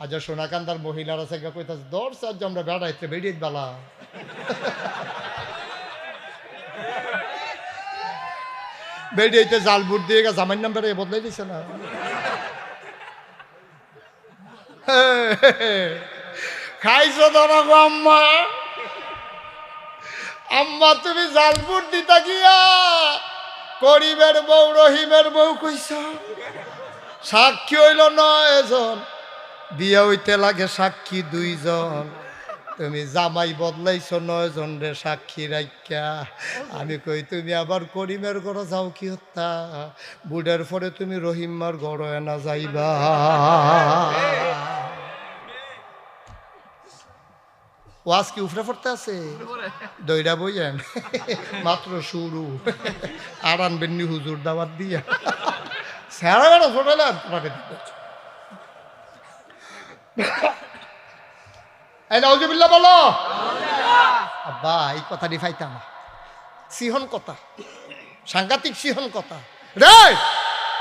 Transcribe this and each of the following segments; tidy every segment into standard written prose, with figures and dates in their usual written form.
আজ সোনাকান্দার মহিলারা থেকে কইতাছে দর্শ আজ আমরা বেড়াইতে বেরিয়ে বেলা বেরিয়েতে জাল বুট দিয়ে জামাই নাম্বারে বদলাই দিছে না। খাইছো ধরা গো আম্মা, আম্মা তুমি জাল বুট দিতা গিয়া করিমের বউ রহিমের বউ কইছ। সাক্ষী হইল 9 জন, বিয়ে হইতে লাগে সাক্ষী 2 জন। তুমি জামাই বদলাইছ 9 জন রে সাক্ষী রাখিয়া। আমি কই তুমি আবার করিমের ঘরে যাও কি হত্যা, বুড়ের পরে তুমি রহিমার ঘরে না যাইবা। ওয়াজ কি উফরে পড়তে আছে? দইরা বইয়েন মাত্র শুরু। আর আনবেননি হুজুর দাওয়াত দিয়া স্যারা বেড়া ছোটালে এই নাউজুবিল্লাহ বলো। আব্বা এই কথাটি ফাইতাম সিহন কথা, সাংঘাতিক সিহন কথা রে।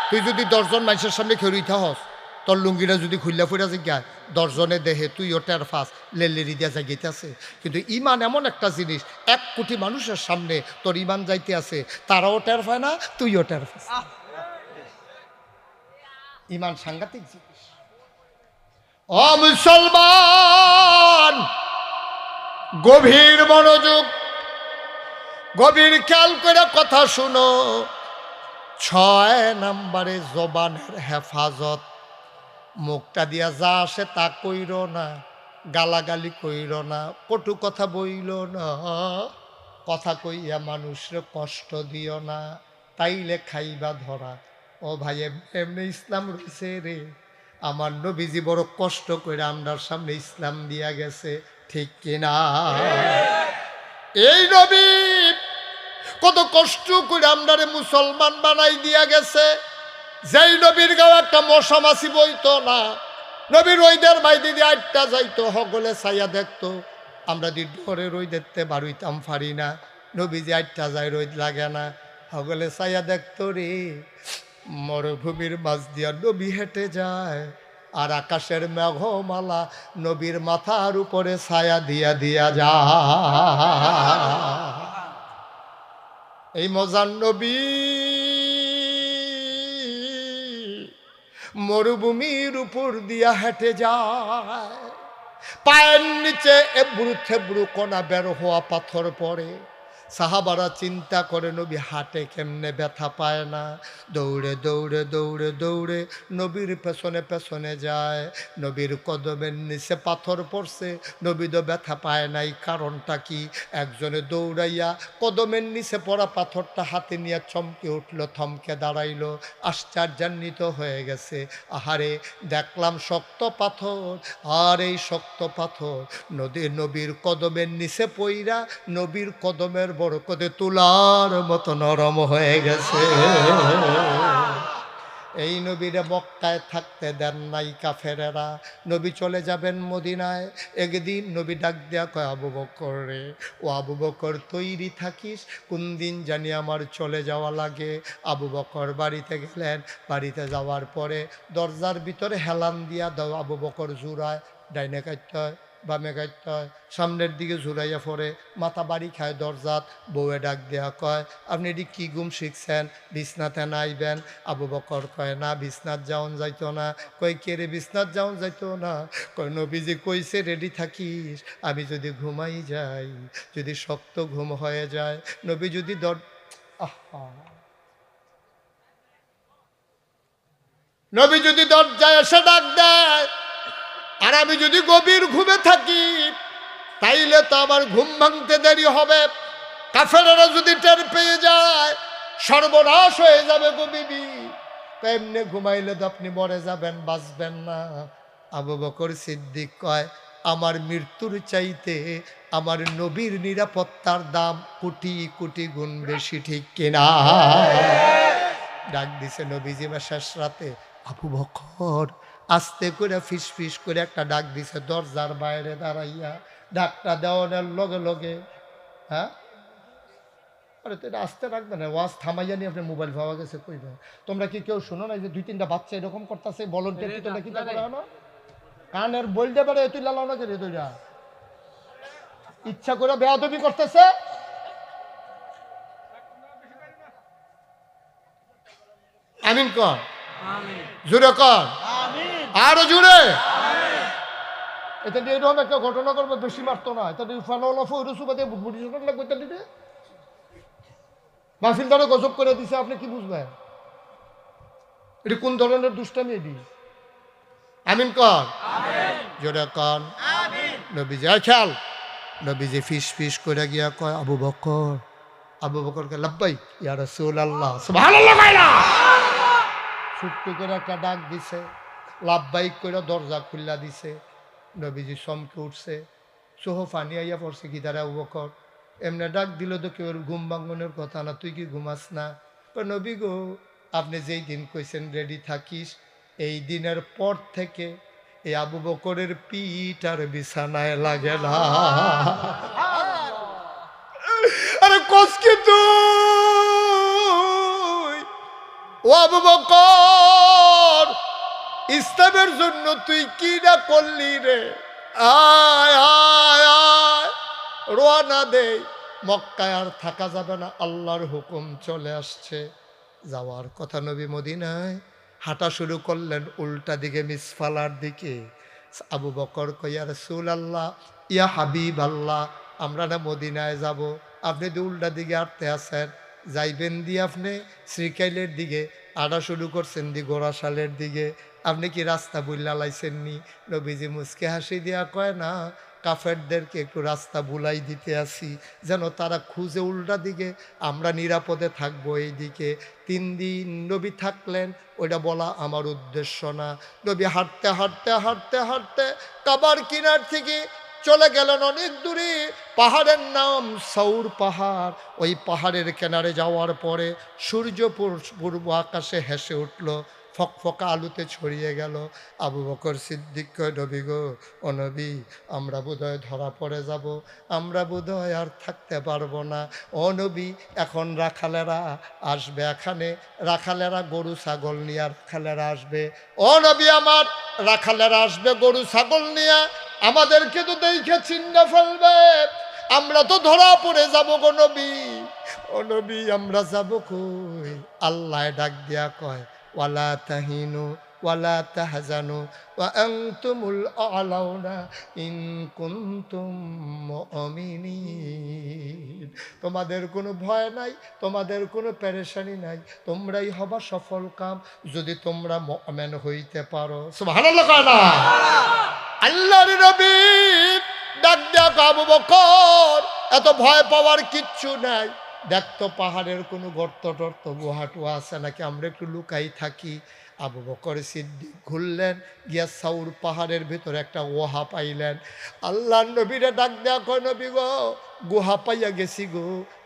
তুই যদি 10 জন মানুষের সামনে খেরুইতে হস, তোর লুঙ্গিটা যদি খুললা ফুরা জিজ্ঞা 10 জনে দেহে তুই ওটার ফাঁস লেলেরি দিয়া যাইতেছে। কিন্তু ইমান এমন একটা জিনিস, 1 কোটি মানুষের সামনে তোর ইমান যাইতে আছে, তারাও টের পায় না, তুই ওটার ফাঁস। ইমান সাংঘাতিক জিনিস। ও মুসলমান, গভীর মনোযোগ, গভীর খেয়াল করে কথা শুনো। 6 নম্বরে জবানের হেফাজত। মুখটা দিয়া যা আসে তা কইর না, গালাগালি কইর না, কটু কথা বইল না, কথা কইয়া মানুষরে কষ্ট দিও না, তাইলে খাইবা ধরা। ও ভাই এমনি ইসলাম রয়েছে রে। আমার নবীজি বড় কষ্ট করে আমরার সামনে ইসলাম দিয়া গেছে, ঠিক কিনা? এই নবী কত কষ্ট করে আমরারে মুসলমান বানাই দিয়া গেছে। যেই নবীর গাও একটা মশা মাছি বইতো না, নবীর রইদের ভাই দিদি 8টা যাইতো, হগলে ছাইয়া দেখতো। আমরা দি ডরে রই দেখতে বারুইতাম পারি না, নবীজি 8টা যায় রোদ লাগে না, হগলে ছাইয়া দেখতো রে। মরুভূমির মাঝ দিয়া নবী হেঁটে যায়, আর আকাশের মেঘমালা নবীর মাথার উপরে ছায়া দিয়া দিয়া যায়। এই মজার নবী মরুভূমির উপর দিয়া হেঁটে যায়, পায়ের নিচে এবড়ু থেবড়ু কণা বের হওয়া পাথর পড়ে। সাহাবারা চিন্তা করে নবী হাটে কেমনে ব্যথা পায় না। দৌড়ে দৌড়ে দৌড়ে দৌড়ে নবীর পেছনে পেছনে যায়। নবীর কদমের নিচে পাথর পড়ছে, নবী তো ব্যথা পায় নাই। কারণটা কি? একজনে দৌড়াইয়া কদমের নিচে পড়া পাথরটা হাতে নিয়ে চমকে উঠল, থমকে দাঁড়াইল, আশ্চর্যান্বিত হয়ে গেছে। আহারে দেখলাম শক্ত পাথর, আর এই শক্ত পাথর নবীর কদমের নিচে পইরা নবীর কদমের বরকতে তুলার মতো নরম হয়ে গেছে। এই নবীরে মক্কায় থাকতে দেন নাই কাফেরেরা। নবী চলে যাবেন মদিনায়। একদিন নবী ডাক দেয়া কয়, আবু বকর রে, ও আবু বকর তৈরি থাকিস, কোন দিন জানি আমার চলে যাওয়া লাগে। আবু বকর বাড়িতে গেলেন। বাড়িতে যাওয়ার পরে দরজার ভিতরে হেলান দিয়া দাও, আবু বকর জুড়ায়, ডাইনে কাটতে হয় বামে কাটতে হয়, সামনের দিকে ঝুরাইয়া পড়ে, মাথা বাড়ি খায় দরজাত। বউয়ে ডাক দেয়া কয়, আপনি এটি কী গুম শিখছেন, বিছনাতে নাইবেন? আবু বকর কয়, না বিছনাত যাওন যাইতো না। কয় কে রে বিছনাত যাওন যাইতো না? কয় নবীজি কইছে রেডি থাকিস, আমি যদি ঘুমাই যাই, যদি শক্ত ঘুম হয়ে যায়, নবী যদি নবী যদি দরজায় এসে ডাক দেয়, আর আমি যদি গভীর ঘুমে থাকি, তাইলে তো আমার ঘুম ভাঙতে দেরি হবে। কাফেরেরা যদি টের পেয়ে যায়, সর্বনাশ হয়ে যাবে গো বিবি। এমনি ঘুমাইলে তো আপনি মরে যাবেন, বাঁচবেন না। আবু বকর সিদ্দিক কয়, আমার মৃত্যুর চাইতে আমার নবীর নিরাপত্তার দাম কোটি কোটি গুণ বেশি, ঠিক কিনা? ডাক দিছে নবীজি শেষ রাতে, আবু বকর আস্তে করে ফিস ফিস করে একটা ডাক দিছে দরজার বাইরে দাঁড়াইয়া। ডাকটা দেওয়ার লগে লগে, হ্যাঁ আরে তো এটা আস্তে রাখবে না, ওয়াজ থামাইয়া নিয়ে আপনার মোবাইল পাওয়া গেছে কইবে। তোমরা কি কেউ শোনো না যে 2-3টা বাচ্চা এরকম করতেছে, ভলান্টিয়ার কি তোমরা কি তা করে না? কানের বলতে পারে তুই লালাও না রে তুইরা ইচ্ছা করে বেয়াদবি করতেছে। আমিন কর, জোরে কর, আরো জোরে। এটা দিয়ে এরকম একটা ঘটনা করবো, বেশি মারতো না। এটা মাহফিল দ্বারা গজব করে দিছে, আপনি কি বুঝবেন এটি কোন ধরনের দুষ্টামি এটি? আমিন কর, জোরে কর। নবীজি খেয়াল, নবীজি ফিস ফিস করে গিয়া কয় আবু বকর, আবু বকরকে লাব্বাইক ইয়া রাসূলুল্লাহ, সুবহানাল্লাহ কয়লা। ছুট্টি করে একটা ডাক দিছে, লাব্বাইক করে দরজা খুললা দিছে। নবীজি চমকে উঠছে, চোহ পানি আইয়া পড়ছে কি তারা আবু বকর এমনি ডাক দিল তো কেউ ঘুম ভাঙনের কথা না, তুই কি ঘুমাস না? নবী গো, আপনি যেই দিন কইছেন রেডি থাকিস, এই দিনের পর থেকে এই আবু বকরের পিঠ আর বিছানায় লাগে না। আরে কসকে তুই ও আবু বকর, ইসলামের জন্য তুই কি না করলি রে? আয় আয় আয়, রওনা দে, মক্কায় আর থাকা যাবে না, আল্লাহর হুকুম চলে আসছে, যাওয়ার কথা। নবী মদিনায় হাঁটা শুরু করলেন উল্টা দিকে, মিসফালার দিকে। আবু বকর কয় ইয়া রাসূলুল্লাহ, ইয়া হাবিব আল্লাহ, আমরা না মদিনায় যাব, আপনি তো উল্টা দিকে হাঁটতে আছেন, যাইবেন দিয়ে আপনি শ্রীকাইলের দিকে, হাঁটা শুরু করছেন দি গোড়াশালের দিকে, আপনি কি রাস্তা বুইলা লাইছেননি? নবীজি মুচকে হাসি দিয়া কয় না, কাফেরদেরকে একটু রাস্তা বুলাই দিতে আসি, যেন তারা খুঁজে উল্টা দিকে, আমরা নিরাপদে থাকবো এই দিকে। 3 দিন নবী থাকলেন, ওইটা বলা আমার উদ্দেশ্য না। নবী হাঁটতে হাঁটতে হাঁটতে হাঁটতে কাবার কিনার থেকে চলে গেলেন অনেক দূরে, পাহাড়ের নাম সৌর পাহাড়। ওই পাহাড়ের কিনারে যাওয়ার পরে সূর্য পূর্ব আকাশে হেসে উঠল, ফকফকা আলুতে ছড়িয়ে গেল। আবু বকর সিদ্দিক কয় নবী গো, ও নবী, আমরা বোধহয় ধরা পড়ে যাব, আমরা বোধহয় আর থাকতে পারবো না। ও নবী, এখন রাখালেরা আসবে এখানে, রাখালেরা গরু ছাগল নিয়ে রাখালেরা আসবে। ও নবী আমার, রাখালেরা আসবে গরু ছাগল নিয়ে, আমাদেরকে তো দেখে চিন্তা ফেলবে, আমরা তো ধরা পড়ে যাব গো নবী। ও নবী, আমরা যাব কই? আল্লাহ ডাক দিয়া কয় ওয়ালা তাহিনু ওয়ালা তাহজানু ওয়া আনতুমুল আ'লাউনা ইন কুনতুম মুমিনিন। তোমাদের কোনো ভয় নাই, তোমাদের কোনো পেরেশানি নাই, তোমরাই হবা সফল কাম যদি তোমরা মুমিন হইতে পারো। সুবহানাল্লাহ কয় না? আল্লাহর নবী ডাক দেয়া আবু বকর, এত ভয় পাওয়ার কিচ্ছু নাই, দেখতো পাহাড়ের কোনো গর্ত টর্ত গুহাটুয়া আছে নাকি, আমরা একটু লুকাই থাকি। আবু বকর সিদ্দিক ঘুরলেন, গিয়া সাউর পাহাড়ের ভিতরে একটা গুহা পাইলেন। আল্লাহ নবীরে ডাক দেয়া কয় নবী গো, গুহা পাইয়া গেছি গো,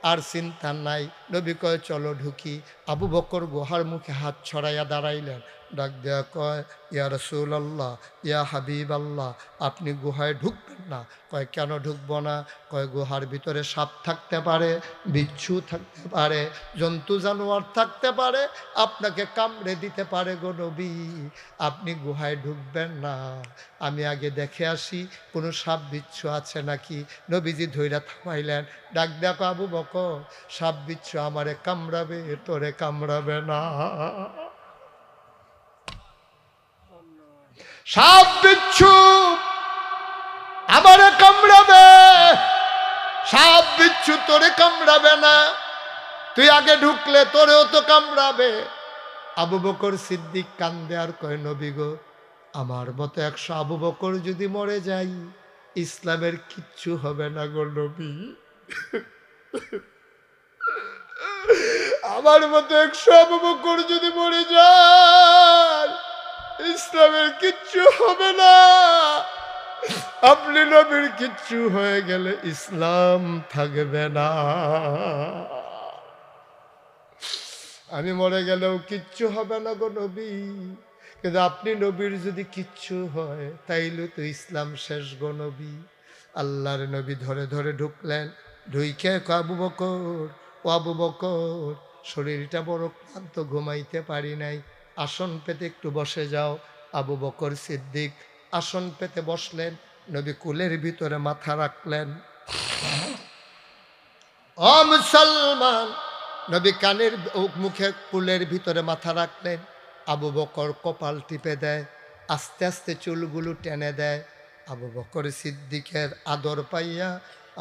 আর চিন্তা নাই। নবী কয় চলো ঢুকি। আবু বকর গুহার মুখে হাত ছড়াইয়া দাঁড়াইলেন, ডাক দেয়া কয় ইয়া রাসূলুল্লাহ, ইয়া হাবিব আল্লাহ, আপনি গুহায় ঢুকবেন না? কয় কেন ঢুকবো না? কয় গুহার ভিতরে সাপ থাকতে পারে, বিচ্ছু থাকতে পারে, জন্তু জানোয়ার থাকতে পারে, আপনাকে কামড়ে দিতে পারে গো নবী, আপনি গুহায় ঢুকবেন না, আমি আগে দেখে আসি কোনো সাপ বিচ্ছু আছে নাকি। নবীজি ধৈর্য থামাইলেন, ডাক দেখো আবু বকর, সাপ বিচ্ছু আমারে কামড়াবে, তোরে কামড়াবে না। সাপ বিচ্ছু আমারে কামড়াবে, সাপ বিচ্ছু তোরে কামড়াবে না, তুই আগে ঢুকলে তোরেও তো কামড়াবে। আবু বকর সিদ্দিক কান্দে আর কয় নবী গো, আমার মতো 100 আবু বকর যদি মরে যাই, ইসলামের কিচ্ছু হবে না গো নবী, আমার মতো 100 আবু বকর যদি মরে যায়, ইসলামের কিচ্ছু হবে না, আপনি নবীর কিচ্ছু হয়ে গেলে ইসলাম থাকবে না, আমি মরে গেলেও কিচ্ছু হবে না গো নবী, কিন্তু আপনি নবীর যদি কিচ্ছু হয় তাইলে তো ইসলাম শেষ গো নবী। আল্লাহর নবী ধরে ধরে ঢুকলেন, ঢুইকে আবু বকর, ও আবু বকর, শরীরটা বড় ক্লান্ত, ঘুমাইতে পারি নাই, আসন পেতে একটু বসে যাও। আবু বকর সিদ্দিক আসন পেতে বসলেন, নবী কুলের ভিতরে মাথা রাখলেন। ও মুসলমান, নবী কানের মুখে কুলের ভিতরে মাথা রাখলেন। আবু বকর কপাল টিপে দেয়, আস্তে আস্তে চুলগুলো টেনে দেয়। আবু বকর সিদ্দিকের আদর পাইয়া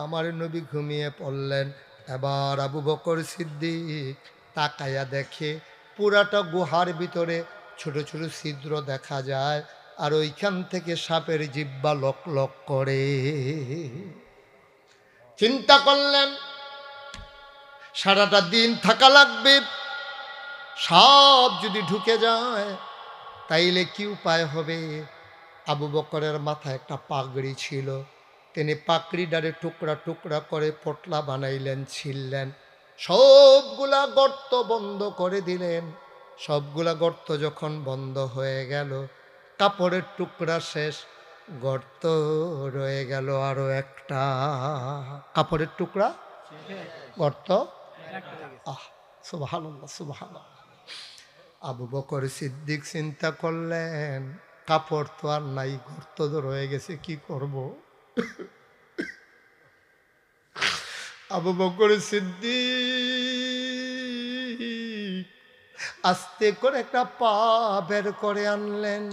আমার নবী ঘুমিয়ে পড়লেন। এবার আবু বকর সিদ্দিক তাকায়া দেখে পুরাটা গুহার ভিতরে ছোট ছোট ছিদ্র দেখা যায়, আর ওইখান থেকে সাপের জিহ্বা লক লক করে। চিন্তা করলেন সারাটা দিন থাকা লাগবে, সব যদি ঢুকে যায় তাইলে কি উপায় হবে। আবু বকরের মাথায় একটা পাগড়ি ছিল, তিনি পাগড়িটারে টুকরা টুকরা করে পটলা বানাইলেন, ছিললেন, সবগুলা গর্ত বন্ধ করে দিলেন। সবগুলা গর্ত যখন বন্ধ হয়ে গেল, কাপড়ের টুকরা শেষ, গর্ত রয়ে গেল আরো একটা। কাপড়ের টুকরা, গর্ত। সুবহানাল্লাহ, সুবহানাল্লাহ। আবু বকর সিদ্দিক চিন্তা করলেন কাপড় তো আর নাই, গর্ত তো রয়ে গেছে, কি করব। আবু বকর সিদ্দিক আস্তে করে একটা পা বের করে আনলেন,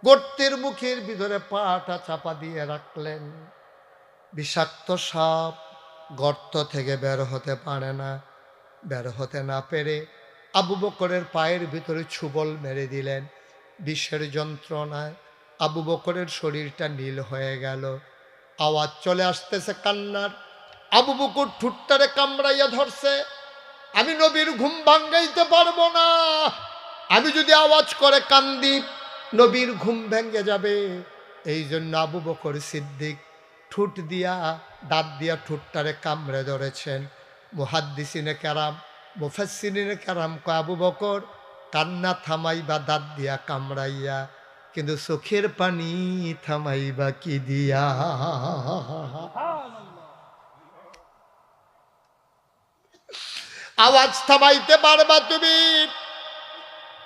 গর্তের মুখের ভিতরে পাটা চাপা দিয়ে রাখলেন। বিষাক্ত সাপ গর্ত থেকে বের হতে পারে না। বের হতে না পেরে আবু বকরের পায়ের ভিতরে ছুবল মেরে দিলেন। বিষের যন্ত্রণায় আবু বকরের শরীরটা নীল হয়ে গেল। আওয়াজ চলে আসতেছে কান্নার। আবু বকর ঠুট্টারে কামড়াইয়া ধরছে। আমি নবীর ঘুম ভাঙ্গাইতে পারবো না, আমি যদি আওয়াজ করে কান্দি নবীর ঘুম ভেঙে যাবে। এই জন্য আবু বকর সিদ্দিক ঠুট দিয়া, দাঁত দিয়া ঠুট্টারে কামড়ে ধরেছেন। মুহাদ্দিসিনে কেরাম, মুফাসসিরিনে কেরাম কয় আবু বকর কান্না থামাইবা দাঁত দিয়া কামড়াইয়া, কিন্তু চোখের পানি থামাইবা কি দিয়া। আওয়াজ থামাইতে পারবা তুমি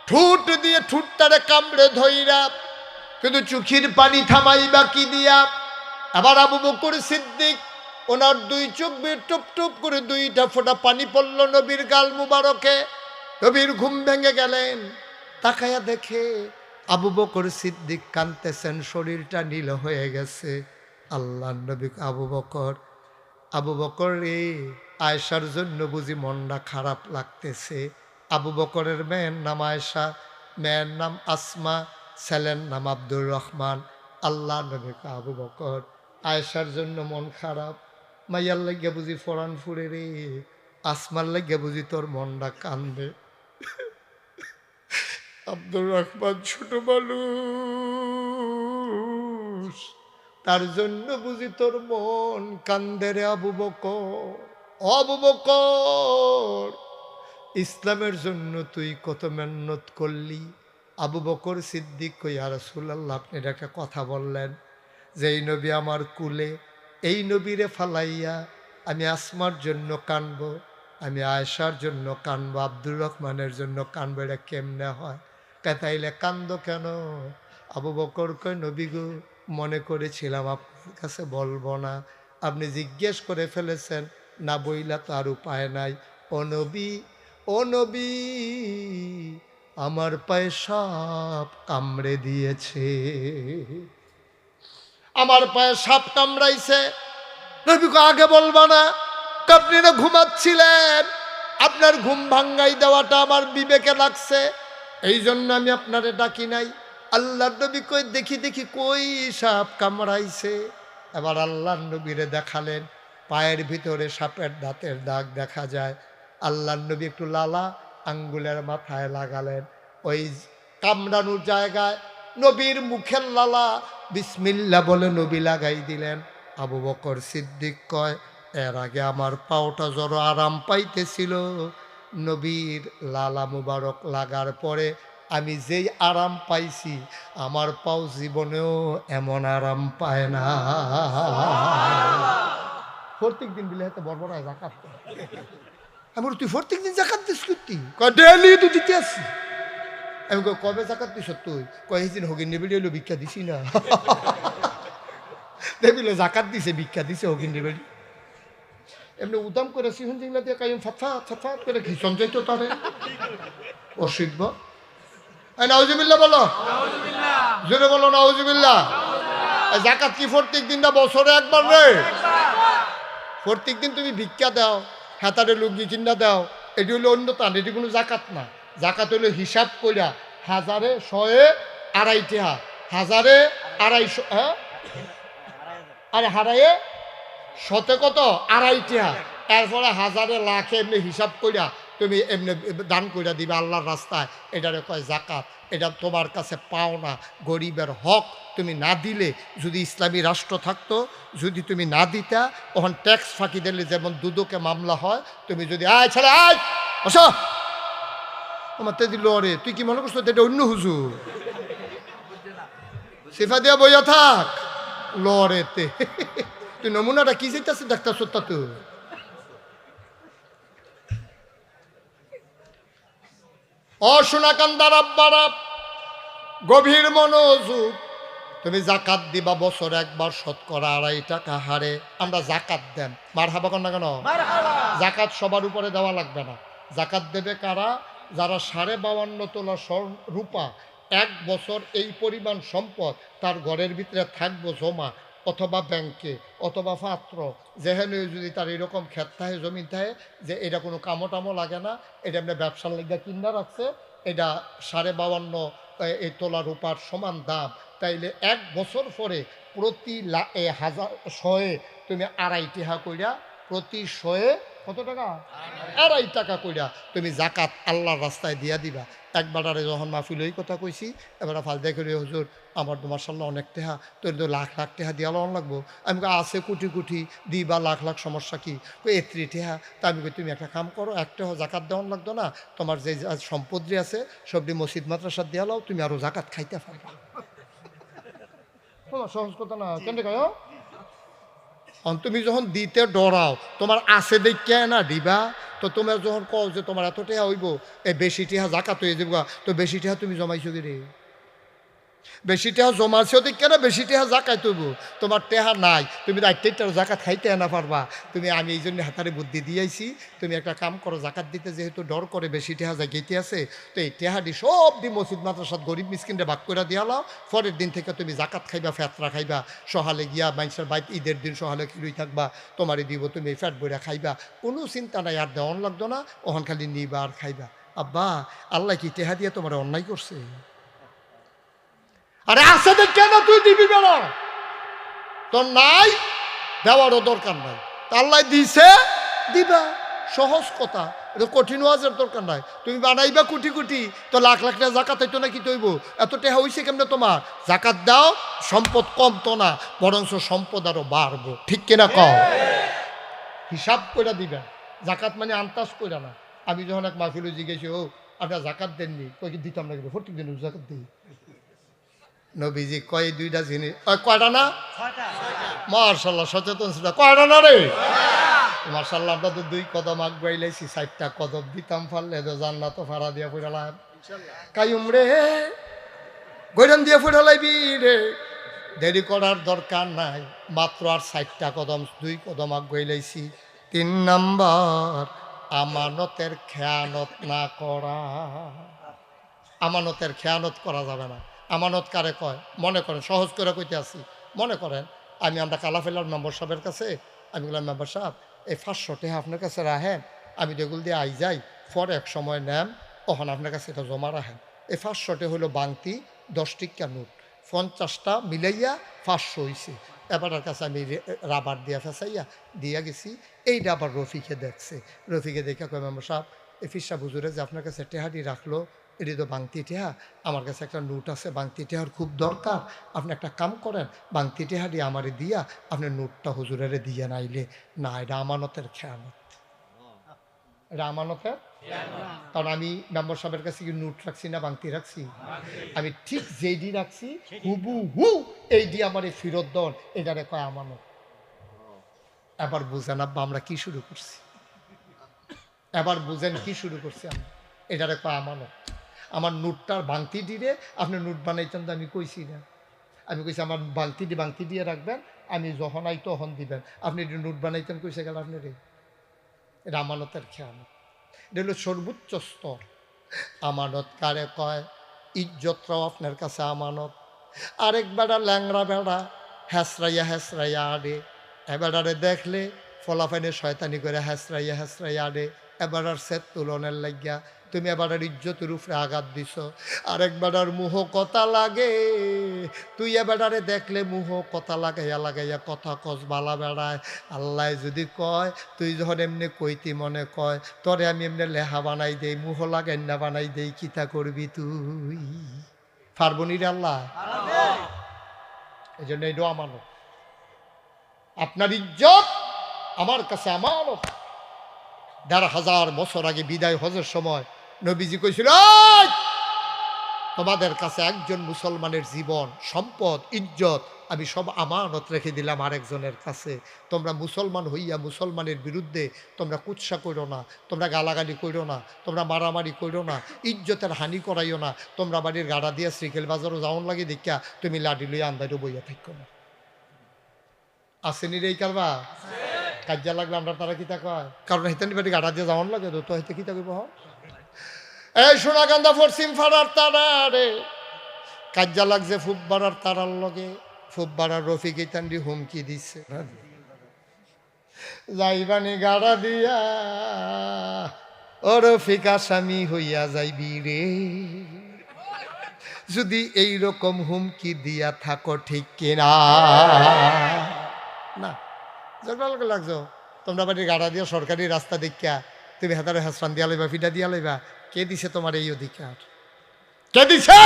ঠুট দিয়ে ঠুটটারে কামড়ে ধইরা, কিন্তু চোখের পানি থামাইবা কি দিয়া। আবার আবু বকর সিদ্দিক ওনার দুই চোখ বেয়ে টুপ টুপ করে দুইটা ফোঁটা পানি পড়ল নবীর গাল মুবারকে। নবীর ঘুম ভেঙে গেলেন। তাকায়া দেখে আবু বকর সিদ্দিক কাঁদতেছেন, শরীরটা নীল হয়ে গেছে। আল্লাহ নবী আবু বকর রে, আয়েশার জন্য বুঝি মনটা খারাপ লাগতেছে। আবু বকরের মেয়ের নাম আয়েশা, মেয়ের নাম আসমা, ছেলের নাম আব্দুর রহমান। আল্লাহ নবী আবু বকর আয়েশার জন্য মন খারাপ, মাইয়ার লাগিয়া বুঝি ফরান ফুরে রে, আসমার লাগিয়া বুঝি তোর মনটা কান্দে। আব্দুর রহমান ছোট মানুষ, তার জন্য বুঝি তোর মন কান্দে রে আবু বকর। আবু বকর, ইসলামের জন্য তুই কত মেহনত করলি। আবু বকর সিদ্দিক কই ইয়া রাসূলুল্লাহ, আপনি একটা কথা বললেন যে এই নবী আমার কুলে, এই নবীরে ফালাইয়া আমি আসমার জন্য কানবো, আমি আয়েশার জন্য কানবো, আব্দুর রহমানের জন্য কানবো, এটা কেমনে হয়? তাইলে কান্দো কেন? আবু বকর কয় নবী গো, মনে করেছিলাম আপনার কাছে বলবো না, আপনি জিজ্ঞেস করে ফেলেছেন, না বইলা তো আর উপায় নাই। ও নবী, ও নবী, আমার পায়ে সাপ কামড়ে দিয়েছে, আমার পায়ে সাপ কামড়াইছে। নবী কয় আগে বলবা না, আপনি না ঘুমাচ্ছিলেন, আপনার ঘুম ভাঙ্গাই দেওয়াটা আমার বিবেকে লাগছে, এই জন্য আমি আপনারে ডাকি নাই। আল্লাহর নবী কই দেখি দেখি কই সাপ কামড়াইছে। এবার আল্লাহর নবীরে দেখালেন, পায়ের ভিতরে সাপের দাঁতের দাগ দেখা যায়। আল্লাহর নবী একটু লালা আঙ্গুলের মাথায় লাগালেন, ওই কামড়ানোর জায়গায় নবীর মুখের লালা বিসমিল্লাহ বলে নবী লাগাই দিলেন। আবু বকর সিদ্দিক কয় এর আগে আমার পাওটা জড়ো আরাম পাইতেছিল, নবীর লালা মুবারক লাগার পরে আমি যেই আরাম পাইছি, আমার পাও জীবনেও এমন আরাম পায় না। প্রত্যেক দিন দিলে হয়তো বড় জাকাত, আমি তুই প্রত্যেক দিন জাকাত দিস করতি, ডেলি তো দিতে আসছি, আমি কবে জাকাত দিস তুই কয়েকদিন হগিন নেবেলি হলো ভিক্ষা দিছি না দেখবিল জাকাত দিছে ভিক্ষা দিছে হগিন নেবেলি এমনি উদাম করে সিহন জিংলা দিয়ে কাইম ফাথা ফাথা করে ঘিসন যাইতো তারে অসিদ্ধ নাউজুবিল্লাহ বলো জোরে বলো নাউজুবিল্লাহ জাকাত কি প্রত্যেক দিন না বছরে একবার রে প্রত্যেক দিন তুমি ভিক্ষা দাও হাতারে লুঙ্গি চিন্তা দাও এটি হলো অন্য তান এটি কোনো জাকাত না জাকাত হলো হিসাব কইরা হাজারে শয়ে আড়াই টেহা হাজারে আড়াইশো হ্যাঁ আরে হারাইয়ে শতে কত আড়াই টেহা এরপরে হাজারে লাখে এমনি হিসাব কইরা তুমি এমনি দান কইরা দিবে আল্লাহর রাস্তায় এটারে কয় জাকাত এটা তোমার কাছে পাও না গরিবের হক তুমি না দিলে যদি ইসলামী রাষ্ট্র থাকতো যদি তুমি না দিতা তখন ট্যাক্স ফাঁকি দিলে যেমন দুদকে মামলা হয় তুমি যদি আয় ছেলে আয় আসো আমার তে দিল রে তুই কি মনে করছো এটা অন্য হুজুর সিফা দিয়া বইয়া থাক লড়েতে তুই নমুনাটা কি চাইতেছিস ডাক্তার সত্তা তুই অশোনাকান্দার আব্বারা গভীর মনোযোগ তুমি জাকাত দিবা বছর একবার শতকরা 2.5 টাকা হারে আমরা জাকাত দেন মার হাবা কর না কেন জাকাত সবার উপরে দেওয়া লাগবে না জাকাত দেবে কারা যারা 52.5 তোলা রূপা এক বছর এই পরিমাণ সম্পদ তার ঘরের ভিতরে থাকবো জমা অথবা ব্যাংকে অথবা পাত্র যেহেতু যদি তার এরকম ক্ষেত থাকে জমি থাকে যে এটা কোনো কামো টামো লাগে না এটা এমনি ব্যবসার লেগে কিনা রাখছে এটা 52.5 এই তোলা রূপার সমান দাম তাইলে এক বছর পরে প্রতি হাজার শয়ে তুমি 2.5 টাকা কইরা প্রতি শয়ে কত টাকা 2.5 টাকা কইরা তুমি জাকাত আল্লাহর রাস্তায় দিয়া দিবা একবারে যখন মাহফিল ওই কথা কইছি এবারে ফাল দেখে হুজুর আমার তো মাশাআল্লাহ অনেক টাকা তোর তো লাখ লাখ টাকা দিয়া লন লাগবো আমি আছে কোটি কোটি দিবা লাখ লাখ সমস্যা কি এত্রি টাকা তা আমি তুমি একটা কাম করো একটা জাকাত দেওয়ান লাগতো না তোমার যে সম্পত্তি আছে সবটি মসজিদ মাদ্রাসা দিয়া লাও তুমি আরো জাকাত খাইতে পারবা তোমার সহজ কথা না কেন কয় তুমি যখন দিতে ডরাও তোমার আছে দেখে না দিবা তো তোমার যখন কও যে তোমার এত টেহা হইব এই বেশি টেহা জাকাত হয়ে যাবো তো বেশি টেহা তুমি জমাইছো কি রে বেশি টেহা জমাইছো দেখে না বেশি টেহা জাকাত হইব তোমার টেহা নাই তুমি রাইতেটার জাকাত খাইতে না পারবা তুমি আমি এই জন্য হাতারে বুদ্ধি দিয়েছি তুমি একটা কাম করো জাকাত দিতে যেহেতু ডর করে বেশি টেহা জাগাইতে আছে তো এই টেহাটি সব দি মসজিদ মাদ্রাসাত গরিব মিসকিনরে ভাগ করে দিয়া লাও পরের দিন থেকে তুমি জাকাত খাইবা ফেতরা খাইবা সহালে গিয়া মানুষের বাইত ঈদের দিন সহালে খিলুই থাকবা তোমারই দিব তুমি ফ্যাট বইরা খাইবা কোনো চিন্তা নাই আর দেওয়ান লাগতো না ওখান খালি নিবা আর খাইবা আব্বা আল্লাহ কি টেহা দিয়ে তোমার অন্যায় করছে আরে আছে দেখে না তুই দিবি বেড়া তোর নাই দেওয়ারও দরকার নাই আল্লাহ দিছে দিবা সহজ কথা এটা কঠিন ওয়াজের দরকার নাই তুমি বানাইবা কোটি কোটি তো লাখ লাখ টাকা জাকাত হইতো না কি তৈব এত টাকা হইছে কেমনে তোমার জাকাত দাও সম্পদ কমতো না বরঞ্চ সম্পদ আরো বাড়বো ঠিক কিনা কও হিসাব করে দিবেন জাকাত মানে আন্তাজ করে না আমি যখন এক মাহফিলে জিজ্ঞেস ও আপনার জাকাত দেননি কই দিতাম না কিন্তু প্রত্যেক দিন জাকাত দিই নবীজি কয় 2টা জিনিস কয়টা না মাশাআল্লাহ সচেতন ছিল কয়টা না রে মাশাআল্লাহ আমরা তো 2 কদম আগাইলাইছি 4টা কদম দিতাম পারলে তো জান্নাত ফাড়া দিয়া পড়ালাম ইনশাআল্লাহ কাইয়ুম রে গয়রান দিয়া পড়ালাইবি রে দেরি করার দরকার নাই মাত্র আর 4টা কদম 2 কদম আগাইলাইছি 3 নাম্বার আমানতের খেয়ানত না করা আমানতের খেয়ানত করা যাবে না আমানত কারে কয় মনে করেন সহজ করে কইতে আসি মনে করেন আমরা কালাফেলার মেম্বার সাহেবের কাছে আমি বললাম মেম্বার সাহেব এই 500 টাকা আপনার কাছে রাখেন আমি যেগুলো দিয়ে আই যাই পরে এক সময় নেন তখন আপনার কাছে এটা জমা রাখেন এই 500 টাকা হলো বাংতি 10 টিকা নোট 50টা মিলাইয়া 500 হয়েছে এবারের কাছে আমি রাবার দিয়া ফেসাইয়া দিয়া গেছি এইটা আবার রফিকে দেখছে রফিকে দেখে কয় মেম্বার সাহেব এই ফিসা বুজুরে যে আপনার কাছে টেহাটি রাখলো এটি তো বাংতি টেহা আমার কাছে একটা নোট আছে বাংতি টেহার খুব দরকার আপনি একটা কাম করেন বাংতি টেহাটি আমারে দিয়া আপনি নোটটা হুজুরেরে দিয়ে নাইলে না এটা আমানতের খেয়ানত এটা আমানতের কারণ আমি মেম্বার সাহেবের কাছে কি নোট রাখছি না বাংতি রাখছি আমি ঠিক যেইডি রাখছি হুবহু এইডি আমার এই ফেরত দন এটারে কয় আমানত এবার বুঝেন আব্বা আমরা কি শুরু করছি এবার বুঝেন কি শুরু করছি আমরা এটারে কয় আমানত আমার নোটটার বাংতি দিয়ে আপনি নোট বানাইতেন তো আমি কইছি না, আমি কইছি আমার বাংতি দিয়ে রাখবেন, আমি যখন আই তখন দিবেন, আপনি নোট বানাইতেন কইছে গেল আপনি রে। এটা আমানতের খেয়ানত, এটা হলো সর্বোচ্চ স্তর। আমানত কারে কয়? ইজ্জতরাও আপনার কাছে আমানত। আরেক বেড়া ল্যাংরা বেড়া হ্যাসরাইয়া আডে, এবারে দেখলে ফলাফাইনে শয়তানি করে হ্যাসরাইয়া আডে, এবারার সেত তুলনের লাগিয়া তুমি এবারের ইজ্জতের উপরে আঘাত দিছ। আরেক বেড়ার মুহ কথা লাগে, তুই এবারে দেখলে মুহ কথা লাগাইয়া কথা কস বালা বেড়ায়। আল্লাহ যদি কয় তুই যখন এমনি কইতি মনে কয় তরে আমি এমনি লেহা বানাই দেই, মুহ লাগাই না বানাই দেই, কিতা করবি তুই? পারবনি রে আল্লাহ। এই জন্য এটাও আমানত। আপনার ইজ্জত আমার কাছে আমানত। ১,৫০০ বছর আগে বিদায় হজের সময় নবীজি কইছিল, তোমাদের কাছে একজন মুসলমানের জীবন, সম্পদ, ইজ্জত আমি সব আমানত রেখে দিলাম আরেকজনের কাছে। তোমরা মুসলমান হইয়া মুসলমানের বিরুদ্ধে তোমরা কুৎসা করো না, তোমরা গালাগালি করো না, তোমরা মারামারি করো না, ইজ্জতের হানি করাইও না। তোমরা বাড়ির গাড়া দিয়া শ্রীকেল বাজারও যাওন লাগে দেখিয়া তুমি লাডি লইয়া আন্দাইও বইয়া থাকো না। আসেনি রে কারবা কাজা লাগলে আমরা তারা কিতা কয়, কারণ হেতানি বাড়ি গাড়া দিয়ে যাওন লাগে তো হেতে কিতা করবো। এই সোনাকান্দা পশ্চিম ফাড়ার তারা রে কাজা লাগছে ফুব্বারার তারার লগে। ফুব্বারার রফিক ইতান্ডি হুমকি দিচ্ছে, যাইবানি গাড়া দিয়া ও রফিক আসামি হইয়া যাইবি রে। যদি এই রকম হুমকি দিয়া থাকো ঠিক কিনা না? জলকে লাগছো তোমরা বাড়ির গাড়া দিয়া সরকারি রাস্তা দেখিয়া তুমি হাতারে হাসরান দিয়া লইবা, ফিটা দিয়া লইবা। কে দিছে তোমার এই অধিকার? কে দিছে?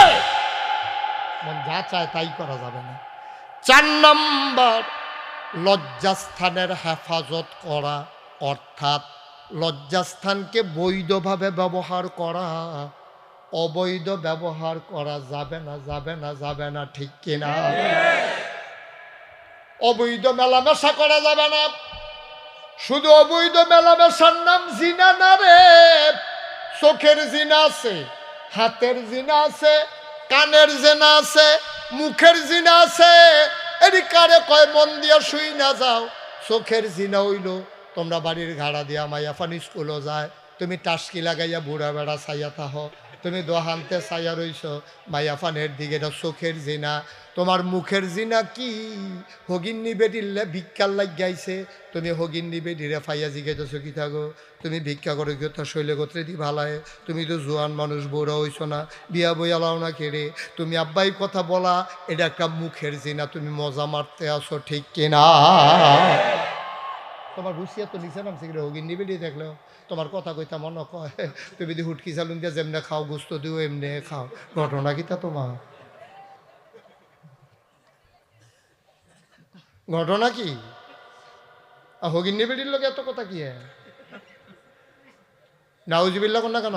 মন যা চায় তাই করা যাবে না। ৪ নম্বর, লজ্জাস্থানের হেফাজত করা, অর্থাৎ লজ্জাস্থানকে বৈধভাবে ব্যবহার করা। অবৈধ ব্যবহার করা যাবে না, ঠিক কিনা? অবৈধ মেলামেশা করা যাবে না। শুধু অবৈধ মেলামেশার নাম জিনা না রে, চোখের জিনা আছে, হাতের জিনা আছে, কানের জিনা আছে, মুখের জিনা আছে। এটি কারে কয়? মন দিয়া শুই না যাও। চোখের জিনা হইল তোমরা বাড়ির ঘাড়া দিয়া মাইয়াফান স্কুলও যায়, তুমি টাস্কি লাগাইয়া বুড়া বেড়া চাইয়া থাহ, তুমি দোহানতে চাইয়া রইছ মাইয়াফানের দিকে, এটা চোখের জিনা। তোমার মুখের জিনা কি? হগিন্নি বেডিলে ভিক্ষার লাগাইছে, তুমি হগিন্নি বেডিরে ফাইয়া জিগাইতেছ কি থাকো? তুমি ভিক্ষা করে গিয়ে তার শৈলে গোত্রে দি ভালায়। তুমি তো জোয়ান মানুষ, বউরা হইছ না, বিয়া বইয়া লাও না কেড়ে। তুমি আব্বাই কথা বলা, এটা একটা মুখের জিনা, তুমি মজা মারতে আসো, ঠিক কিনা? তোমার হুঁশিয়া তো নিচে নামছে কিনা? হগিন্নি বেডি দেখলেও তোমার কথা কইতা মনে কয় তুমি যদি হুটকি চালুন দিয়া যেমনে খাও, গুস্ত দিও এমনি খাও। ঘটনা কিতা তোমার? ঘটনা কি? হগিন্নি বেডির লোক এত কথা কি? নাউজুবিল্লাহ কোন না কেন?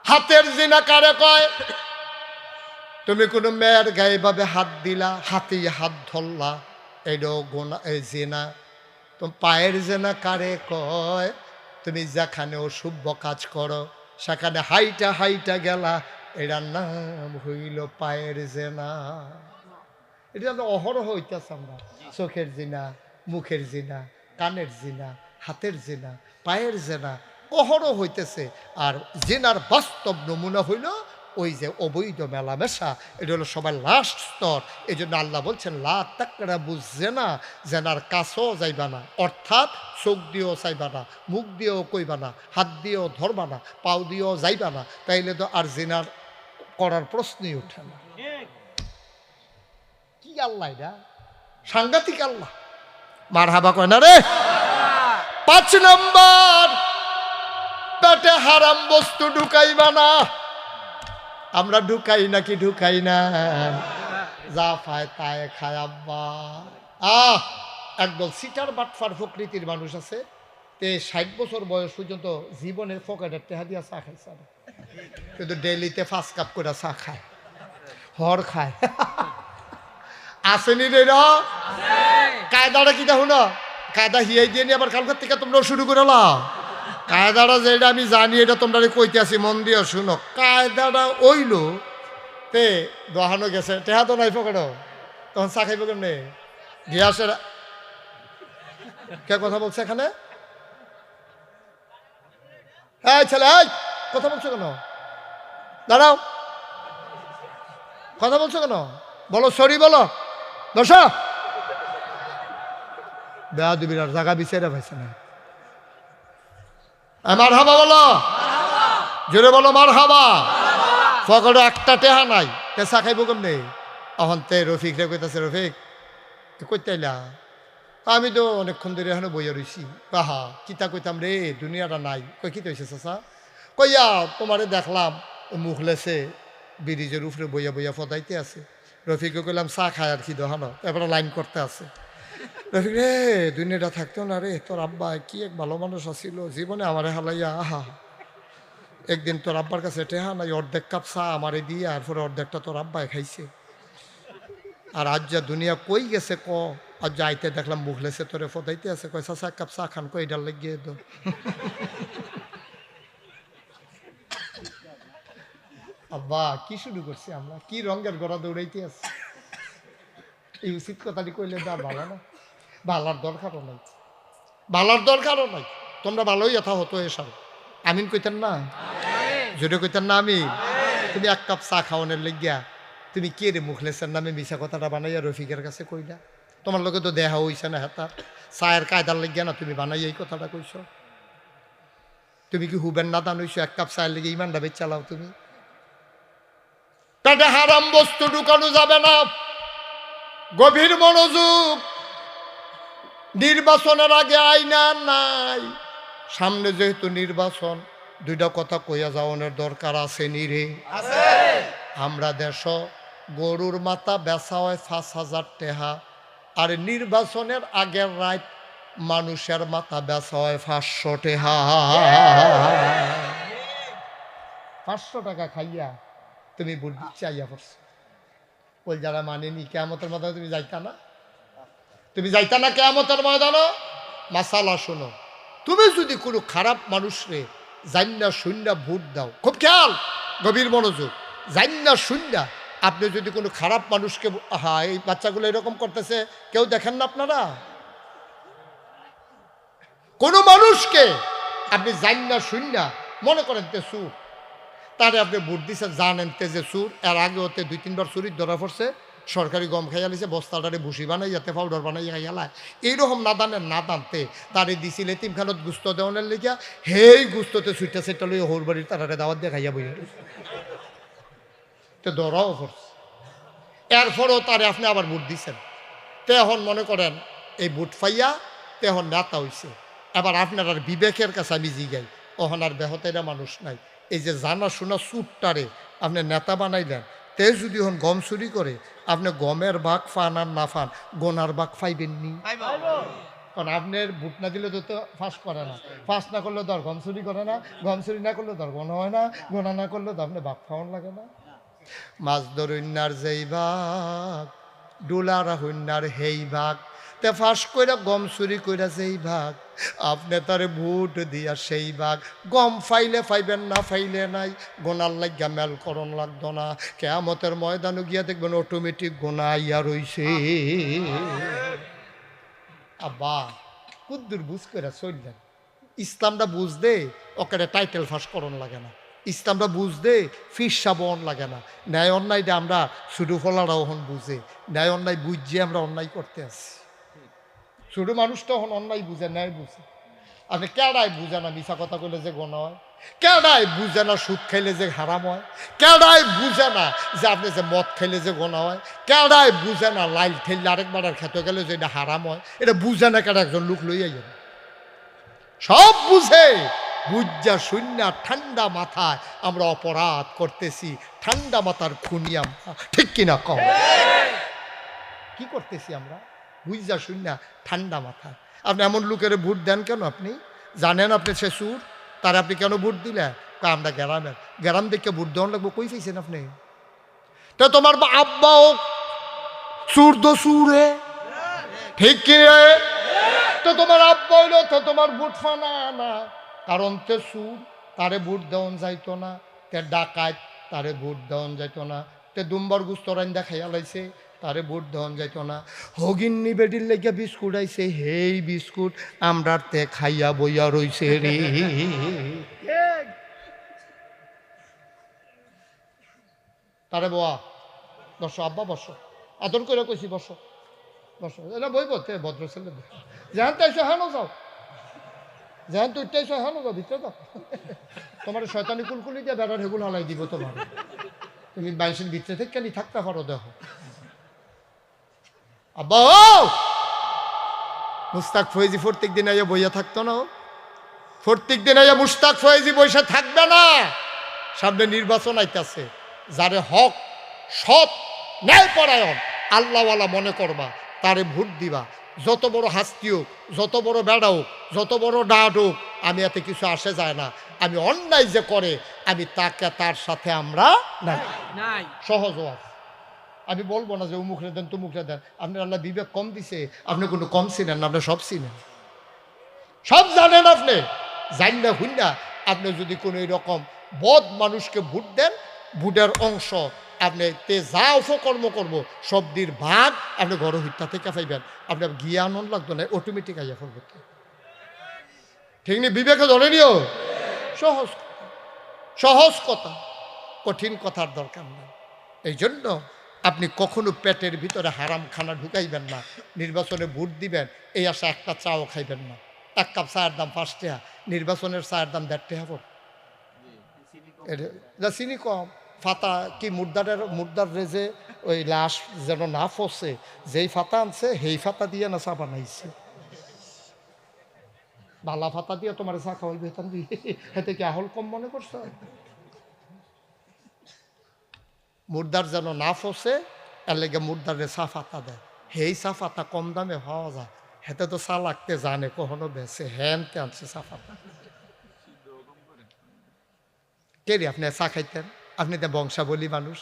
হাতের জিনা কারে কয়? তুমি কোনো মেয়ের গায়ে ভাবে হাত দিলা, হাতে হাত ধরলা, এটাও গোনা, জিনা। তো পায়ের জেনা কারে কয়? তুমি যেখানে অশুভ কাজ করো সেখানে হাইটা গেলা, এটার নাম হইল পায়ের জেনা। এটা আমরা অহরহ হইতেছে। আমরা চোখের জিনা, মুখের জিনা, কানের জিনা, হাতের জিনা, পায়ের জেনা অহরহ হইতেছে। আর জেনার বাস্তব নমুনা হইল ওই যে অবৈধ মেলামেশা। এটা হলো সবার লাস্ট স্তর। এই জন্য আল্লাহ বলছেন লা তাকরাবু জিনা, জেনার কাছেও যাইবা না। অর্থাৎ চোখ দিয়েও চাইবা না, মুখ দিয়েও কইবা না, হাত দিয়েও ধরবা না, পাও দিয়েও যাইবা না। তাইলে তো আর জিনার করার প্রশ্নই ওঠে না। কি আল্লাহ এটা? সাংঘাতিক আল্লাহ। মারহাবা কয় না রে? ৫ নম্বর, পেটে হারাম বস্তু ঢুকাইবা না। আমরা ঢুকাই নাকি? ঢুকাই না। যা পায় তাই খায় আব্বা। একদল সিটার বাটফার প্রকৃতির মানুষ আছে, ৬০ বছর বয়স পর্যন্ত জীবনের পকেটের টেহা দিয়া চা খাইছে না, কিন্তু ডেইলিতে ৫ কাপ করে চা খায়, হর খায়। আসেনি রে? কায়দাটা কিটা শুনো, কায়দা হিয়াই দিয়ে নিয়ে আবার কালকার থেকে তোমরাও শুরু করে লাও। কায়দাটা যেটা আমি জানি এটা তোমরা কইতে আছি, মন দিয়ে শুনো। কায়দাটা ওইল তে দোহানো গেছে, টেহা তো নাই পকেটও, তখন চা খাইব কেমনে? গ্যাসের কে কথা বলছে এখানে? এই ছেলে, এই কথা বলছো কেন? দাঁড়াও, কথা বলছো কেন? বলো সরি, বলো। বসো। বেয়াদবির আর জায়গা বিচারে পাইছে না। মার হাবা বলো, জোরে বলো মার হাবা। পকেটে একটা টেহা নাই, চা খাইব কেমনে? এখন তে রফিক রে কইতাছে, রফিক কইতে আইলা? আমি তো অনেকক্ষণ ধরে এখানে বইয়া রইছি। কাহা কিতা কইতাম রে, দুনিয়াটা নাই। কই কি তৈছে চাচা? কইয়া তোমারে দেখলাম মুখ লেছে ব্রিজের উপরে বইয়া বইয়া ফদাইতে আছে। রফিকে কইলাম চা খায় আর কি দোহানো, এবারে লাইন করতে আছে। রফিক রে, দুনিয়াটা থাকতো না রে, তোর আব্বা কি এক ভালো মানুষ আছিল, জীবনে আমারে হালাইয়া আহা। একদিন তোর আব্বার কাছে টেহা নাই, অর্ধেক কাপ চা আমারে দিয়ে আর পরে অর্ধেকটা তোর আব্বায় খাইছে। আর আজ যা দুনিয়া কই গেছে ক, আজ যা আইতে দেখলাম মুখ লেছে তোরে ফদাইতে আছে। কয় চাচা এক কাপ চা খান, কই ডাল লাগিয়ে দো। আব্বা কি শুরু করছি আমরা, কি রঙের গড়া দৌড়াইতে আছে। এই উচিত কথাটি কইলে তো আর ভালো না, ভালার দরকারও নাই, ভালার দরকারও নাই। তোমরা ভালোই যথা হতো এসব। আমিন কইতেন না, জোরে কইতেন না আমি। তুমি এক কাপ চা খাওয়ানোর লেগিয়া তুমি কে রে মুখলেসের নামে মিশা কথাটা বানাইয়া রফিকের কাছে কইলা? তোমার লোকে তো দেহা হইছে না হেতা, চায়ের কায়দার লেগিয়া না তুমি বানাইয়া এই কথাটা কইছ? তুমি কি হুবেন না দান হইছো? এক কাপ চায়ের লেগে ইমানটা বেচ চালাও তুমি। পেটে হারাম বস্তু ঢুকানো যাবে না। গভীর মনোযোগ। নির্বাচনের আগে আইনা নাই, সামনে যেহেতু নির্বাচন, দুইটা কথা কইয়া যাওয়ানোর দরকার আছে নি রে? আমরা দেশ গরুর মাথা বেচা হয় ৫,০০০ টাকা, আর নির্বাচনের আগের রাত মানুষের মাথা বেচা হয় ৫০০ টাকা। ৫০০ টাকা খাইয়া তুমি ভোট দিচ্ছে আইয়া পড়ছো। ওই যারা মানেনি, কেয়ামতের ময়দানে তুমি যাইতা না? তুমি যাইতা না কেয়ামতের ময়দানে? মাসালা শোনো, তুমি যদি কোনো খারাপ মানুষরে জান্না শূন্য ভোট দাও, খুব খেয়াল, গভীর মনোযোগ, জান্না শূন্য, আপনি যদি কোনো খারাপ মানুষকে, হ্যাঁ এই বাচ্চাগুলো এরকম করতেছে, কেউ দেখেন না আপনারা? কোনো মানুষকে আপনি জান্না শূন্য মনে করেন তে সুর, তারে আপনি ভোট দিচ্ছেন, জানেন তে যে সুর, এর আগে ওতে ২-৩ বার চুরির ধরা পড়ছে, সরকারি গম খাইয়া লিছে, বস্তাটারে ভুসি বানাই যাতে পাউডার বানাই খাইয়ালায়, এইরকম না দানতে তারে দিছিল এতিমখানত গুস্ত দেওয়ানের লিখিয়া, হেই গুস্ততে ছুটটা সেটা লইয়া হোর বাড়ির তারারে দাওয়াত দিয়ে খাইয়া বইয়া তো ধরাও পড়ছে। এরপরেও তারে আপনি আবার ভোট দিচ্ছেন, তে এখন মনে করেন এই ভোট পাইয়া তে এখন নেতা হইছে। এবার আপনার আর বিবেকের কাছে আমি জিগাই, ওহন আর বেহতেরা মানুষ নাই। এই যে জানা শোনা চুরটারে আপনি নেতা বানাইলেন, তে যদি হন গম চুরি করে, আপনি গমের ভাগ ফান আর না ফান, গোনার ভাগ পাইবেননি। কারণ আপনার ভোট না দিলে তো ফাঁস করে না, ফাঁস না করলে তো আর গম চুরি করে না, গম চুরি না করলে তো আর গোনা হয় না, গোনা না করলে তো আপনি ভাগ খাওয়ান লাগে না। মাছ ধরুন্নার যেই ভাগ, ডোলার হইনার হেই ভাগ, তে ফাঁস কইরা গম চুরি কইরা যেই ভাগ, আপনি তারে ভোট দিয়া সেই ভাগ। গম ফাইলে ফাইবেন, না ফাইলে নাই, গোনার লাগিয়া মেল করণ লাগতো না। কেয়ামতের ময়দানে গিয়া দেখবেন অটোমেটিক গোনা আইয়া রইছে। আব্বা কুদ্দুর বুঝ করে চললেন। ইসলামটা বুঝতে ওকে টাইটেল ফাঁস করণ লাগে না, ইসলামটা বুঝতে ফিসা বন লাগে না। ন্যায় অন্যায়টা আমরা ছোটো ফলারা ওহন বুঝে, ন্যায় অন্যায় বুঝছে আমরা অন্যায় করতে আসি। ছোটো মানুষটা ওহন অন্যায় বুঝে, ন্যায় বুঝে। আপনি কেডায় বুঝে না মিশা কথা কইলে যে গোনা হয়, কেডায় বুঝে না সুদ খাইলে যে হারাম হয়, কেডায় বুঝে না যে আপনি যে মদ খাইলে যে গোনা হয়, কেডায় বুঝে না লাইল ঠেললে আরেকবার খেতে গেলে যে এটা হারাম হয়। এটা বুঝে না কেডা একজন লোক লইয়া যাবে, সব বুঝে। বুঝা শূন্য ঠান্ডা মাথায় আমরা অপরাধ করতেছি, ঠান্ডা মাথার খুনিয়া, ঠিক কিনা কম? কি করতেছি আমরা বুঝা শূন্য ঠান্ডা মাথায়? আপনি এমন লোকের ভোট দেন কেন? আপনি জানেন আপনি সে সুর, তার আপনি কেন ভোট দিলে? আমরা গ্রামের, গ্রাম দেখে ভোট দেওয়ান লাগবো, কই চাইছেন আপনি? তো তোমার আব্বাও সুর দো সুরে, ঠিক কি? তো তোমার আব্বা হইলো তো তোমার ভোট ফানা না, কারণ তে সুর তারে ভোট দেওয়ান যাইতো না, তে ডাকাত তারে ভোট দেওয়ান যাইতো না, তে দুম্বার গুস্তরাইন দেখাইয়া লাইছে তারে ভোট দেওয়ান যাইতো না। হগিন্নি বেডির লেগে বিস্কুট আইছে, হেই বিস্কুট আমরার তে খাইয়া বইয়া রইছে রে। তারে বোয়া বসো, আব্বা বসো, আদর করে কইছি বসো বসো, এটা বইব তে ভদ্র ছেলে যেহান তাইছো হেনো যাও, যেহান তুই তাইছো হেনো যাও, ভিতরে যাও। তোমার শয়তানি কুলকুলি দিয়ে বেড়ার হেগুল হালাই দিব তোমার, তুমি বাইশের ভিতরে থেকে কেন থাকতে পারো দেখো। আব্বা মুস্তাক ফয়েজি প্রত্যেক দিন আইয়া বইয়া থাকতো না, প্রত্যেক দিন আইয়া মুস্তাক ফয়েজি বইসা থাকবে না। সামনে নির্বাচন আইতাছে, যারে হক সৎ ন্যায়পরায়ণ আল্লাহওয়ালা মনে করবা তারে ভোট দিবা। যত বড় হাস্তি হোক, যত বড় বেড়া হোক, যত বড় ডাট হোক, আমি এতে কিছু আসে যায় না। আমি অন্যায় যে করে আমি তাকে তার সাথে আমরা নাই, সহজ হওয়া। আমি বলবো না যে উমুখরে দেন তুমুখরে দেন, আপনার আল্লাহ বিবেক কম দিছে, আপনি কোনো কম চিনেন না, আপনি সব চিনেন, সব জানেন। আপনি জান না হুন না, আপনি যদি কোনো এরকম বদ মানুষকে ভোট দেন, ভোটের অংশ আপনি তে যা উপকর্ম করবো সবদির ভাগ আপনি ঘর হত্যা থেকে পাইবেন। আপনার গিয়ে আনন্দ লাগতো না, অটোমেটিক আইয়া ফেলব। ঠিক নেই? বিবেকে ধরে নিও। সহজ সহজ কথা, কঠিন কথার দরকার নাই। এই জন্য আপনি কখনো পেটের ভিতরে হারাম খানা ঢুকাইবেন না। নির্বাচনে ভোট দিবেন এই আশা একটা চাও খাইবেন না। এক কাপ চায়ের দাম 5 টাকা, নির্বাচনের চায়ের দাম 1.5 টাকা পড়ে। এটা চিনি কম ফাতা কি মুর্দার রেজে ওই লাশ যেন না ফসে, যেই ফাতা আনছে সেই ফাতা দিয়ে না চা বানাইছে। বালা ফাতা দিয়ে তোমার চা খাওয়াই বেতন দিয়ে, এতে কি আহল কম মনে করছো? মুর্দার যেন না ফসে এর লেগে মুর্দারে চা ফাতা দেয়, সেই চা ফাতা কম দামে হওয়া যায়। হেতে তো চা লাগতে জানে, কখনো বেছে হ্যানতে আনছে চা ফাতা। কে রে আপনি চা খাইতেন? আপনি তো বংশাবলী মানুষ,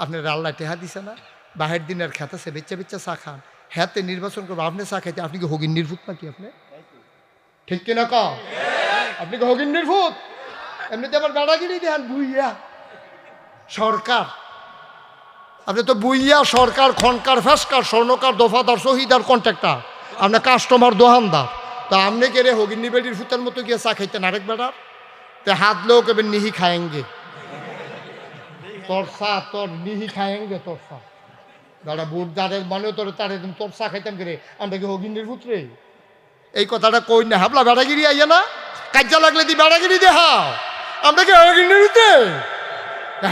আপনার আল্লাহ টেহা দিছে না, বাহের দিনের খেতেছে বেচ্চা বেচ্চা চা খান, হ্যাঁতে নির্বাচন করবো, আপনি চা খাইতে, আপনি কি হগিন নির্ভূত নাকি? আপনি ঠিক কিনা ক? আপনি কি হগিন নির্ভূত? এমনিতে আবার বেড়াগিরি দেন বুইয়া সরকার, আপনি তো বুইয়া সরকার, খনকার, ফেসকার, স্বর্ণকার, দফাদার, শহীদার, কন্ট্রাক্টার, আপনার কাস্টমার, দোহানদার। তা আপনি কে রে হগিন্নি বেডির ফুতের মতো গিয়ে চা খাইতেন আরেক বেড়ার? তে হাত লোক এবার নিহি খায়েঙ্গে তোর চা, তোর নিহি খায়েঙ্গে তোর চা। দাদা বুট যাদের মানে তোর তার তোর চা খাইতাম কে রে, আমরা কি হগিন্নির পুত্রে? এই কথাটা কই না, হাবলা বেড়াগিরি আইয়া না, কাজা লাগলে দি বেড়াগিরি দেখাও, আমরা কি হগিন্নির পুত্রে?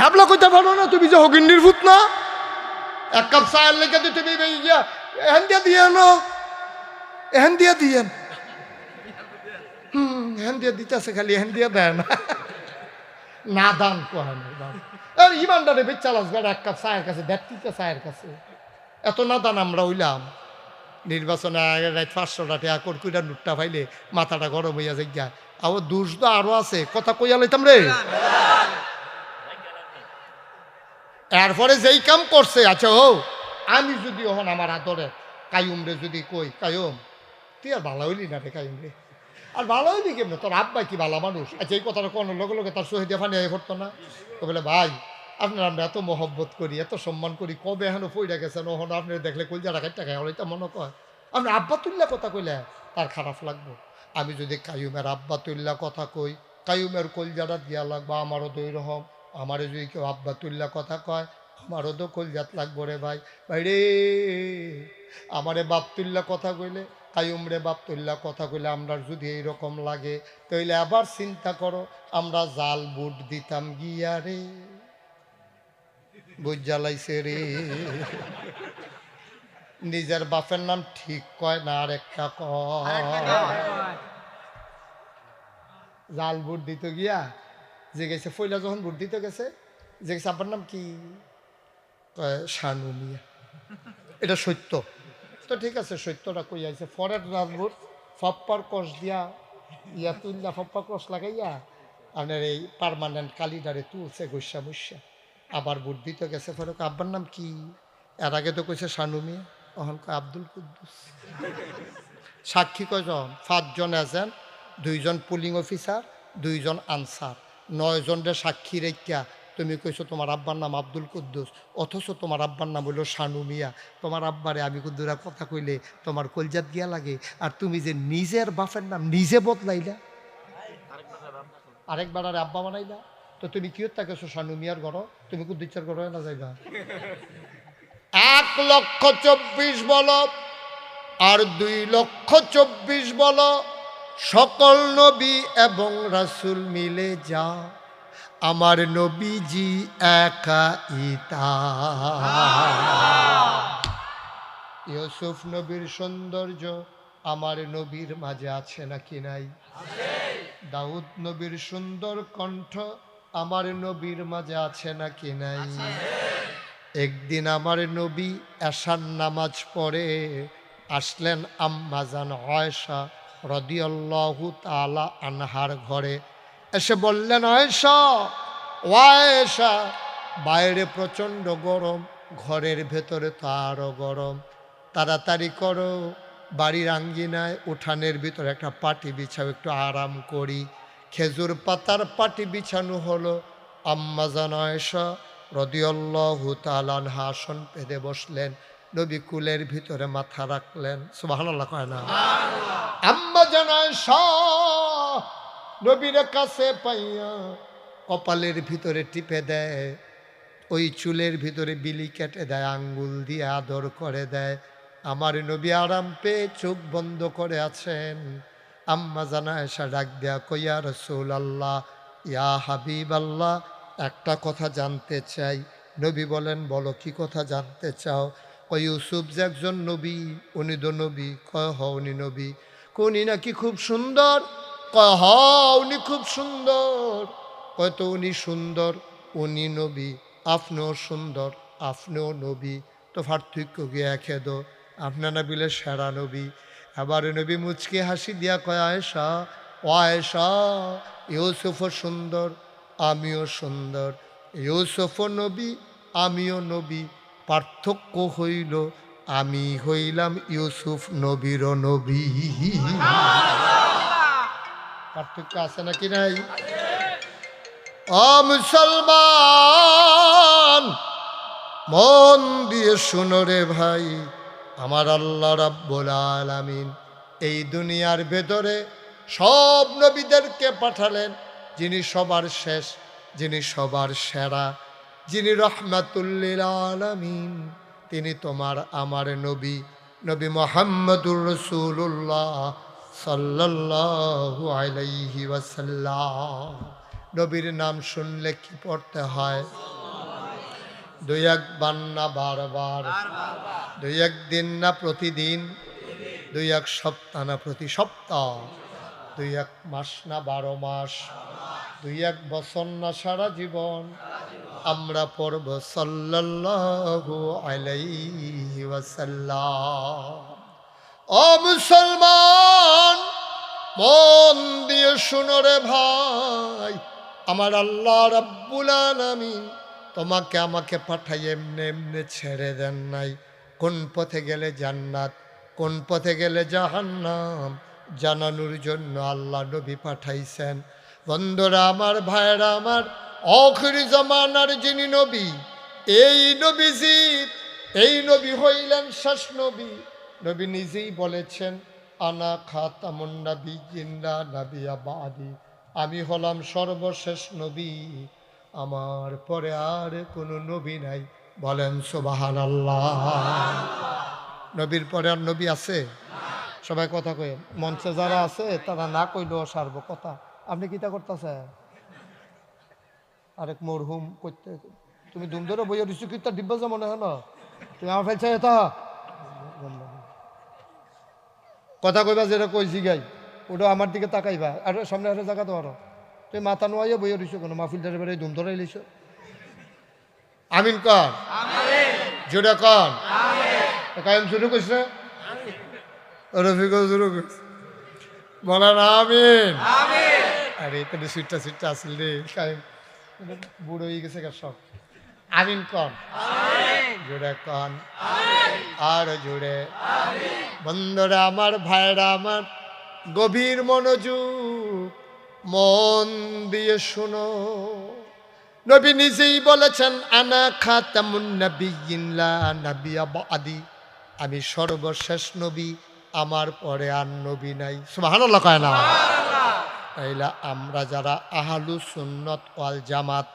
হাবলা কইতে পারো না তুমি যে হগিন্নির পুত না? এক কাপ চায়ের লেগে তুমি এহেন দিয়া দিয়ে আনো, এহেন দিয়া দিয়েন, এহেন দিয়া দিতেছে, খালি এহেন দিয়া দেয় না, না দান কয় না দান। আর ইমানদারে বেচালাস বেড়া এক কাপ চায়ের কাছে, 1.5 চায়ের কাছে, এত না দান আমরা হইলাম। নির্বাচনে আগে রাত 500 টাকা কড়কুইটা নোটটা পাইলে মাথাটা গরম হইয়া যায়। আবার দোষ তো আরো আছে, কথা কইয়া লইতাম রে। এরপরে যেই কাম করছে, আচ্ছা ও আমি যদি ওহন আমার আদরে কায়ুম রে যদি কই, কায়ুম তুই আর ভালো হইলি না রে, কায়ুম রে আর ভালো হইলি কেমন, তোর আব্বা কি ভালো মানুষ? আচ্ছা এই কথাটা কোনো লগে লগে তার শহীদে ফানি আই পড়তো না? তো বলে ভাই আপনার আমরা এত মহব্বত করি, এত সম্মান করি, কবে এখনো পইরা গেছেন, ওহন আপনি দেখলে কলজাটা কাটটা খায় হইতা মনে কয় আপনি আব্বা তুল্লা কথা কইলে তার খারাপ লাগবো। আমি যদি কায়ুমের আব্বা তুল্লা কথা কই, কায়ুমের কলজাটা দিয়া লাগবো, আমারও দই রকম। আমারে যদি কেউ আব্বা তুল্লা কথা কয়, আমারও তো কলজাত লাগবো রে ভাই। ভাই রে আমারে বাপ তুল্লা কথা কইলে, কায়ুম রে বাপ তুল্লা কথা কইলে আমরা যদি এইরকম লাগে, তাইলে আবার চিন্তা করো আমরা জাল বুট দিতাম গিয়া রে, বুঝ জ্বালাইছে রে। নিজের বাপের নাম ঠিক কয় না, আর একটা কয় জাল বুট দিত গিয়া যে গেছে ফইলা, যখন বুট দিতে গেছে যে গেছে আব্বার নাম কি, শানু মিয়া। এটা সত্য তো, ঠিক আছে সত্যটা কই আইছে। ফরের রাজবুট ফপ্পার কষ দিয়া ইয়া তুললা, ফপ্পার কষ লাগাইয়া আপনার এই পার্মানেন্ট কালিডারে তুলছে গৈসা মুসা। আবার বুট দিতে গেছে, ফলে আব্বার নাম কি, এর আগে তো কইছে শানু মিয়া, তখন কয় আব্দুল কুদ্দুস। সাক্ষী কয়জন? 5 জন এজেন্ট, 2 জন পুলিং অফিসার, 2জন আনসার, 9 জনরে সাক্ষী রেখা তুমি কইছো তোমার আব্বার নাম আব্দুল কুদ্দুস, অথচ তোমার আব্বার নাম হইল শানু মিয়া। তোমার আব্বারে আমি কুদ্দুরা কথা কইলে তোমার কলজাত গিয়া লাগে, আর তুমি যে নিজের বাপের নাম নিজে বদলাইলা, আরেকবার আর আব্বা বানাইলা, তো তুমি কি হত্যা গেছো শানু মিয়ার ঘর, তুমি কুদ্দুচার ঘর না যাইবা? 1,24,000 বলো আর 2,24,000 বলো, সকল নবী এবং রাসূল মিলে যা, আমার নবীজি একা ইতা। ইউসুফ নবীর সৌন্দর্য আমার নবীর মাঝে আছে নাকি নাই? দাউদ নবীর সুন্দর কণ্ঠ আমার নবীর মাঝে আছে নাকি নাই? একদিন আমার নবী এশার নামাজ পড়ে আসলেন আম্মাজান আয়েশা রাদিয়াল্লাহু তাআলা আনহার ঘরে। এসে বললেন, আয়েশা, ও আয়েশা, বাইরে প্রচণ্ড গরম, ঘরের ভেতরে তো আরও গরম, তাড়াতাড়ি করো, বাড়ির আঙ্গিনায় উঠানের ভিতরে একটা পাটি বিছাও, একটু আরাম করি। খেজুর পাতার পাটি বিছানো হলো। আম্মাজান আয়েশা রাদিয়াল্লাহু তাআলা আনহা আসন পেতে বসলেন, নবী কুলের ভিতরে মাথা রাখলেন। সুবহানাল্লাহ কয় না? আম্মাজান আয়েশা নবীর কাছে পাইয়া কপালের ভিতরে টিপে দেয়, ওই চুলের ভিতরে বিলি কেটে দেয়, আঙ্গুল দিয়ে আদর করে দেয়। আমার নবী আরাম পেয়ে চোখ বন্ধ করে আছেন। আম্মাজান আয়েশা ডাক দেয়া, কইয়া রাসূলুল্লাহ, ইয়া হাবিবাল্লাহ, একটা কথা জানতে চাই। নবী বলেন, বলো, কি কথা জানতে চাও? কই ইউসুফ যে একজন নবী, উনি তো নবী? কয় হ, উনি নবী। উনি নাকি খুব সুন্দর? কয় হ, উনি খুব সুন্দর। কয় তো উনি সুন্দর, উনি নবী, আপনিও সুন্দর, আপনিও নবী, তো পার্থক্য গিয়ে একে দো, আপনার না বিলে সেরা নবী। এবার নবী মুচকে হাসি দিয়া কয়, আয়েশা, ও আয়েশা, ইউসুফও সুন্দর, আমিও সুন্দর, ইউসুফও নবী, আমিও নবী, পার্থক্য হইল আমি হইলাম ইউসুফ নবীরও নবী। পার্থক্য আছে নাকি নাই? ও মুসলমান, মন দিয়ে শুনো রে ভাই, আমার আল্লাহ রাব্বুল আলামিন এই দুনিয়ার ভেতরে সব নবীদেরকে পাঠালেন, যিনি সবার শেষ, যিনি সবার সেরা, যিনি রহমাতুল লিল আলামিন, তিনি তোমার আমার নবী, নবী মুহাম্মদুর রাসূলুল্লাহ সাল্লাল্লাহু আলাইহি ওয়াসাল্লাম। নবীর নাম শুনলে কি পড়তে হয়? 2-1 বার না বারবার? 2-1 দিন না প্রতিদিন? 2-1 সপ্তাহ না প্রতি সপ্তাহ? 2-1 মাস না 12 মাস? 2-1 বছর না সারা জীবন? আমরা পড়ব সাল্লাল্লাহু আলাইহি ওয়াসাল্লাম। ও মুসলমান, মন দিয়ে শুনো রে ভাই, আমার আল্লাহ রাব্বুল আলামিন তোমাকে আমাকে পাঠাই এমনি এমনি ছেড়ে দেন নাই। কোন পথে গেলে জান্নাত, কোন পথে গেলে জাহান্নাম জানানোর জন্য আল্লাহ নবী পাঠাইছেন। বন্ধুরা আমার, ভাইরা আমার, আখিরি জামানার যিনি নবী, এই নবীজি, এই নবী হইলেন শেষ নবী। নবী নিজেই বলেছেন, আনা খাতামুন নাবিয়্যিন লা নাবিয়্যা বাদি, আমি হলাম সর্বশেষ নবী, আমার পরে আর কোনো নবী নাই। বলেন সুবহানাল্লাহ। নবীর পরে আর নবী আছে? সবাই কথা কয়ে, মঞ্চে যারা আছে তারা না কইলেও সারব কথা। আপনি কিতা করতেছে? আরেক মরহুম করতে, তুমি দুম ধরে বইয়া দিচ্ছ কি, তার ডিব্বা যা মনে হয় না, তুমি আমার ফেলছে এটা কথা কইবা, যেটা কইছি গাই ওটা আমার দিকে তাকাইবা, আর সামনে আরে জায়গা তো আরো, তুমি মাথা নোয়াইয়া বইয়া দিছো কেন? মাহফিলটারে বেড়ে দুম ধরে লিছো। আমিন কর, জোরে কর। কায়েম শুরু করছে, রফিকও শুরু করছে, বলেন আমিন। আরে এটা সুইটটা সুইটটা আসল রে, কায়েম বুড়ো হয়ে গেছে সব। আমিন কন, জোরে কন, আর জোরে। বন্ধুরা আমার, ভাইরা আমার, গভীর মনোযোগ, মন দিয়ে শোনো, নবী নিজেই বলেছেন আনা খাতামুন নাবিয়্যিন লা নাবিয়্যা বা'দি, আমি সর্বশেষ নবী, আমার পরে আর নবী নাই। সুবহানাল্লাহ কয় না? তাইলে আমরা যারা আহলুস সুন্নাত ওয়াল জামাত,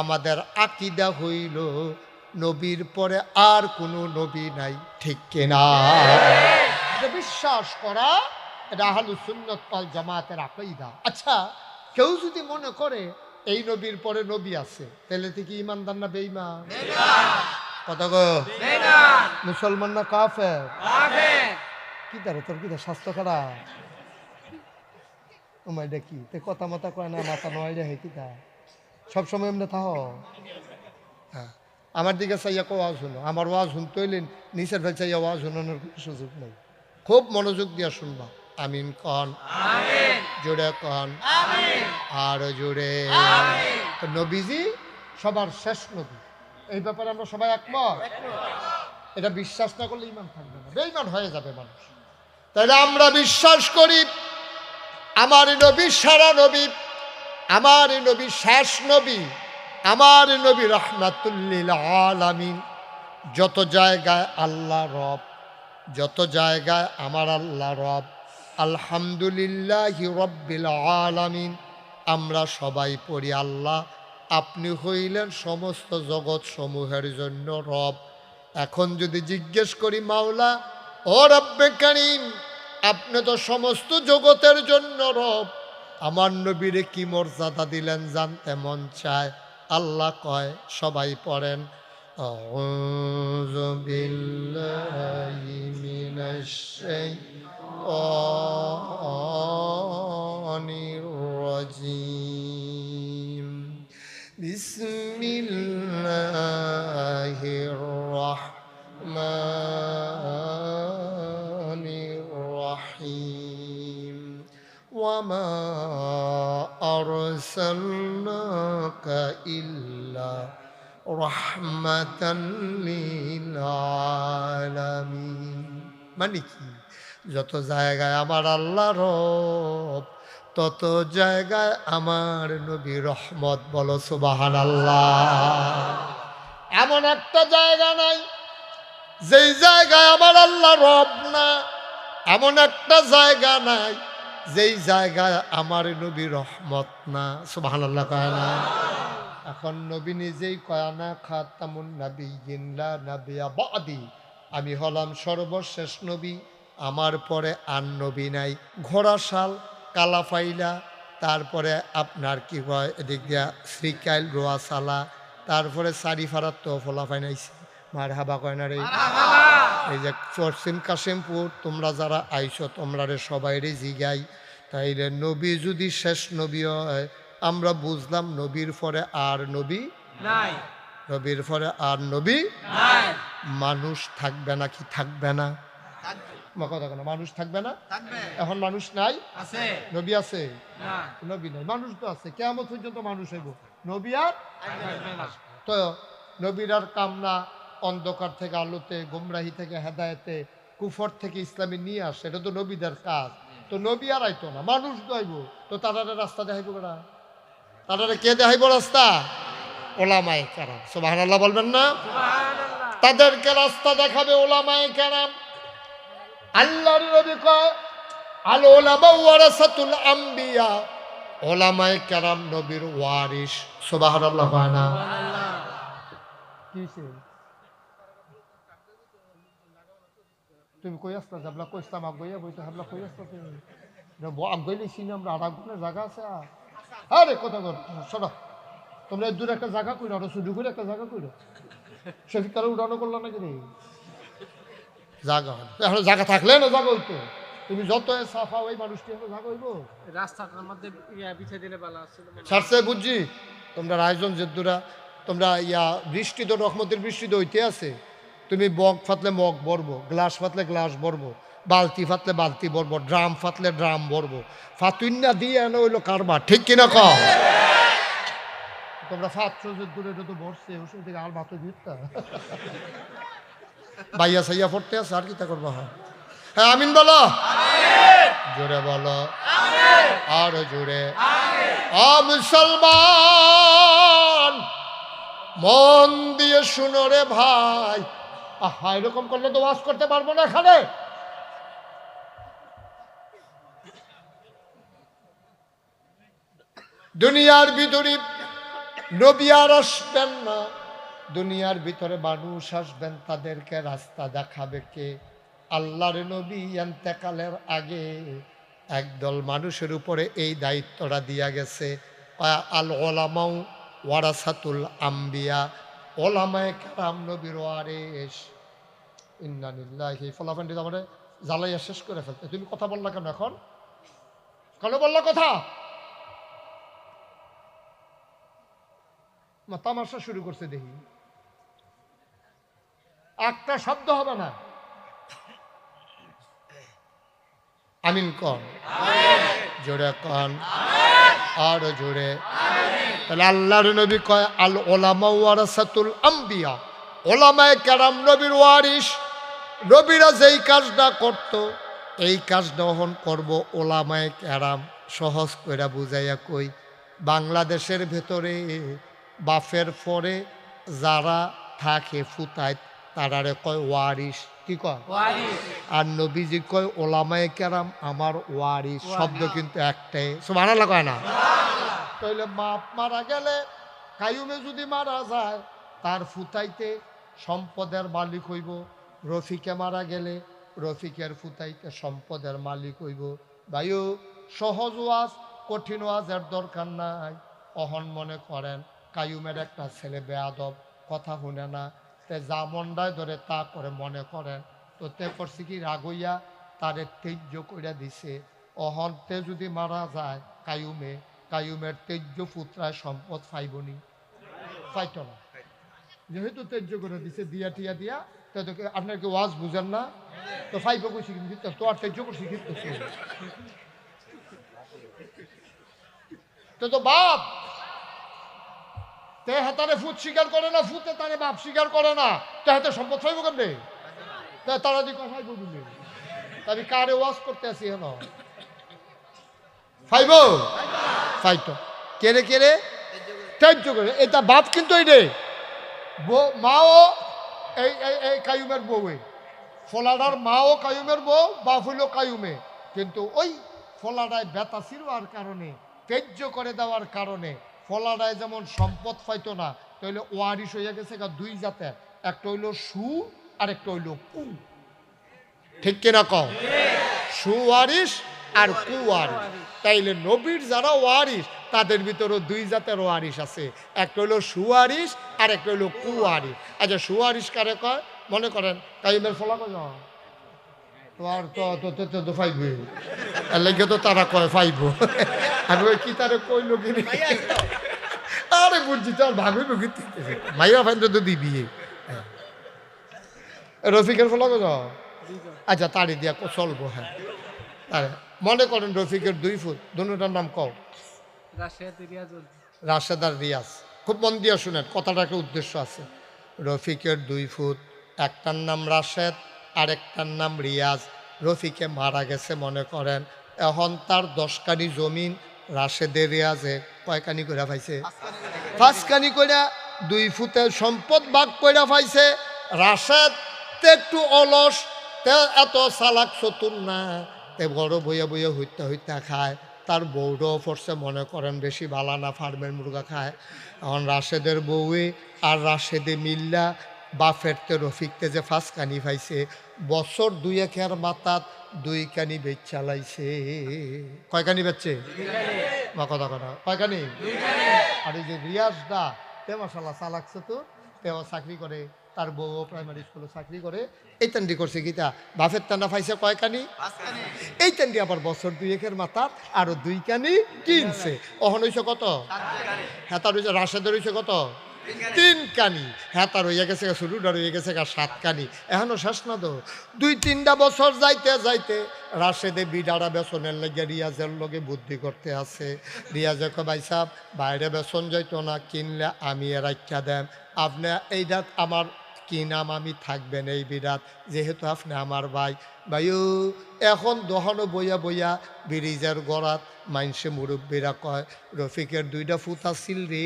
আমাদের আকীদা হইল নবীর পরে আর কোনো নবী নাই, ঠিক কিনা? এটা বিশ্বাস করা, এটা আহলুস সুন্নাত ওয়াল জামাতের আকীদা। আচ্ছা, কেউ যদি মনে করে এই নবীর পরে নবী আছে, তাহলে কি ইমানদার না বেঈমান? কথা গো, মুসলমান না কাফের? কি দাঁড়ো তোর, কি স্বাস্থ্য খারাপ? তোমার দেখি তে কথা মতা কয় না, মাথা নয় রে, কি তা সবসময় এমনি থাহ। হ্যাঁ, আমার দিকে চাইয়া কো ওয়াজ শুনো, আমার ওয়াজ শুনতে হইলে নিচের ফেল চাইয়া ওয়াজ শুনানোর কোনো সুযোগ নেই। খুব মনোযোগ দিয়া শুনবা। আমিন কন, জোরে কন, আর জোরে। নবীজি সবার শেষ নবী, এই ব্যাপারে আমরা সবাই একমত। এটা বিশ্বাস না করলে ইমান থাকবে না, বেঈমান হয়ে যাবে মানুষ। তাহলে আমরা বিশ্বাস করি আমার নবী সারা নবী, আমার নবী শেষ নবী, আমার নবী রাহমাতুল লিল আলামিন। যত জায়গায় আল্লাহ রব, যত জায়গায় আমার আল্লাহ রব, আলহামদুলিল্লাহি রব্বিল আলামিন। আমরা সবাই পড়ি আল্লাহ আপনি হইলেন সমস্ত জগৎ সমূহের জন্য রব। এখন যদি জিজ্ঞেস করি মাওলা ও রব্বে কারীম, আপনি তো সমস্ত জগতের জন্য রব, আমার নবীরে কি মর্যাদা দিলেন জানতে মন চায়। আল্লাহ কয়, সবাই পড়েন আউযু বিল্লাহি মিনাশ শাইতানির রাজীম, বিসমিল্লাহির রাহমানির রাহিম, ওয়ামা আরসালনাকা ইল্লা রাহমাতান লিল আলামিন। মানে কি, যত জায়গায় আমার আল্লাহ রব, তত জায়গায় আমার নবী রহমত। বলো সুবহানাল্লাহ। এমন একটা জায়গা নাই যেই জায়গায় আমার আল্লাহ রব না, এমন একটা জায়গা নাই যেই জায়গায় আমার নবী রহমত না। সুবহানাল্লাহ কয় না? এখন নবী নিজেই কয় না খাতামুন নাবিয়্যিন লা নাবিয়্যা বা'দি, আমি হলাম সর্বশেষ নবী, আমার পরে আর নবী নাই। ঘোড়া শাল, কালাফাইলা, তারপরে আপনার কি কয় এদিক দিয়া শ্রীকাইল, রোয়াশালা, তারপরে সারিফারাত তো ফলাফাই নাইছে। মার হাবা কয় না রে? এই যে পশ্চিম কাশিমপুর, তোমরা যারা আইছো তোমরা রে সবাই রে জিগাই, তাইলে নবী যদি শেষ নবী হয়, আমরা বুঝলাম নবীর পরে আর নবী নাই, নবীর পরে আর নবী নাই। মানুষ থাকবে না কি থাকবে না? কথা কেন, মানুষ থাকবে না? এখন মানুষ নাই, নবী আছে? নবী নাই, মানুষ তো আছে। কিয়ামত পর্যন্ত মানুষ হইব, নবী আর তো নবীর আর কামনা অন্ধকার থেকে আলোতে, গুমরাহি থেকে হেদায়েতে, কুফর থেকে ইসলামে নিয়ে আসে, এটা তো নবীদের কাজ। তো নবী আর আইতো না, মানুষ দইব, তো তাদের রাস্তা দেখাইব না? তাদের কে দেখাইব রাস্তা? ওলামায়ে কেরাম। সুবহানাল্লাহ বলবেন না? তাদেরকে রাস্তা দেখাবে ওলামায়ে কেরাম। আল্লাহর নবী কয় আল উলামা ওয়ারাসাতুল আম্বিয়া, ওলামায়ে কেরাম নবীর ওয়ারিস। সুবহানাল্লাহ হয় না? কিছে তুমি কই আসতা? যাবলা কইস্তাম আগইয়া বইতে হাবলা কই আসতা? তুমি আগইলে চিনি আমরা, আর আগুনের জায়গা আছে? আরে কথা কর শোনো, তোমরা দূর একটা জায়গা কইরো, আরো শুধু করে একটা জায়গা কইরো। শফিক কালে উঠানো করলো নাকি রে? জায়গা এখন জায়গা থাকলে না জায়গা হইতো। তুমি যত সাফা ওই মানুষটি হবে জায়গা হইব। রাস্তাটার মধ্যে বিছাই দিলে ভালো আছে ছাড়ছে বুঝছি। তোমরা আয়োজন যেদুরা তোমরা বৃষ্টি তো রহমতের বৃষ্টি তো হইতে আছে। তুমি মগ ফাতলে মগ ভরবো, গ্লাস ফাতলে গ্লাস ভরবো, বালতি ফাতলে বালতি ভরবো, ড্রাম ফাতলে ড্রাম ভরবো। ফাতুইন্না দিয়ে এনে হইলো কারবার, ঠিক কিনা কও? তোমরা ফাতছো যেদুরা এটা তো ভরছে, ওষুধ থেকে আর ভাত ভিড়তা বাইয়া সাইয়া পড়তে আছে, আর কি তা করবা? হ্যাঁ আমিন বলো। জোরে বলো আর জোরে। মুসলমান মন দিয়ে শুনো রে ভাই। আহা, এরকম করলে তো ওয়াজ করতে পারবো না এখানে। দুনিয়ার ভিতরে নবী আর আসবেন না, দুনিয়ার ভিতরে মানুষ আসবেন, তাদেরকে রাস্তা দেখাবে কে? আল্লাহর নবী ইন্তেকালের আগে একদল মানুষের উপরে এই দায়িত্বটা দিয়া গেছে। আল ওলামাউ ওয়ারাসাতুল আম্বিয়া, ওলামায়ে কেরাম নবীর ওয়ারিস। ইন্না লিল্লাহি। ফলাফান্ডি আমাদের জ্বালাইয়া শেষ করে ফেলতে। তুমি কথা বললা কেন এখন? কেন বললা কথা? তামাশা শুরু করছে দেখি, একটা শব্দ হবে না। আমিন কন, জোরে কন, আর জোরে। তাহলে আল্লাহর নবী কয় আল ওলামা ওয়ারাসাতুল আম্বিয়া, ওলামায়ে কেরাম নবীর ওয়ারিস। নবীরা যেই কাজটা করত এই কাজটা ওহন করব ওলামায়ে কেরাম। সহজ করে বুঝাইয়া কই, বাংলাদেশের ভেতরে বাফের পরে যারা থাকে ফুতায় তারারে কয় ওয়ারিস। কি কয়? আর নবীজি কয় ওলামায়ে কেরাম আমার ওয়ারিস। শব্দ কিন্তু একটাই, সুবহানাল্লাহ কয় না? তাইলে বাপ মারা গেলে, কায়ুমে যদি মারা যায়, তার ফুতাইতে সম্পদের মালিক হইব। রফিকে মারা গেলে রফিকের ফুতাইতে সম্পদের মালিক হইব। ভাইও, সহজ ওয়াজ, কঠিন ওয়াজের দরকার নাই। অহন মনে করেন কায়ুমের একটা ছেলে বেয়াদব, কথা শুনে না, তে যা মন্ডায় ধরে তা করে মনে করেন, তো তে করছে কি রাগইয়া তারে তেজ্য কইরা দিছে। অহন তে যদি মারা যায় কায়ুমে, কায়ুমের তেজ্য পুত্রায় সম্পদ পাইবনি? পাইত না, যেহেতু তেজ্য করে দিছে দিয়া টিয়া দিয়া। তো আপনার কি ওয়াজ বুঝেন না? তো ফাইব কইছি কিন্তু তো আর তেজ্য করছি কিন্তু। তো বাপ তে হাতারে ফুট স্বীকার করে না, ফুটে তারে বাপ স্বীকার করে না, তো হাতে সম্পদ পাইব কেমনে? তারা দি কথাই বলবে আমি কারে ওয়াজ করতে আসি হেন ফাইব ফাইতো কেড়ে কেড়ে তেজ্য করে। এটা বাপ কিন্তু এই রে মাও এই এই কায়ুমের বউয়ে, ফলাডার মাও কায়ুমের বউ, বাপ হইল কায়ুমে। কিন্তু ওই ফলাডায় বেতা ছিড়ার কারণে, তেজ্য করে দেওয়ার কারণে ফলাডায় যেমন সম্পদ পাইতো না, তাহলে ওয়ারিশ হইয়া গেছে দুই জাতের, একটা হইল সু আর একটা হইল কু। ঠিক কিনা কও? সুওয়ারিশ আর কুওয়ারিশ। তাইলে নবীর যারা ওয়ারিশ তাদের ভিতরে দুই জাতের ওয়ারিশ আছে, একটা হইল সুওয়ারিশ আর একটা হইল কুওয়ারিশ। আচ্ছা, সুওয়ারিশ কারে কয়? মনে করেন কাইমের ফলা কয় না তোমার তো ফাইবে, এর লাগে তো তারা কয় ফাইব। আমি ওই কি তারে কইল কি? আরে বুঝছি তো, আর ভাবি মাইয়া ফাইন তো দিবি। রফিকের ফলা কয় না? আচ্ছা, তাড়ি দিয়া চলবো। হ্যাঁ, আরে মনে করেন রফিকের 2 ফুট, দুটার নাম কও। রাশেদ আর রিয়াজ। খুব মন দিয়া শুনেন, কথাটা একটা উদ্দেশ্য আছে। রফিকের 2 ফুট, একটার নাম রাশেদ আর একটার নাম রিয়াজ। রফিকে মারা গেছে মনে করেন, এখন তার 10 কানি জমিন রাশেদের রিয়াজে কয়কানি করে পাইছে? 5 কানি করে। 2 ফুটের সম্পদ ভাগ করে পাইছে। রাশেদ একটু অলস, তে এত চালাক চতুর না, তে বড় বইয়া বইয়া হইতে হইতে খায়। তার বউটাও পড়ছে মনে করেন বেশি ভালো না, ফার্মের মুরগা খায়। এখন রাশেদের বউয়ে আর রাশেদে মিল্লা বাফেরতে রফিকতে যে 5 কানি পাইছে, বছর 2-1 মাতাত 2 কানি বেচ চালাইছে। কয় কানি বেচছে? বা কথা কথা কয় কানি? আর এই যে রিয়াজ দা, তে মাশাআল্লাহ চালাকছে তো, তেও চাকরি করে, তার বউ প্রাইমারি স্কুলে চাকরি করে। এই তান্ডি করছে কিতা, বাফের টান্ডা পাইছে কয় কানি? এই তান্ডি আবার বছর 2-1 মাতার আরো 2 কানি কিনছে। অহন হইছে কত? হেতার হইছে রাশেদের হইছে কত? 3 কানি। হেতার হইয়া গেছে শুরুটা হয়ে গেছে 7 কানি। এখনো শেষ না তো। 2-3টা বছর যাইতে যাইতে রাশেদে বিডারা বেসনের লেগে রিয়াজের লগে বুদ্ধি করতে আছে। রিয়াজে কয় ভাই সাহেব, বাইরে বেসন যাইতো না, কিনলে আমি রাখা দেন, আপনি এইটা আমার কি নাম আমি থাকবেন এই বিরাট, যেহেতু আপনি আমার ভাই। ভাইও এখন দহনো বইয়া বইয়া ব্রিজের গড়াত মাইনসে মুরব্বীরা কয় রফিকের 2টা ফুট আসিল রে,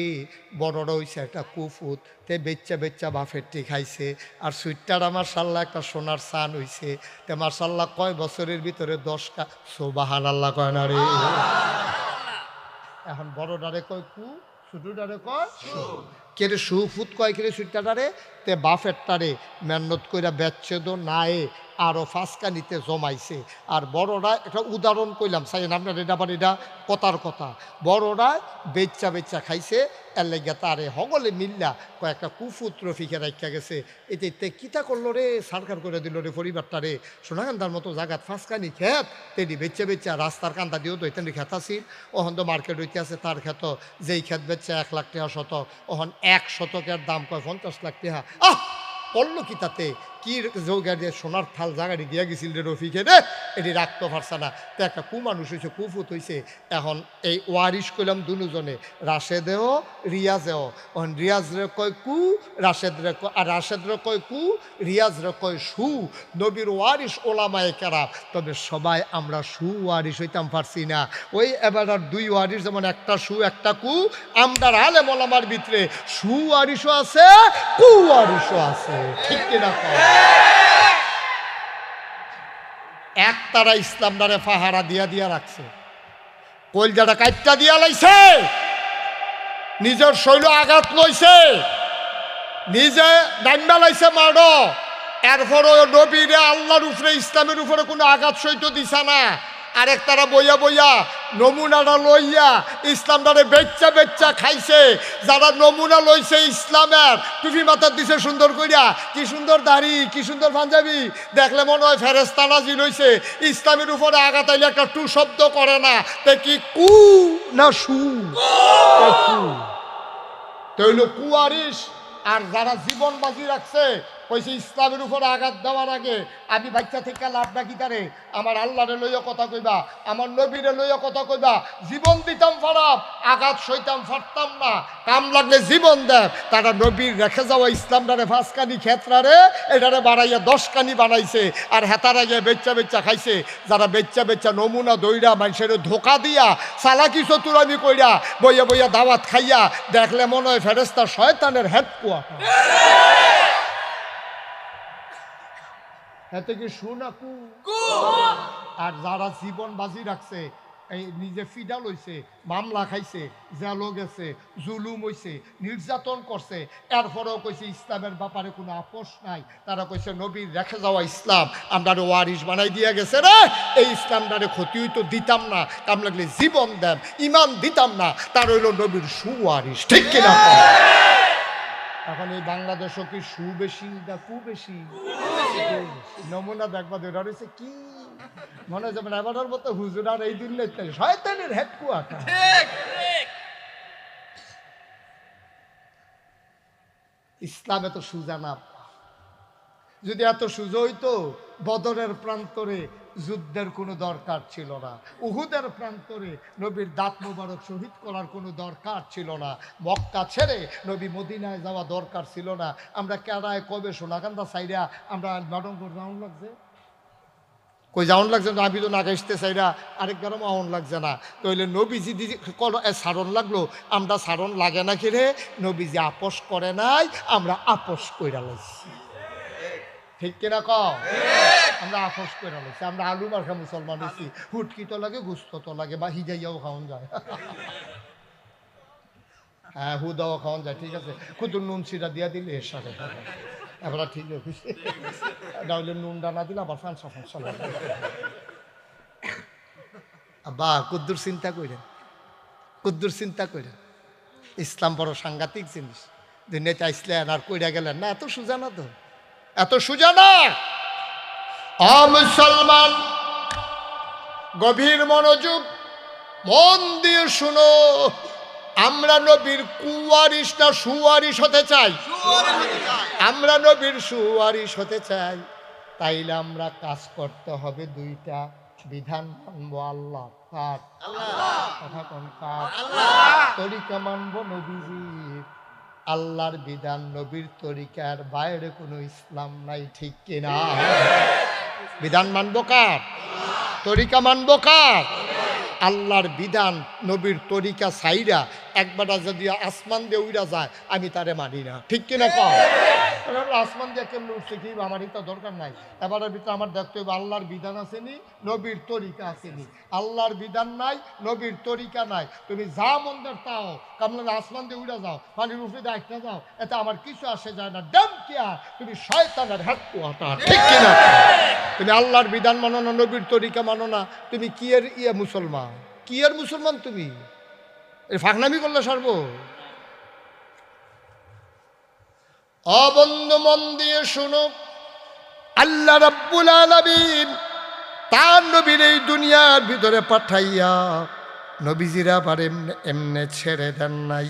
বড়রা হইছে একটা কুফুত, তে বেচ্চা বেচ্চা বাফেরটি খাইছে। আর সুইটটার মাশাল্লাহ একটা সোনার সান হইছে, তে মাশাল্লাহ কয় বছরের ভিতরে 10টা সুবহানাল্লাহ কয় না রে। এখন বড়ডারে কয় কু, ছোটডারে কয় সু। কেরে সুফুত কয় কেরে সুইটটারে, তে বাফেরটারে মেহনত কইরা বেচছে দো নায়ে আরও ফাঁসকা নিতে জমাইছে। আর বড়রা একটা উদাহরণ কইলাম সাইন আপনার, এটা আবার এটা কথার কথা, বড়রা বেচ্চা বেচ্চা খাইছে, এর লেগে তারে হগলে মিল্লা কয়েকটা কুফুত রফিকে রাখা গেছে। এতে কিতা করলো রে, সরকার করে দিল রে পরিবারটা রে। সোনাকান্দার মতো জায়গাত ফাঁসকানি খেত তেনি বেচে বেচা রাস্তার কান্দা দিয়েও তো এখানে খেত আসিল। ওহন তো মার্কেট হইতে আছে তার খেত, যেই খেত বেচছে 1 লাখ টাকা শতক, ওহন 1 শতকের দাম কয় 50 লাখ টাকা। করলো কি তাতে, কি যোগা দিয়ে সোনার থাল জাগাড়ি দিয়া গেছিল রে রফিকে রে, এটি রাখতে পারছে না। তো একটা মানুষ হয়েছে, কুফুত হয়েছে। এখন এই ওয়ারিশ কইলাম দুজনে, রাশেদেও রিয়াজেও। এখন রিয়াজ রে কয় কু, রাশেদ রে কয়, আর রাশেদ রে কয় কু, রিয়াজ রে কয় সু। নবীর ওয়ারিশ ওলামায়ে কেরাম, তবে সবাই আমরা সু ওয়ারিশ হইতাম পারছি না। ওই এবার আর 2 ওয়ারিশ, যেমন একটা সু একটা কু, আমরা আলেম ওলামার ভিতরে সু ওয়ারিশও আছে, কু ওয়ারিশও আছে, ঠিক কিনা? এক তারা ইসলামদারে পাহারা দিয়া দিয়া রাখছে, কলজাটা কাটটা দিয়া লাইছে, নিজের শৈল আঘাত লইছে, নিজে ডাইম্বা লাইছে মারো। এরপরও নবীরে আল্লাহর উপরে ইসলামের উপরে কোনো আঘাত সইত দিছে না। আরেক তারা বইয়া বইয়া নমুনাটা লইয়া ইসলামটারে বেচ্চা বেচ্চা খাইছে। যারা নমুনা লইছে ইসলামের, টুপি মাথার দিছে সুন্দর কইরা, কি সুন্দর দাড়ি, কি সুন্দর পাঞ্জাবি, দেখলে মনে হয় ফেরেশতা নাজিল হইছে। ইসলামের উপরে আঘাত আইলে একটা টু শব্দ করে না, তে কি কু না সু? তো হইল কুয়ারিশ। আর যারা জীবন বাজি রাখছে, কইছে ইসলামের উপরে আঘাত দেওয়ার আগে আমি বাচ্চা থেকে লাভ রাখি তারে, আমার আল্লাহরে লইয়া কথা কইবা, আমার নবীরে লইয়া কথা কইবা। জীবন দিতাম ফারাপ, আঘাত সইতাম ফারতাম না, কাম লাগলে জীবন দেব। তারা নবীর রেখে যাওয়া ইসলামটারে 5 কানি ক্ষেত্রারে এটারে বাড়াইয়া 10 কানি বানাইছে। আর হেতার আগে বেচ্চা বেচ্চা খাইছে। যারা বেচ্চা বেচ্চা নমুনা দইরা মানুষের ধোকা দিয়া চালাকি চতুরামি কইরা বইয়া বইয়া দাওয়াত খাইয়া, দেখলে মনে হয় ফেরেশতা শয়তানের হেডকোয়ার্টার। এতে কি সুনাকু। আর যারা জীবন বাজি রাখছে, এই নিজে ফিডা লইছে, মামলা খাইছে, জেলও গেছে, জুলুম হইছে, নির্যাতন করছে, এরপরেও কইছে ইসলামের ব্যাপারে কোনো আপোষ নাই। তারা কইছে নবীর রেখে যাওয়া ইসলাম আমরা ওয়ারিশ বানাই দিয়া গেছে রে, এই ইসলামটারে ক্ষতি হইতো দিতাম না, কাম লাগলে জীবন দেন, ইমান দিতাম না, তার হইল নবীর সুওয়ারিশ, ঠিক কিনা? এখন এই বাংলাদেশও কি সু বেশি না কু বেশি? নমুনা দেখবা ধরা রয়েছে কি মনে হয় যেমন এবার মতো হুজুর আর এই দিন শয়তানের হেডকোয়ার্টার। ইসলাম এত সুজা না। যদি এত সুজা হইতো বদরের প্রান্তরে যুদ্ধের কোনো দরকার ছিল না, উহুদের প্রান্তরে নবীর দাঁত মোবারক শহীদ করার কোনো দরকার ছিল না, মক্কা ছেড়ে নবী মদিনায় যাওয়া দরকার ছিল না। আমরা কেরায় কবে সোনাকান্দা সাইরা আমরা নটঙ্কর রাউন্ড লাগছে, কই যাওন লাগছে না, আমি তো না গাইতে চাইরা আরেক গরম আউন লাগছে না। তইলে নবীজি সারণ লাগলো, আমরা সারণ লাগে না কিরে, নবীজি আপোষ করে নাই, আমরা আপোষ কইরা লাগছি, ঠিক কিনা ক? আমরা আপোষ করে লাগছি, আমরা আলু মার্খা মুসলমান হয়েছি, হুটকি তো লাগে, গুস্ত তো লাগে, বা হিজাইয়াও খাওয়ান যায়। হ্যাঁ, হুদাও খাওয়ান যায়, ঠিক আছে, খুদুর নুন সিরা দিয়া দিলে এর সাথে এবার ঠিক আছে, নাহলে নুন ডানা দিলে আবার ফাঁসা ফাঁসা লাগে। বা কুদ্দুর চিন্তা করেন, কুদ্দুর চিন্তা করেন, ইসলাম বড় সাংঘাতিক জিনিস। দুনিয়াতে আইসলেন আর কইরা গেলেন না, এত সুজা না তো, এত সুজা না। মুসলমান গভীর মনোযোগ, মন দিয়ে শুনো, আমরা নবীর কুয়ারিশ না সুয়ারিশ হতে চাই? আমরা নবীর সুয়ারিশ হতে চাই, তাইলে আমরা কাজ করতে হবে 2টা। বিধান মানবো আল্লাহ, কার কথা কোন কার? তরিকা মানবো নবীজির, আল্লাহর বিধান নবীর তরিকার বাইরে কোনো ইসলাম নাই, ঠিক কিনা? বিধান মানবো কার? তরিকা মানবো কার? আল্লাহর বিধান নবীর তরিকা সাইরা একবারটা যদি আসমান দিয়ে উড়া যায় আমি তারে মানি না, ঠিক কিনা? কম আসমান দিয়ে কেমন উঠছে কি আমারই তো দরকার নাই। এবারের ভিতরে আমার দেখতে হবে আল্লাহর বিধান আসেনি, নবীর তরিকা আসেনি। আল্লাহর বিধান নাই, নবীর তরিকা নাই, তুমি যা মন্দের তাও কামলা আসমান দিয়ে উড়া যাও, পানির উপরে দিয়ে একটা যাও, এতে আমার কিছু আসে যায় না। ডেম কিয়া তুমি শয়তানের হেডকোয়ার্টার, ঠিক কিনা? তুমি আল্লাহর বিধান মানো না, নবীর তরিকা মানো না, তুমি কি এর মুসলমান? কি এর মুসলমান? তুমি এই ফাঁকনামি করলে সর্ব। অবন্ধু মন দিয়ে শুনো, আল্লাহ রাব্বুল আলামিন তার নবীর এই দুনিয়ার ভিতরে পাঠাইয়া নবীজিরা আবার এমনে ছেড়ে দেন নাই।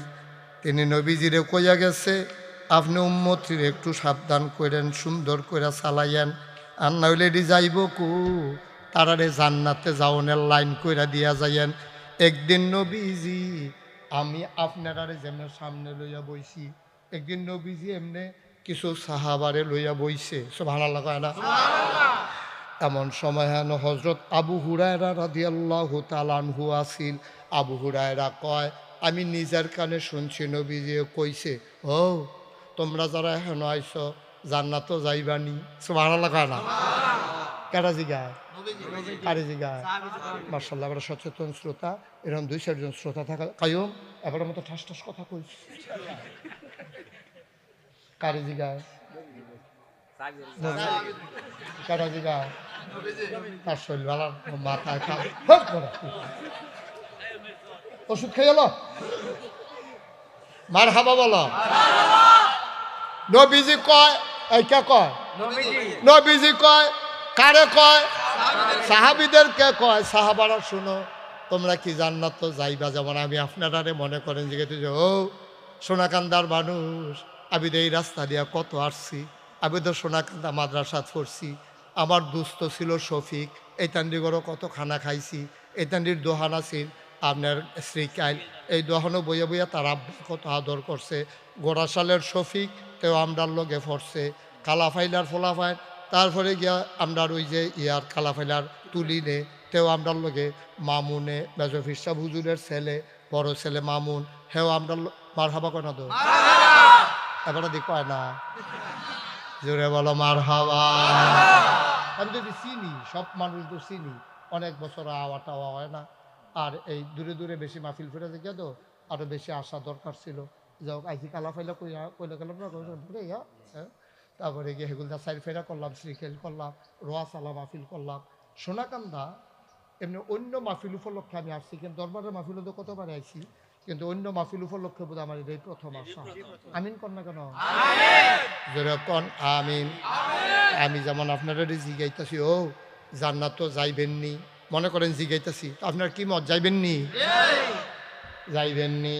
তিনি নবীজিরে কইয়া গেছে, আপনি উম্মতির একটু সাবধান করেন, সুন্দর করে চালাইয়েন, আর না হইলে এটি যাইব কু তারারে জান্নাতে যাওনের লাইন কইরা দিয়া যাইয়েন। একদিন নবীজি আমি আপনারারে যেমন সামনে লইয়া বইছি, একদিন নবীজি এমনি কিছু সাহাবারে লইয়া বইছে, সুবহানাল্লাহ কয় না? এমন সময় হেন হযরত আবু হুরায়রা রাদিয়াল্লাহু তাআলা আনহু আসিল। আবু হুরায়রা কয়, আমি নিজের কানে শুনছি নবীজি কইছে, ও তোমরা যারা হেন আইছো জান্নাতও যাইবানি, সুবহানাল্লাহ কয় না? কারা জিগায়? কারে জিগায়? মাশাআল্লাহ, এবার সচেতন শ্রোতা, এরকম 2-4 জন শ্রোতা থাকা কায়ুম এবারের মতো ঠাস ঠাস কথা কইছে। কারে জিগায়? কারা জিগায়? তার শরীর ভালো, মাথায় ওষুধ খেয়ে এলো, মার হাবা বলো। নবীজি কয়, এইটা কয় নবীজি কয়, কারে কয়? সাহাবীদেরকে কয়, সাহাবারা শুনো, তোমরা কি জান্নাত যাইবা? যেমন আমি আপনারারে মনে করেন যে ও সোনাকান্দার মানুষ, আমি তো এই রাস্তা দিয়া কত আসছি, আমি তো সোনাকান্দা মাদ্রাসা পড়ছি, আমার দুস্থ ছিল শফিক, এই তান্ডিগড়ও কত খানা খাইছি, এই তান্ডির দোহান আছিল আপনার শ্রীকাইল, এই দোহানও বইয়া বইয়া তার আব্বা কত আদর করছে, গোড়াশালের শফিক তেও আমরার লগে পড়ছে, কালাফাইলার ফোলাফাইল, তারপরে গিয়া আমরার ওই যে ইয়ার কালাফাইলার তুলিনে তেও আমরার লগে মামুনে মেজফির সাহেব হুজুরের ছেলে, বড় ছেলে মামুন, হেও আমরা মার হাবা কয় না তো? এবারে দি কয় না, জোরে বলো মার হাবা। আমি যদি চিনি, সব মানুষ তো চিনি, অনেক বছর আওয়া টাওয়া হয় না, আর এই দূরে দূরে বেশি মাহফিল ফিরে থেকে তো আরো বেশি আসা দরকার ছিল। যাও আইসি কালা ফাইলা কইলে গেলাম না, হ্যাঁ, তারপরে গিয়ে হেগুলদা সাইড ফেরা করলাম, শ্রীখেল করলাম, রোয়াসালা মাহফিল করলাম। সোনাকান্দা এমনি অন্য মাহফিল উপলক্ষে আমি আসছি, কিন্তু দরবারের মাহফিল তো কতবার আইছি, কিন্তু অন্য মাহফিল উপলক্ষে বোধ আমার এই প্রথম আসা। আমিন কন না কেন? যেরকম আমিন। আমি যেমন আপনারা জিগাইতেছি, ও জান্নাত তো যাইবেননি, মনে করেন জিগাইতেছি, আপনার কি মত, যাইবেননি? যাইবেননি?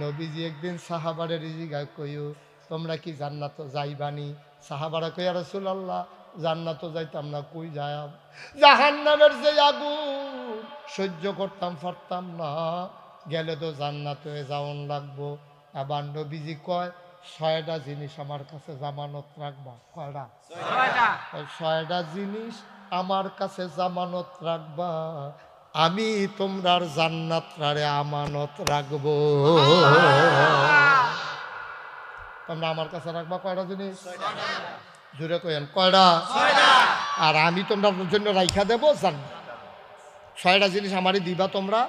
নবীজি একদিন সাহাবারে জিগায় কইও, তোমরা কি জান্নাত যাইবানি? সাহাবারা কইয়া রাসূলুল্লাহ, জান্নাত যাইতাম না, কই যায়াম? জাহান্নামের যে আগুন সহ্য করতাম পারতাম না, গেলে তো জান্নাত হয়ে যাওন লাগবো। আবার নবীজি কয়, 6টা জিনিস আমার কাছে জামানত রাখবা। কয়টা? 6টা জিনিস আমার কাছে জামানত রাখবা, আমি তোমরার জান্নাত রারে আমানত রাখবো। তোমরা আমার কাছে রাখবা কয়টা জিনিস? জুড়ে কয়েন কয়টা? আর আমি তোমরা জন্য রাইখা দেবো জান্নাত। 6টা জিনিস আমারই দিবা তোমরা।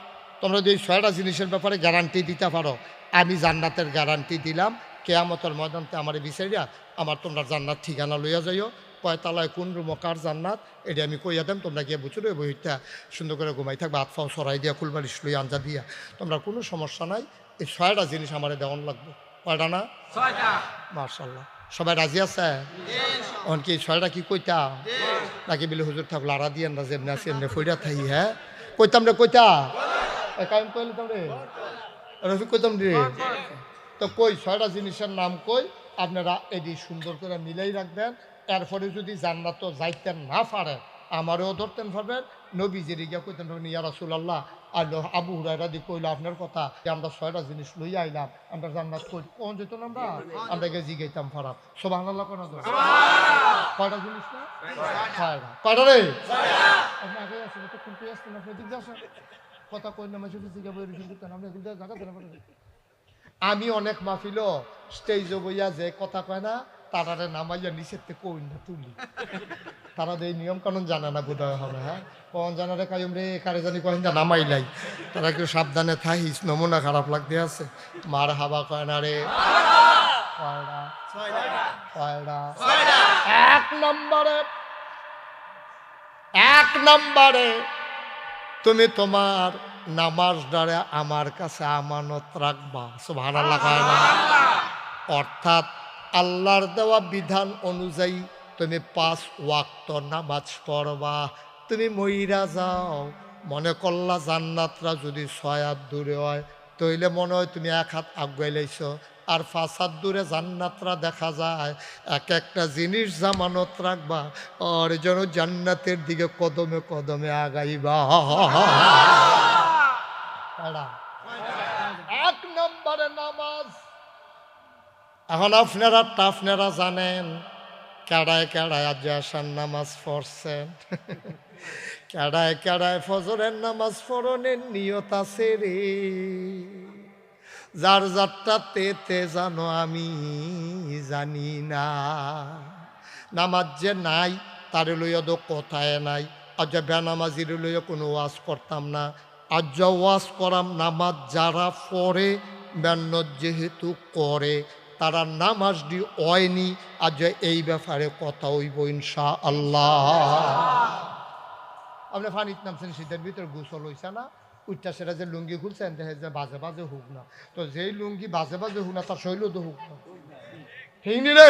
তোমরা যদি 6টা জিনিসের ব্যাপারে গ্যারান্টি দিতে পারো, আমি জান্নাতের গ্যারান্টি দিলাম, কেয়ামতের ময়দানতে আমার বিচারিয়া আমার তোমরা জান্নাত ঠিকানা লইয়া যাইও, কয়তালায় কোন রুম কার জান্নাত এটা আমি কইয়া দেম, তোমরা গিয়ে বুঝো ওই বইটা সুন্দর করে ঘুমাই থাকবে, হাত পাও সরাই দিয়া ফুলবালিশ লইয়া আঞ্জা দিয়া, তোমরা কোনো সমস্যা নাই। এই 6টা জিনিস আমার দেওয়ান লাগবে। কয়টা না? 6টা। মাশাআল্লাহ, সবাই রাজি আছে? এখন কি 6টা কি কইতা নাকি বলে হুজুর থাকলে আড়া দিয়ে না, যেমনি আছে এমনি ফইরা থাই? হ্যাঁ কইতাম রে, কইতা কায়ম কইতাম রে, রফিক কইতাম রে। তো কই 6টা জিনিসের নাম কই, আপনারা এটি সুন্দর করে মিলাই রাখবেন। এরপরে যদি জান্নাত যাইতে না পারে, আমারও ধরতেন পারবেন, নবীজির গিয়া কইতেন পারবেন ইয়া রাসূলুল্লাহ। আর আবু হুরায়রা দি কইল আপনার কথা যে আমরা 6টা জিনিস লইয়া আইলাম, আমরা জান্নাত কই কোন যেত না আমরা গিয়ে জিগাইতাম ফারাম। সুবহানাল্লাহ কোন দর কয়টা জিনিস না? 6টা। কয়টা রে? 6টা। আগে আসলে তো কোনটি আসছে না দিক যাস কথা কই না মাঝে জিগাবো এরকম করতেন আমরা কিন্তু জায়গা দেনা পড়ে। আমি অনেক মাহফিল স্টেজে বইয়া যে কথা কয় না তারারে নামাইয়া নিচের থেকে কই না তুলি, তারা এই নিয়ম কানুন জানে না বোধহয় হবে। হ্যাঁ কখন জানারে কায়ম রে কারে জানি কখন যা নামাইলাই, তারা একটু সাবধানে থাকিস, নমুনা খারাপ লাগতে আছে। মার হাবা কয় না রে। এক নম্বরে তুমি তোমার নামাজ দ্বারা আমার কাছে আমানত রাখবা। সুবহানাল্লাহ কয় না? অর্থাৎ আল্লাহর দেওয়া বিধান অনুযায়ী তুমি 5 ওয়াক্ত নামাজ পড়বা। তুমি মইরা যাও, মনে করলা জান্নাতরা যদি 6 হাত দূরে হয় তইলে মনে হয় তুমি 1 হাত আগুয়াই লাইছ, আর 5 হাত দূরে জান্নাতরা দেখা যায়। এক একটা জিনিস জামানত রাখবা আর যেন জান্নাতের দিকে কদমে কদমে আগাইবা। 1 নম্বরে নামাজ। এখন আপনারা জানেন কেড়ায় কেড়ায় আজ আসার নামাজ পড়ছেন, কেড়ায় কেড়ায় ফজরের নামাজ পড়নের নিয়ত আছে রে। যার যারটা তেতে জানো আমি জানি না। নামাজ যে নাই তারে লইয়া তো কথায় নাই। আজ বেনামাজির লইয়া কোনো ওয়াজ করতাম না, আজ ওয়াজ করাম নামাজ যারা পড়ে মেহনত যেহেতু করে তারা নামাজ দি হয়নি। আজ এই ব্যাপারে কথা হইব ইনশাআল্লাহ। আপনি ফানিত নামছেন, শীতের ভিতরে গোসল হইছে না, উঠটা সেটা যে লুঙ্গি খুলছেন দেখে যে বাজে বাজে হোক না, তো যেই লুঙ্গি বাজে বাজে হোক না তার শৈল তো হোক না, ঠিক নি রে?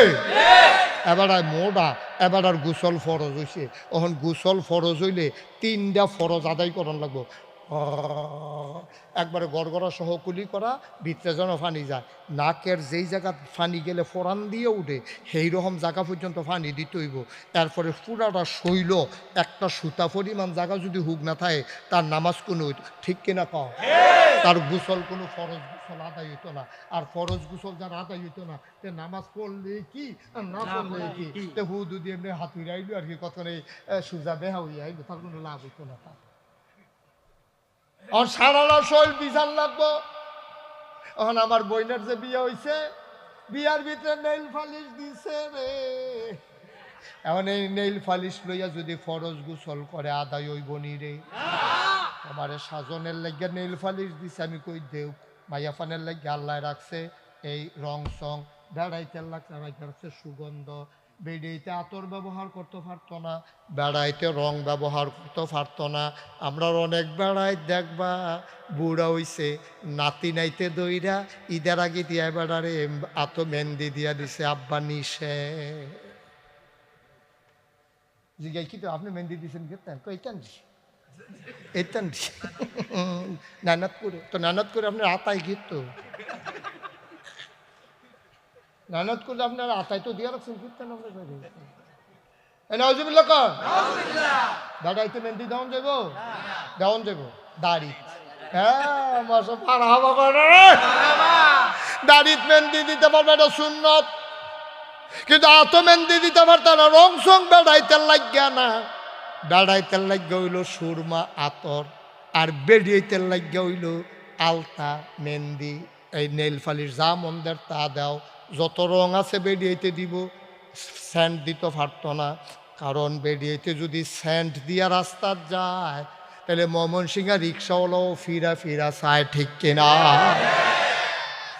এবার মোড়া এবার আর গোসল ফরজ হইছে। এখন গোসল ফরজ হইলে 3টা ফরজ আদায় করান লাগবো। একবারে গড়গড়া সহ কুলি করা, ভিতরে যেন ফানি যায়। নাকের যেই জায়গা ফানি গেলে ফোরান দিয়ে উঠে সেই রকম জায়গা পর্যন্ত ফানি দিতে হইব। এরপরে পুরাটা শৈল একটা সুতা পরিমাণ জায়গা যদি হুক না থাকে তার নামাজ কোনো ঠিক কিনা পাও, তার গোসল কোনো ফরজ গোসল আদায় হইতো না। আর ফরজ গোসল যার আদায় হইতো না তে নামাজ পড়লে কি আর না পড়লে কি, তে হুদু দিয়ে এমনি হাত উড়ে আইলো আর কি, কত সুজা বেহা হইয়া আইলো, তার কোনো লাভ হইতো না। আর সারাটা শৈল বিচার লাগবো। এখন আমার বইনের যে বিয়ে হয়েছে, বিয়ার ভিতরে নেইল ফালিশ দিছে রে। এখন এই নেইল ফালিশ লইয়া যদি ফরজ গোসল করে আদায় হইব নি রে? আমার সাজনের লাগিয়া নেইল ফালিশ দিছে, আমি কই দেও মাইয়া ফানের লাগিয়া আল্লাহ রাখছে এই রং সং, বেড়াইতে লাগছে সুগন্ধ, বেড়াইতে আতর ব্যবহার করতে পারতো না, বেড়াইতে রং ব্যবহার করতে পারতো না। আমরা অনেক বেড়াই দেখবা বুড়া হইছে নাতি নাইতে দইরা ঈদের আগে দিয়া বেড়ারে আত মেহেন্দি দিয়া দিছে আব্বা নিশে। জিজ্ঞাই কি তো আপনি মেহেন্দি দিয়েছেন কেতেন? কইতেন এইতেন নানাত করে, তো নানাত করে আপনার আতাই গীত, নানাত করলে আপনার আতাই তো দিয়ে রাখছেন কীর্তন। দাঁড়াইতে মেহেন্দি দেওয়ান যাবো, দেওয়ান যাবো দাড়ি। হ্যাঁ দাড়িত মেহেন্দি দিতে পারবে এটা সুন্নত, কিন্তু এত মেহেন্দি দিতে পারত না। রং সং বেড়াইতে লাগিয়া না, বেড়াইতে লাগিয়া হইল সুরমা আতর, আর বেড়িয়েতে লাগিয়া হইল আলতা মেহেন্দি। এই নেল ফালিশ যা মন্দের তা দাও, যত রং আছে বেরিয়েতে দিব, স্যান্ড দিতে পারত না। কারণ বেরিয়েতে যদি স্যান্ড দিয়া রাস্তা যায় তাহলে ময়মনসিংহ রিক্সাওয়ালাও ফিরা ফিরা চায়, ঠিক কিনা?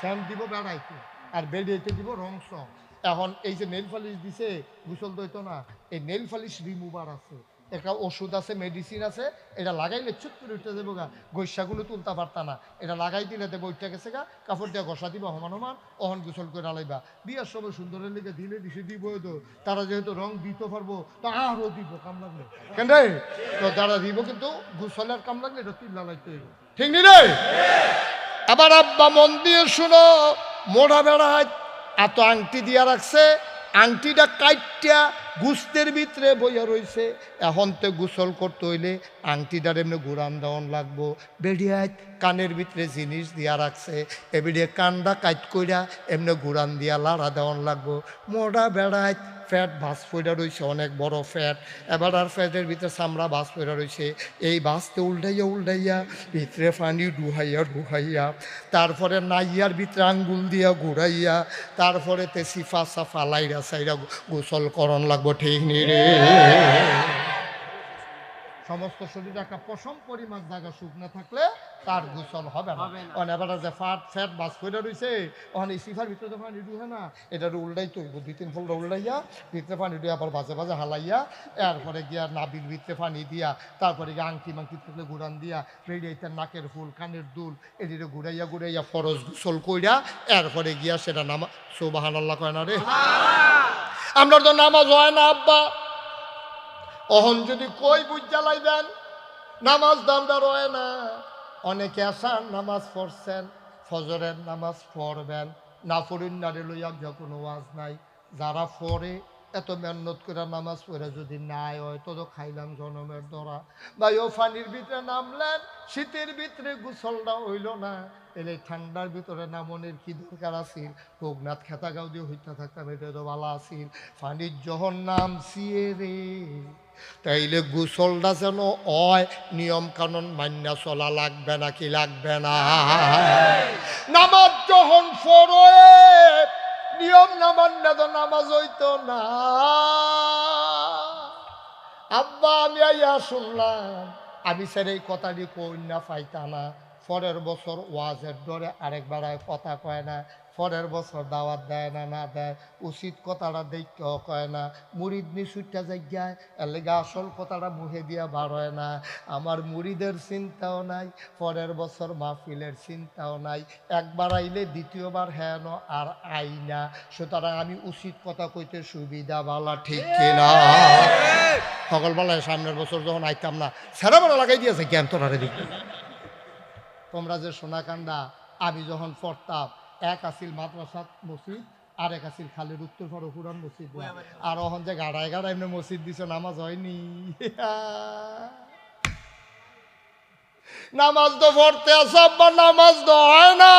স্যান্ড দিব বেড়াইতে আর বেরিয়েতে দিব রং সং। এখন এই যে নেল ফালিশ দিছে গোসল দইতো না, এই নেল ফালিশ রিমুভার আছে, একটা ওষুধ আছে, মেডিসিন আছে, এটা লাগাইলে চুপ করে উঠতে দেবো গা, গৈসাগুলো তুলতে পারতা না, এটা লাগাই দিলে দেবো উঠতে গেছে গা, কাপড় দিয়ে ঘষা দিবা সমান সমান, অহন গোসল করে আলাইবা। বিয়ার সময় সুন্দরের লিগে দিলে দিছে দিব, তো তারা যেহেতু রং দিতে পারবো তো আরও দিব কাম লাগলে, কেন তো তারা দিব, কিন্তু গোসলের কাম লাগলে এটা তিল লাগাইতে হইব, ঠিক নি রে? আবার আব্বা মন দিয়ে শুনো, মোড়া বেড়ায় এত আংটি দিয়া রাখছে, আংটিটা কাইটটা গুস্তের ভিতরে বইয়া রইছে। এখন তো গোসল করতে হইলে আংটিটার এমনি ঘুরান দেওয়ান লাগবো। বেড়িয়ায় কানের ভিতরে জিনিস দিয়া রাখছে, এবিডিয়ে কানটা কাইট কইরা এমনি ঘুরান দিয়া লাড়া দেওয়ান লাগবো। মোটা বেড়ায় ফ্যাট ভাস পইরা রয়েছে, অনেক বড় ফ্যাট। এবার আর ফ্যাটের ভিতরে চামড়া ভাস পইরা রয়েছে। এই ভাসতে উল্টাইয়া ভিতরে পানি ডুহাইয়া তারপরে নাইয়ার ভিতরে আঙ্গুল দিয়া ঘুরাইয়া তারপরে তে সিফা সাফা লাইরা সাইরা গোসল করন লাগবো। ঠিক নি রে? সমস্ত শরীরে একটা পশম পরিমাণ জায়গা শুকনো থাকলে তার গোসল হবে না। এবার যে ফ্যাট বাস করে রয়েছে, ওখানে সিফার ভিতরে তো পানি ডুবে না, এটা উল্টাই তৈব 2-3 ফোল্ডা উল্টাইয়া ভিতরে পানি ডুয়ে আবার বাজে হালাইয়া এরপরে গিয়া নাবির ভিতরে পানি দিয়া তারপরে গিয়ে আংটি থাকলে ঘুরান দিয়া বেরিয়ে নাকের ফুল কানের দুল এদিকে ঘুরাইয়া ফরজ গোসল কইরা এরপরে গিয়া সেটা নামা সুবহানাল্লাহ কয় না রে? আমরা তো নামাজ হয় না আব্বা। অহন যদি কই বুঝ জ্বালাইবেন নামাজ দামদার হয় না। অনেকে আসান নামাজ পড়ছেন, ফজরের নামাজ পড়বেন না, পড়ুন নারে লইয়া যখন ওয়াজ নাই। যারা পড়ে এত মেহনত করে নামাজ পড়ে যদি নাই হয় তো খাইলাম জনমের ধরা। ভাই ও পানির ভিতরে নামলেন, শীতের ভিতরে গোসলটা হইল না, এলে ঠান্ডার ভিতরে নামনের কি দরকার আছিল? রঘুনাথ খেতা গাও দিয়ে হইতে থাকতাম, এটা তো ভালো আছিল। পানির যখন নামছি রে, তাইলে গোসলটা যেন হয় নিয়ম কানুন মান্যা চলা লাগবে নাকি লাগবে না? নামাজ যখন পড়ে নিয়ম না মান্যা তো নামাজ হইতো না। আব্বা আমি আইয়া শুনলাম, আমি স্যার এই কথাটি কই না পাইতা না। পরের বছর ওয়াজের ডরে আরেকবার কথা কয় না, পরের বছর দাওয়াত দেয় না, না দেয় উচিত কথাটা দেখতেও কয় না। মুরিদ নিশুটটা জায়গায় এর লেগে আসল কথাটা মুখে দিয়া বার হয় না। আমার মুরিদের চিন্তাও নাই, পরের বছর মাহফিলের চিন্তাও নাই। একবার আইলে দ্বিতীয়বার হেন আর আই না। সুতরাং আমি উচিত কথা কইতে সুবিধা বালা, ঠিক কিনা? সকালবেলায় সামনের বছর যখন আইতাম না, সেরা বেলা লাগাই দিয়েছে জ্ঞান তোরারে দিকে। তোমরা যে সোনাকান্দা আমি যখন পড়তাম, এক আসিল মাদ্রাসা মসজিদ, আর এক আসিল খালির উত্তর পুরান মসজিদ, আর ওখান যে গাড়ায় এমনি মসজিদ দিছে, নামাজ হয়নি। নামাজ তো পড়তে আসা, নামাজ তো হয় না।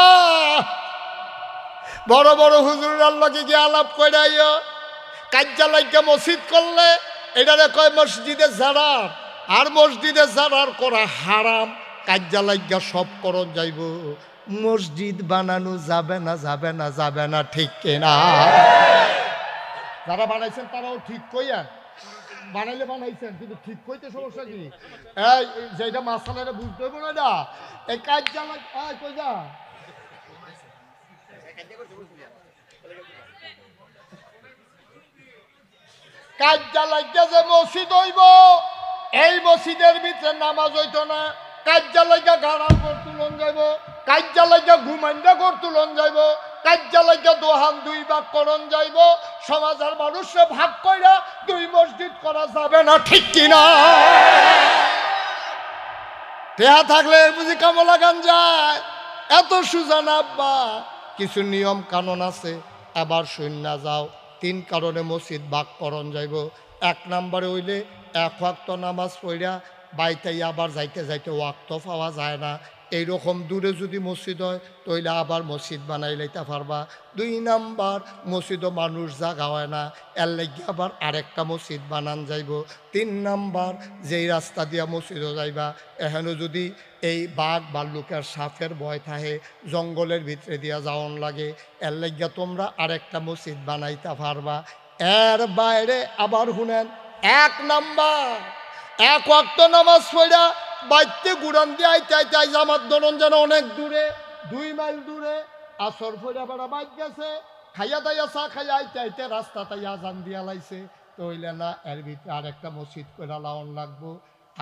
বড় বড় হুজুর আল্লাহকে গিয়ে আলাপ করে কাজ্জা লাগিয়া মসজিদ করলে এটারে কয় মসজিদে জারার, আর মসজিদে জারার করা হারাম। কাজ্জা লাগিয়া সব করণ যাইব, মসজিদ বানানো যাবে না, ঠিক কিনা? যারা বানাইছেন তারাও ঠিক কইয়া বানাইলে বানাইছেন, কিন্তু ঠিক কইতে সমস্যা কি? এই যেটা মাসালারে বুঝতে হইব না, এই কাজ্জা কই যা কাজ্জা লাগিয়া যে মসজিদ হইব, এই মসজিদের ভিতরে নামাজ হইতো না। কাজ্জা লাগিয়া গাড়ার ঘর তুলন যাইব, কাজ্জা লাগিয়া ঘুমাইন্দা ঘর তুলন যাইব, কাজ্জা লাগিয়া দোহান 2 ভাগ করণ যাইব। সমাজের মানুষে ভাগ কইরা 2 মসজিদ করা যাবে না, ঠিক কিনা? টেহা থাকলে বুঝি কামলা গান যায়? এত সুজা না আব্বা। কিছু নিয়ম কানুন আছে, আবার শূন্য যাও। 3 কারণে মসজিদ ভাগ করণ যাইব। 1 নম্বরে হইলে 1 ওয়াক্ত নামাজ পড়া বাইতাই আবার যাইতে ওয়াক্ত পাওয়া যায় না। এইরকম দূরে যদি মসজিদ হয় তইলে আবার মসজিদ বানাই লইতে পারবা। 2 নাম্বার, মসজিদও মানুষ জাগা হয় না, এর লাগি আবার আরেকটা মসজিদ বানান যাইব। 3 নাম্বার, যেই রাস্তা দিয়া মসজিদও যাইবা এখানে যদি এই বাঘ ভাল্লুকের সাপের ভয় থাকে, জঙ্গলের ভিতরে দিয়া যাওন লাগে, এর লাগিয়া তোমরা আরেকটা মসজিদ বানাইতে পারবা। এর বাইরে আবার শুনেন, 1 নাম্বার 1 ওয়াক্ত নামাজ পড়া বাইতে গুড়ান দিয়ে আইতে জামাত ধরন যেন অনেক দূরে, 2 মাইল দূরে, আসর ফইরা বেড়া বাইক গেছে, খাইয়া দাইয়া চা খাইয়া আইতে রাস্তা তাই আজান দিয়া লাইছে, তো হইলে না, এর ভিতরে আরেকটা মসজিদ করে লাউন লাগবো।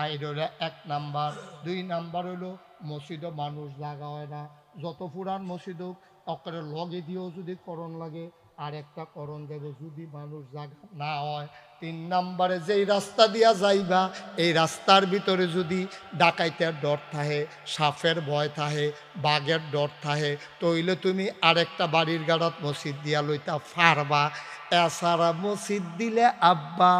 আইডরে 1 নাম্বার। 2 নাম্বার হইলো মসজিদও মানুষ লাগা হয় না। যত পুরান মসজিদ হোক অকরে লগে দিয়েও যদি করণ লাগে আরেকটা করণ দেবে, যদি মানুষ জাগা না হয় 3 নম্বরে যেই রাস্তা দিয়া যাইবা এই রাস্তার ভিতরে যদি ডাকাইতের ডর থাহে, সাপের ভয় থাহে, বাঘের ডর থাহে, তইলে তুমি আরেকটা বাড়ির গাড়াত মসজিদ দিয়া লইতা পারবা। এছাড়া মসজিদ দিলে আব্বা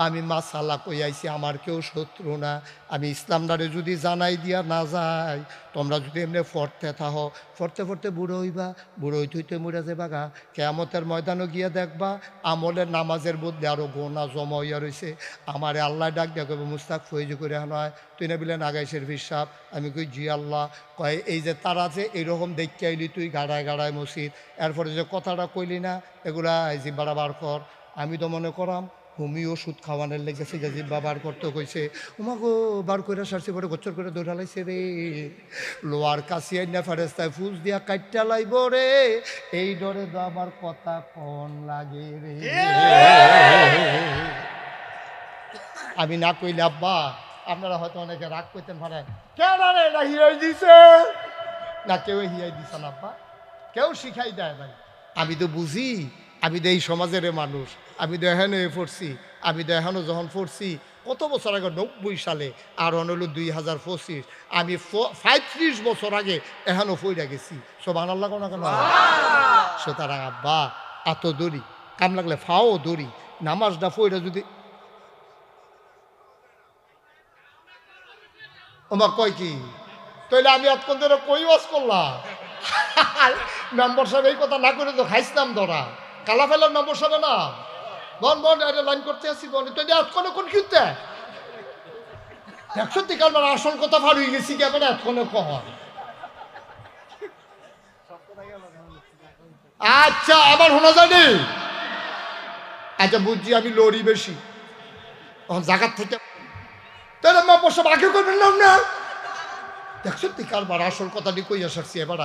আমি মাসালা কই আইছি, আমার কেউ শত্রু না। আমি ইসলামটারে যদি জানাই দিয়া না যাই, তোমরা যদি এমনি ফরতে থাহো, ফরতে ফরতে বুড়ো হইবা, বুড়ো হইতে হইতে মরে যাবা গা। কেয়ামতের ময়দানও গিয়ে দেখবা আমলের নামাজের বদলে আরও গোনা জমা হইয়া রয়েছে। আমারে আল্লাহ ডাক দেয়া কবে মুস্তাক ফৈজ করে নয়, তুই না বিলেন আগাইশের হিসাব। আমি কই জি আল্লাহ। কয় এই যে তারা যে এইরকম দেখতে আইলি তুই গাড়ায় গাড়ায় মসজিদ, এরপরে যে কথাটা কইলি না এগুলা জিব্বাটা বার কর। আমি তো মনে করাম হুমি ওষুধ খাওয়ানোর লেগেছে যে জিব্বা বার করতে কইছে, উমা গো বার করে সারছি পরে গোচ্চর করে দৌড়ালাইছে রে। লোয়ার কাশিয়াই না ফেরেস্তায় ফুস দিয়া কাইটটা লাইব রে, এই ডরে তো আমার কথা কন লাগে রে। আমি না কইলে আব্বা আপনারা হয়তো অনেকে রাগ করতেন পারেন, কেন রে না হিয়াই দিছে না, কেউ হিয়াই দিছে না আব্বা, কেউ শিখাই দেয় ভাই। আমি তো বুঝি, আমি তো এই সমাজের মানুষ, আমি তো এখানে পড়ছি, আমি তো এখনও যখন পড়ছি কত বছর আগে 90 সালে, আর হলো 2025, আমি 35 বছর আগে এখনও পড়ে গেছি। সব আনাল্লা কোনো কেন। সুতরাং আব্বা এত দড়ি কাম লাগলে ফাও দড়ি, নামাজটা পড়ে যদি ওমা কয় কি তাইলে আমি এতক্ষণ ধরে কই ওয়াজ করলাম। মেম্বার সাহেব এই কথা না করে তো খাইছিলাম ধরা কালা ফেলার মেম্বার সাহেব না বন বন লাইন করতে আসছি বন তুই এতক্ষণে কোন কিনতে সত্যি কারণ আসল কথা ফার হয়ে গেছি কেমন এতক্ষণে কহ। আচ্ছা আবার শোনা যায়নি। আচ্ছা বুঝছি আমি লড়ি বেশি তখন জায়গার থেকে তাহলে মেম্বার সাহেব আগে করবেন না দেখ সত্যি কারবার আসল কথাটি কইয়া সারছি এবার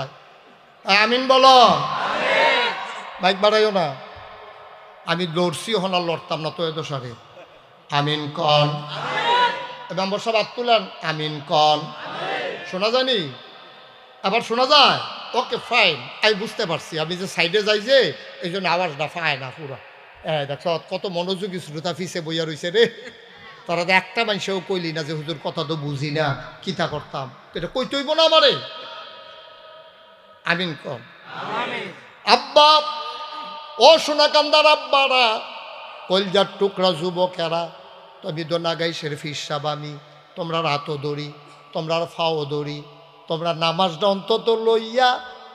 আমিন বলো বাইক বাড়াইও না। আমি লড়ছি হন আর লড়তাম না তো এদো সারে আমিন কন। মেম্বার সাহেব হাত তুলেন আমিন কন। শোনা যায়নি আবার শোনা যায়? ওকে ফাইন, আমি বুঝতে পারছি আমি যে সাইডে যাই যে এই জন্য আওয়াজটা পায় না পুরো। দেখছ কত মনোযোগী শ্রোতা ফিসে বইয়া রয়েছে রে। তারা তো একটা মানুষেও কইলি না যে হুজুর কথা তো বুঝি না কিতা করতাম, এটা কইতইব না আমারে। আমিন কন। আব্বা ও সোনা কান্দার আব্বারা, কলজার টুকরা যুবকেরা, তবে দোনাগাই শেরফি সাহেব আমি, তোমরা রাতও দৌড়ি, তোমরা ফাও দৌড়ি, তোমরা নামাজটা অন্তত লইয়া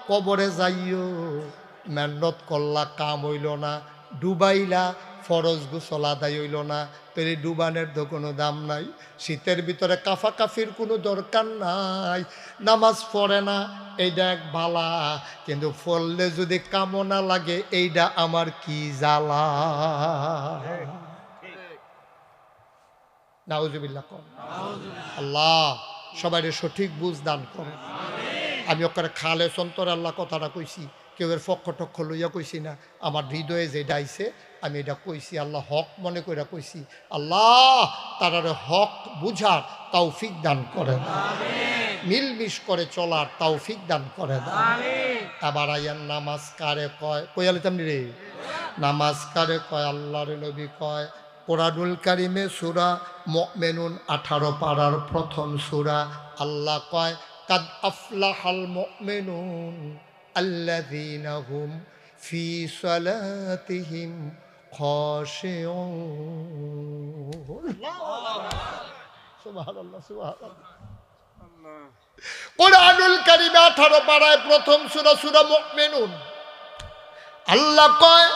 কবরে যাইও। মেহনত করলা কাম হইল না, ডুবাইলা ফরজ গোসল আদায় হইল না, তোর ডুবানের তো কোনো দাম নাই। শীতের ভিতরে কাফাকাফির কোনো দরকার নাই। নামাজ পড়ে না এইটা এক বালা, কিন্তু পড়লে যদি কামনা লাগে এইটা আমার কি জ্বালা। নাউজুবিল্লাহ কর। আল্লাহ সবাই সঠিক বুঝ দান করে। আমি ওখানে খালে সন্তরে আল্লাহ কথাটা কইছি, কেউ এর পক্ষ টক্ষ লইয়া কইছি না, আমার হৃদয়ে যেটা আইছে আমি এটা কইছি। আল্লাহ হক মনে করে কইছি। আল্লাহ তারারে হক বুঝার তৌফিক দান করেন, মিলমিশ করে চলার তৌফিক দান করেন। আবার আয়ার নামাজ কারে কয় কইয়ালিতাম রে, নামাজ কারে কয় আল্লাহর নবী কয় কোরআনুল কারিমে সূরা মুমিনুন 18 পারার প্রথম সূরা। আল্লাহ কয় কাদ আফলাহাল মুমিনুন আল্লাযীনা হুম ফি সালাতিহিম খাশিউন। সুবহানাল্লাহ সুবহানাল্লাহ। কোরআনুল কারিমে 18 পারায় প্রথম সূরা সূরা মুমিনুন। আল্লাহ কয়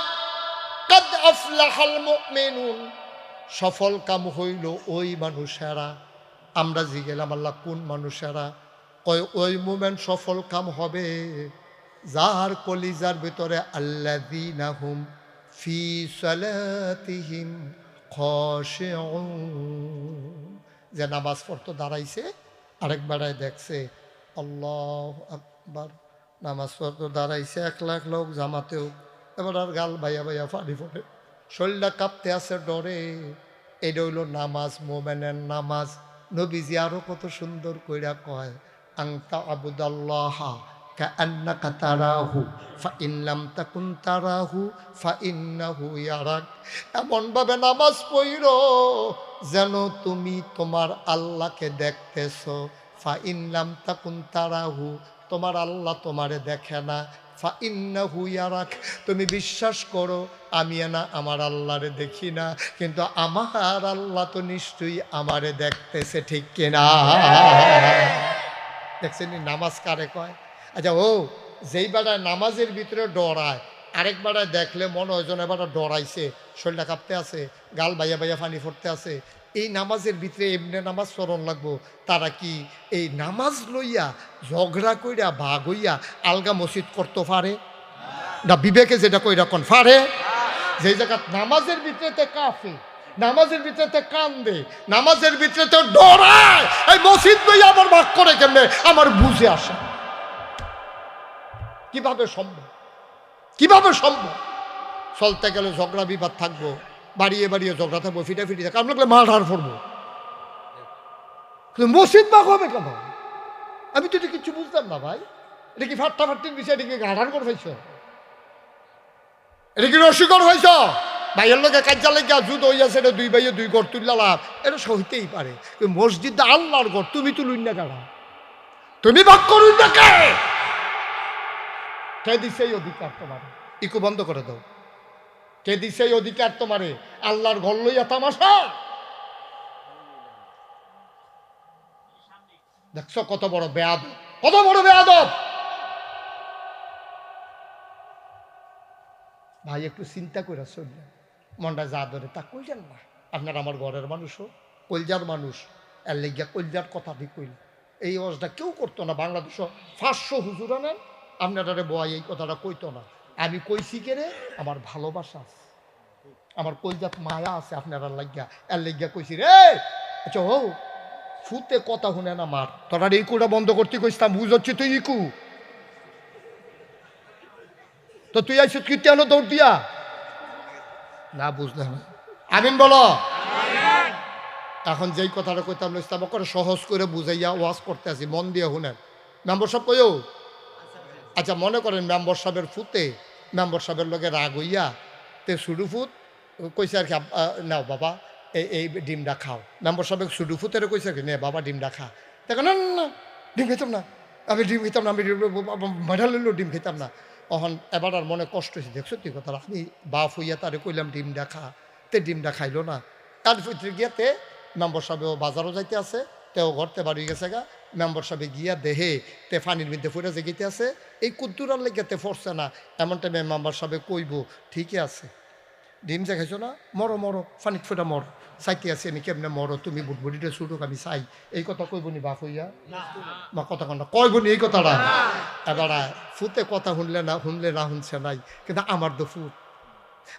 কাদ আফলাহাল মুমিনুন, সফল কাম হইল ওই মানুষেরা। আমরা জিগেলাম আল্লাহ কোন মানুষেরা? কয় ওই মুমিন সফল কাম হবে যার কলিজার ভিতরে আল্লাযীনা হুম ফি সালাতিহিম খাশিউন, যে নামাজ পড়তে দাঁড়াইছে আরেকবারে দেখছে আল্লাহু আকবার, নামাজ পড়তে দাঁড়াইছে 1 লাখ লোক জামাতেও, এবার আর গাল ভাইয়া ভাইয়া ফাড়ি ফোটে, শরীরটা কাঁপতে আছে ডরে। এটা হইল নামাজ, মোমেনের নামাজ। নবীজি আরো কত সুন্দর কইরা কয় আংতা আবুদাল্লাহ কাআন্নাকা তারাহু ফাইন লাম তাকুন তারাহু ফাইন্নাহু ইয়ারাক। এমনভাবে নামাজ পড়ো যেন তুমি তোমার আল্লাহকে দেখতেছো। ফাইন লাম তাকুন তারাহু, তোমার আল্লাহ তোমারে দেখে না। ফাইন্নাহু ইয়ারাক, তুমি বিশ্বাস করো আমি না আমার আল্লাহরে দেখি না, কিন্তু আমার আল্লাহ তো নিশ্চয়ই আমারে দেখতেছে, ঠিক কিনা? দেখছেন নামাজ কারে কয়? আচ্ছা, ও যেই বেড়ায় নামাজের ভিতরে ডরায়, আরেক বেড়ায় দেখলে মনে হয় যেন এবার ডরাইছে, শরীরটা কাঁপতে আছে, গাল বাইয়া বাইয়া পানি পড়তে আছে। এই নামাজের ভিতরে এমনি নামাজ স্মরণ লাগবো। তারা কি এই নামাজ লইয়া ঝগড়া কইরা ভাগ হইয়া আলগা মসজিদ করতে পারে না? বিবেকে যেটা কইরা কোন পারে? যেই জায়গা নামাজের ভিতরে কাফে, নামাজের ভিতরে কান্দে, নামাজের ভিতরে ডরায়, এই মসজিদ লইয়া আবার ভাগ করে কেমনে আমার বুঝে আসে। কিভাবে সম্ভব? কিভাবে সম্ভব? চলতে গেলে ঝগড়া বিবাদ থাকবো, বাড়িয়ে বাড়িয়ে ঝগড়া থাকবো, ফিটাফিটি থাকবো, আমরা মাঠ হার পড়বো, মসজিদ ভাগ হবে কেন? আমি তো এটা কিচ্ছু বুঝতাম না ভাই। এটা কি ফাট্টাফাট্টির বিষয়? এটা কি ঘাড়ার করে হয়েছ? এটা কি রসিকর হয়েছ? ভাইয়ের লোকে কাজা লেগে যুদ্ধ হইয়াছে, এটা দুই ভাইয়ে দুই ঘর তুললা লাভ, এটা সহিতেই পারে। মসজিদ আল্লাহর ঘর, তুমি তুলুন না কারা? তুমি ভাগ করুন না কে? কে দিছে এই অধিকার তোমার? ইকু বন্ধ করে দাও। কে দিছে এই অধিকার তোমারে? আল্লাহর ঘর লইয়া তামাশা। দেখছো কত বড় বেয়াদব, কত বড় বেয়াদব ভাই। একটু চিন্তা করে চললেন, মনটা যা ধরে তা কইলেন না। আপনার আমার ঘরের মানুষও কলজার মানুষ, এর লেগিয়া কলজার কথা ঠিক কইল। এই অবস্থা কেউ করতো না। বাংলাদেশও 500 হুজুর আনেন, আপনারা বয় এই কথাটা কইতো না। আমি কইছি কেরে, আমার ভালোবাসা আছে, আমার কলজাত মায়া আছে আপনারা লাগিয়া, এর লেগিয়া কইছি রে। আচ্ছা, ও ফুতে কথা শুনে না মার, তোরা ইকুটা বন্ধ করতে কইতাম, বুঝছি তুই ইকু তো তুই আইস কীর্তানো দৌড় দিয়া না, বুঝলে না? আমিন বলো। এখন যেই কথাটা কইতাম ইসলাম করে সহজ করে বুঝাইয়া ওয়াজ করতে আসি, মন দিয়ে শুনেন। মেম্বার সাহেব কইও, আচ্ছা মনে করেন মেম্বার সাহেবের ফুতে মেম্বার সাহেবের লগে রাগ হইয়া তে শুরু ফুট কইছে আর কি, নাও বাবা এই ডিমটা খাও। মেম্বার সাহেব শুরু ফুতের কইছে আর কি, নে বাবা ডিমটা খা। দেখো না না ডিম খেতাম না, আমি ডিম খেতাম না, আমি মেডাল লইলেও ডিম খেতাম না। তখন এবার আর মনে কষ্ট হয়েছে, দেখছো তুই কথা, আমি বাপ হইয়া তারে কইলাম ডিমটা খা, তে ডিমটা খাইলো না। তার ভিতরে গিয়াতে মেম্বার সাহেবও বাজারও যাইতে আছে, তেও ঘরতে বাড়ি গেছে গা। মেম্বার সাহেবে গিয়া দেহে তে পানির মধ্যে ফুটে জেগিতে আছে, এই কুদ্দুরার লেগে ফরছে না। এমন টাইমে মেম্বার সাহেবে কইব, ঠিকই আছে ডিম যে খাইছো না, মরো মরো পানির ফুটা মর, চাইতে আছি আমি কেমনে মরো, তুমি বুটবুটিটা ছুটুক আমি চাই। এই কথা কইবনি বাপ হইয়া? বা কথা কন না কইবনি এই কথাটা? এবার ফুতে কথা শুনলে না শুনছে নাই, কিন্তু আমার তো ফুট,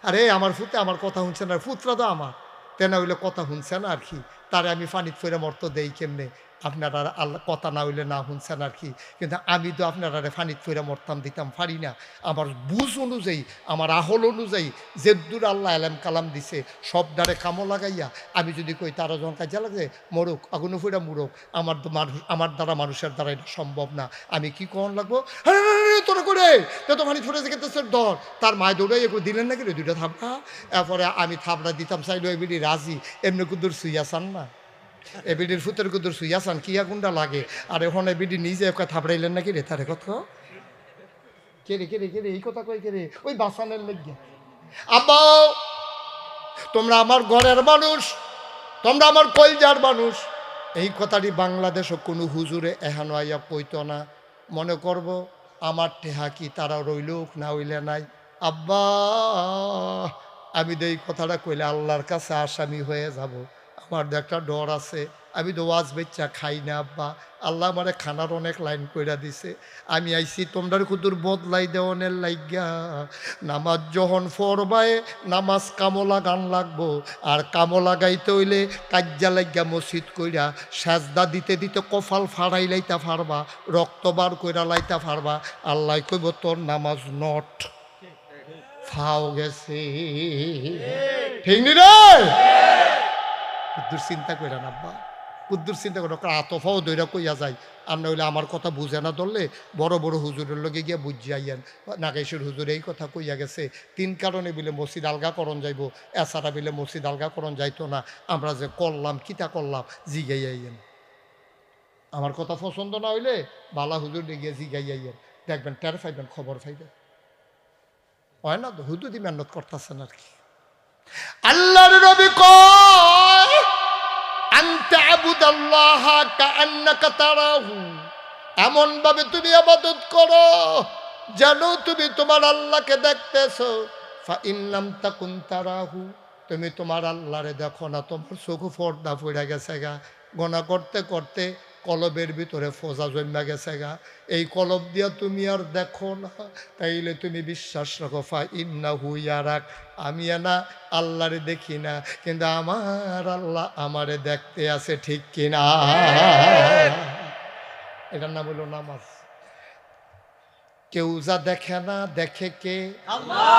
আরে আমার ফুতে আমার কথা শুনছে না, ফুতরা তো আমার তেনা হইলে কথা শুনছে না আর কি। তারে আমি পানিত ফেরে মরতো দেই কেমনে? আপনারা আল্লাহ কথা না হইলে না শুনছেন আর কি, কিন্তু আমি তো আপনারা ফানিত ফেরা মরতাম দিতাম পারি না। আমার বুঝ অনুযায়ী, আমার আহল অনুযায়ী যে দূর আল্লাহ আলাম কালাম দিছে সব দ্বারে কামো লাগাইয়া আমি যদি কই তারা যখন কাজে লাগে মরুক, আগুন ফেরা মুরুক, আমার দ্বারা মানুষের দ্বারা এটা সম্ভব না। আমি কি কখন লাগবো? তোরা করে তো পানিত ফেরে যেতেছে ধর, তার মায় দৌড়াই একটু দিলেন নাকি রে দুইটা থাপড়া। এরপরে আমি থাপড়া দিতাম চাইলো এবিডি রাজি, এমনি কুদুর সুইয়া চান না, এবিডির ফুতের কুদুর সুইয়া চান কিয়া গুন্ডা লাগে। আর এখন এবিডি নিজে একটা থাপড়াইলেন নাকি রে, তারে কথা কেরে কেরে কেরে এই কথা কই কেরে, ওই বাসানের লেগে। আব্বা তোমরা আমার ঘরের মানুষ, তোমরা আমার কলজার মানুষ। এই কথাটি বাংলাদেশও কোনো হুজুরে এহানো আইয়া কইতো না। মনে করব আমার টেহা কি তারা রইলুক না হইলে নাই। আব্বা আমি তো এই কথাটা কইলে আল্লাহর কাছে আসামি হয়ে যাব, আমার তো একটা ডর আছে। আমি তো ওয়াজ বেচ্চা খাই না আব্বা, আল্লাহ আমারে খানার অনেক লাইন কইরা দিছে। আমি আইছি তোমরা কুদুর বদলাই দেওয়ানের লাইগা। নামাজ যখন ফরবায় নামাজ কামলা গান লাগবো, আর কামলা গাইতে হইলে কাজ্জা লাইগা মসজিদ কইরা সাজদা দিতে দিতে কপাল ফাড়াই লাইতা ফারবা, রক্ত বার কইরা লাইতা ফারবা। আল্লাহ কইব তোর নামাজ নট ফাও গেছে, ঠিক নি রে? চিন্তা কইরা না আব্বা, কুদ্দুর চিন্তা করো আতফাও দৈরা কইয়া যায়, আর নইলে আমার কথা বুঝে না ধরলে বড় বড় হুজুরের লগে গিয়া বুঝিয়াইয়েন নাগেশ্বর হুজুর এই কথা কইয়া গেছে, 3 কারণে বিলে মসজিদ আলগা করণ যাইব, এছাড়া বিলে মসজিদ আলগা করণ যাইতো না, আমরা যে করলাম কিতা করলাম জিগাইয়াইয়েন। আমার কথা পছন্দ না হইলে বালা হুজুর গিয়ে জিগাইয়াইয়েন, দেখবেন টের পাইবেন, খবর পাইবেন। হয় না তো হুদুদি মেহনত করতেছেন আর কি। আল্লাহর নবী কয় আনতা আবুদাল্লাহ কাআন্নাকা তারাহু, এমন ভাবে তুমি ইবাদত করো যেন তুমি তোমার আল্লাহকে দেখতেছো। ফা ইন লাম তাকুন তারাহু, তুমি তোমার আল্লাহরে দেখো না, তোমার চোখ পর্দা পড়ে গেছে গা, গোনা করতে করতে কলবের ভিতরে ফোজা জন্মা গেছে গা, এই কলব দিয়া তুমি আর দেখো না, তাইলে তুমি বিশ্বাস রাখো ফা ইন্নাহু ইয়ারাক, আমি না আল্লাহরে দেখি না, কিন্তু আমার আল্লাহ আমারে দেখতে আছে, ঠিক কিনা? এটার নাম হলো নামাজ। কেউ যা দেখে না দেখে কে? আল্লাহ।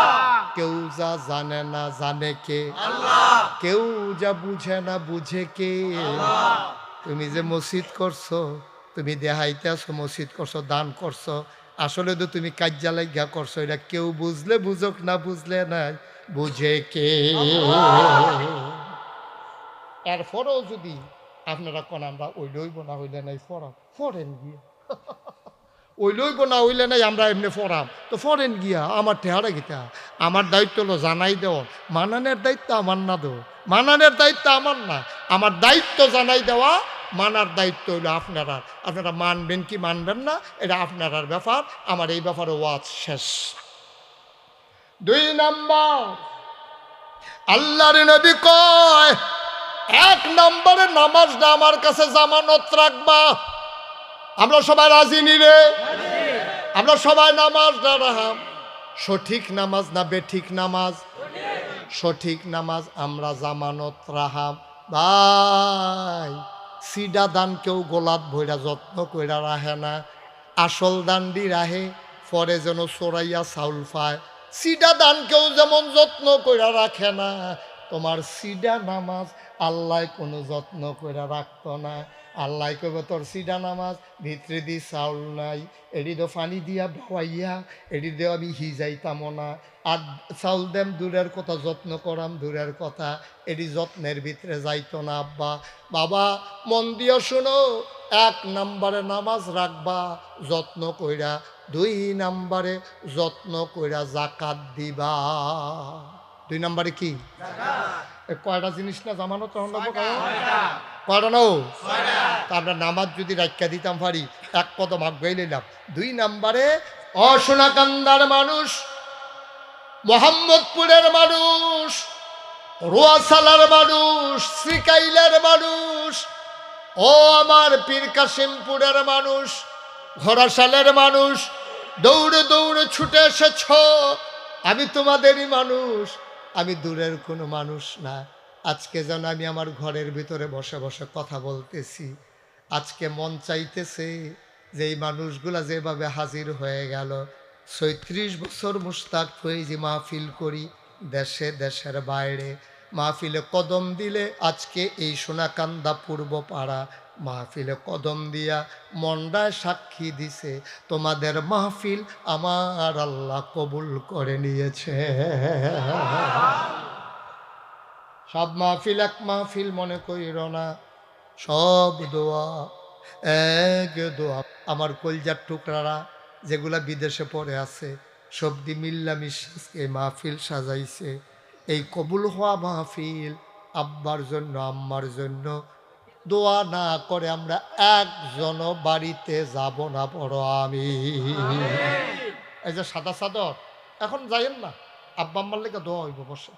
কেউ যা জানে না জানে কে? আল্লাহ। কেউ যা বুঝে না বুঝে কে? আল্লাহ। তুমি যে মসজিদ করছো, তুমি দেহাইতে আসো, মসজিদ করছো, দান করছো, আসলে তো তুমি কাজ্জা লাগিয়া করছো, এটা কেউ বুঝলে বুঝুক না বুঝলে নাই, বুঝে কে? এরপরেও যদি আপনারা কোন আমরা ওই লইব না হইলে নাই ফরাম, ফরেন গিয়া ওই লইব না হইলে নাই আমরা এমনি ফরাম, তো ফরেন গিয়া আমার টেহারা গীতা, আমার দায়িত্ব হলো জানাই দেওয়া, মানানের দায়িত্ব আমার না, দেও মানানের দায়িত্ব আমার না, আমার দায়িত্ব জানাই দেওয়া, মানার দায়িত্ব হইলো আপনারা। আপনারা মানবেন কি মানবেন না এটা আপনার ব্যাপার, আমার এই ব্যাপারে ওয়াজ শেষ। 2 নাম্বার, আল্লাহর নবী কয় 1 নম্বরে নামাজটা আমার কাছে জামানত রাখবা। আমরা সবাই রাজি নিলে? আমরা সবাই নামাজটা রাখাম। সঠিক নামাজ না বেঠিক নামাজ? সঠিক নামাজ আমরা জামানত রাখাম। ভাই সিডা দান কেউ গোলাত ভইরা যত্ন কইরা রাখে না, আসল দান্ডি রাহে, পরে যেন চোরাইয়া চাউল পায়। সিডা দান কেউ যেমন যত্ন কইরা রাখে না, তোমার সিডা নামাজ আল্লাহ কোনো যত্ন কইরা রাখতো না। আল্লাহ কইব তোর সিডা নামাজ ভিতরে দি চাউল নাই, এটি তো পানি দিয়া ভাইয়া, এটি দিয়ে আমি হিজাইতাম না, আর চাউল দেম দূরের কথা, যত্ন করাম দূরের কথা, এটি যত্নের ভিতরে যাইতো না। আব্বা বাবা মন দিয়া শোনো, 1 নম্বরে নামাজ রাখবা যত্ন কইরা, 2 নম্বরে যত্ন কইরা জাকাত দিবা। 2 নম্বরে কি? কয়টা জিনিস না জামানত? কয়টা নাও? আমরা নামাজ যদি রাখা দিতাম পারি 1 কদম আগাই নিলাম। 2 নম্বরে অসোনাকান্দার মানুষ, মোহাম্মদপুরের মানুষ, রোয়াসালার মানুষ, শ্রীকাইলের মানুষ, ও আমার পীর কাশিমপুরের মানুষ, ঘোড়াশালের মানুষ, দৌড়ে দৌড়ে ছুটে এসেছ, আমি তোমাদেরই মানুষ, আমি দূরের কোনো মানুষ না। আজকে যেন আমি আমার ঘরের ভিতরে বসে বসে কথা বলতেছি, আজকে মন চাইতেছে যে এই মানুষগুলা যেভাবে হাজির হয়ে গেল, 36 বছর মুশতাক ফৈজি মাহফিল করি দেশে দেশের বাইরে, মাহফিলে কদম দিলে আজকে এই সোনাকান্দা পূর্ব পাড়া মাহফিলে কদম দিয়া মন্ডায় সাক্ষী দিছে তোমাদের মাহফিল আমার আল্লাহ কবুল করে নিয়েছে। সব মাহফিল এক মাহফিল মনে কইর না, সব দোয়া এক দোয়া। আমার কলজার টুকরারা যেগুলা বিদেশে পড়ে আছে, সবদি মিল্লা মিশাসকে মাহফিল সাজাইছে। এই কবুল হওয়া মাহফিল আব্বার জন্য আম্মার জন্য দোয়া না করে আমরা একজনও বাড়িতে যাব না, বড় আমি। এই যে সাদা চাদর এখন যাইয়েন না, আব্বা আম্মার লেগে দোয়া হইব। বসেন